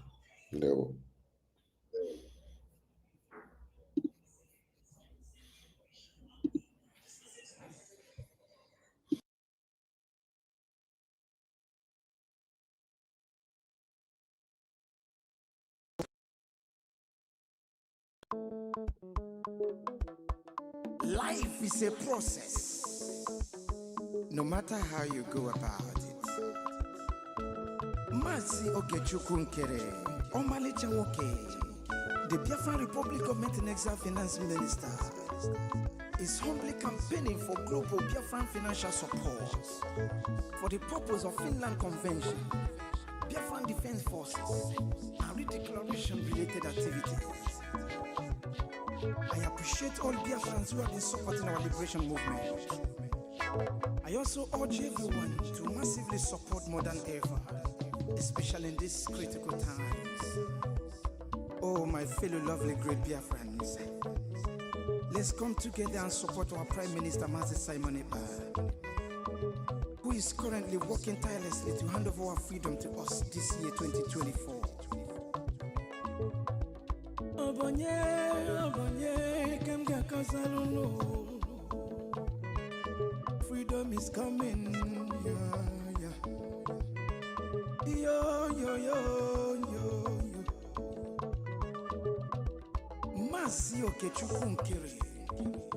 Life is a process. No matter how you go about it. Masi Okechukwu Omalicha Woke, the Biafran Republic Government in Exile Finance Minister, is humbly campaigning for global Biafran financial support for the purpose of Finland Convention, Biafran Defense Forces, and redeclaration-related activities. I appreciate all Biafrans who have been supporting our liberation movement. I also urge everyone to massively support more than ever, especially in these critical times. Oh, my fellow lovely great Biafrans, let's come together and support our Prime Minister, Mazi Simon Ekpa, who is currently working tirelessly to hand over our freedom to us this year, 2024. Freedom is coming, yeah. Yo. Masi Okechukwu.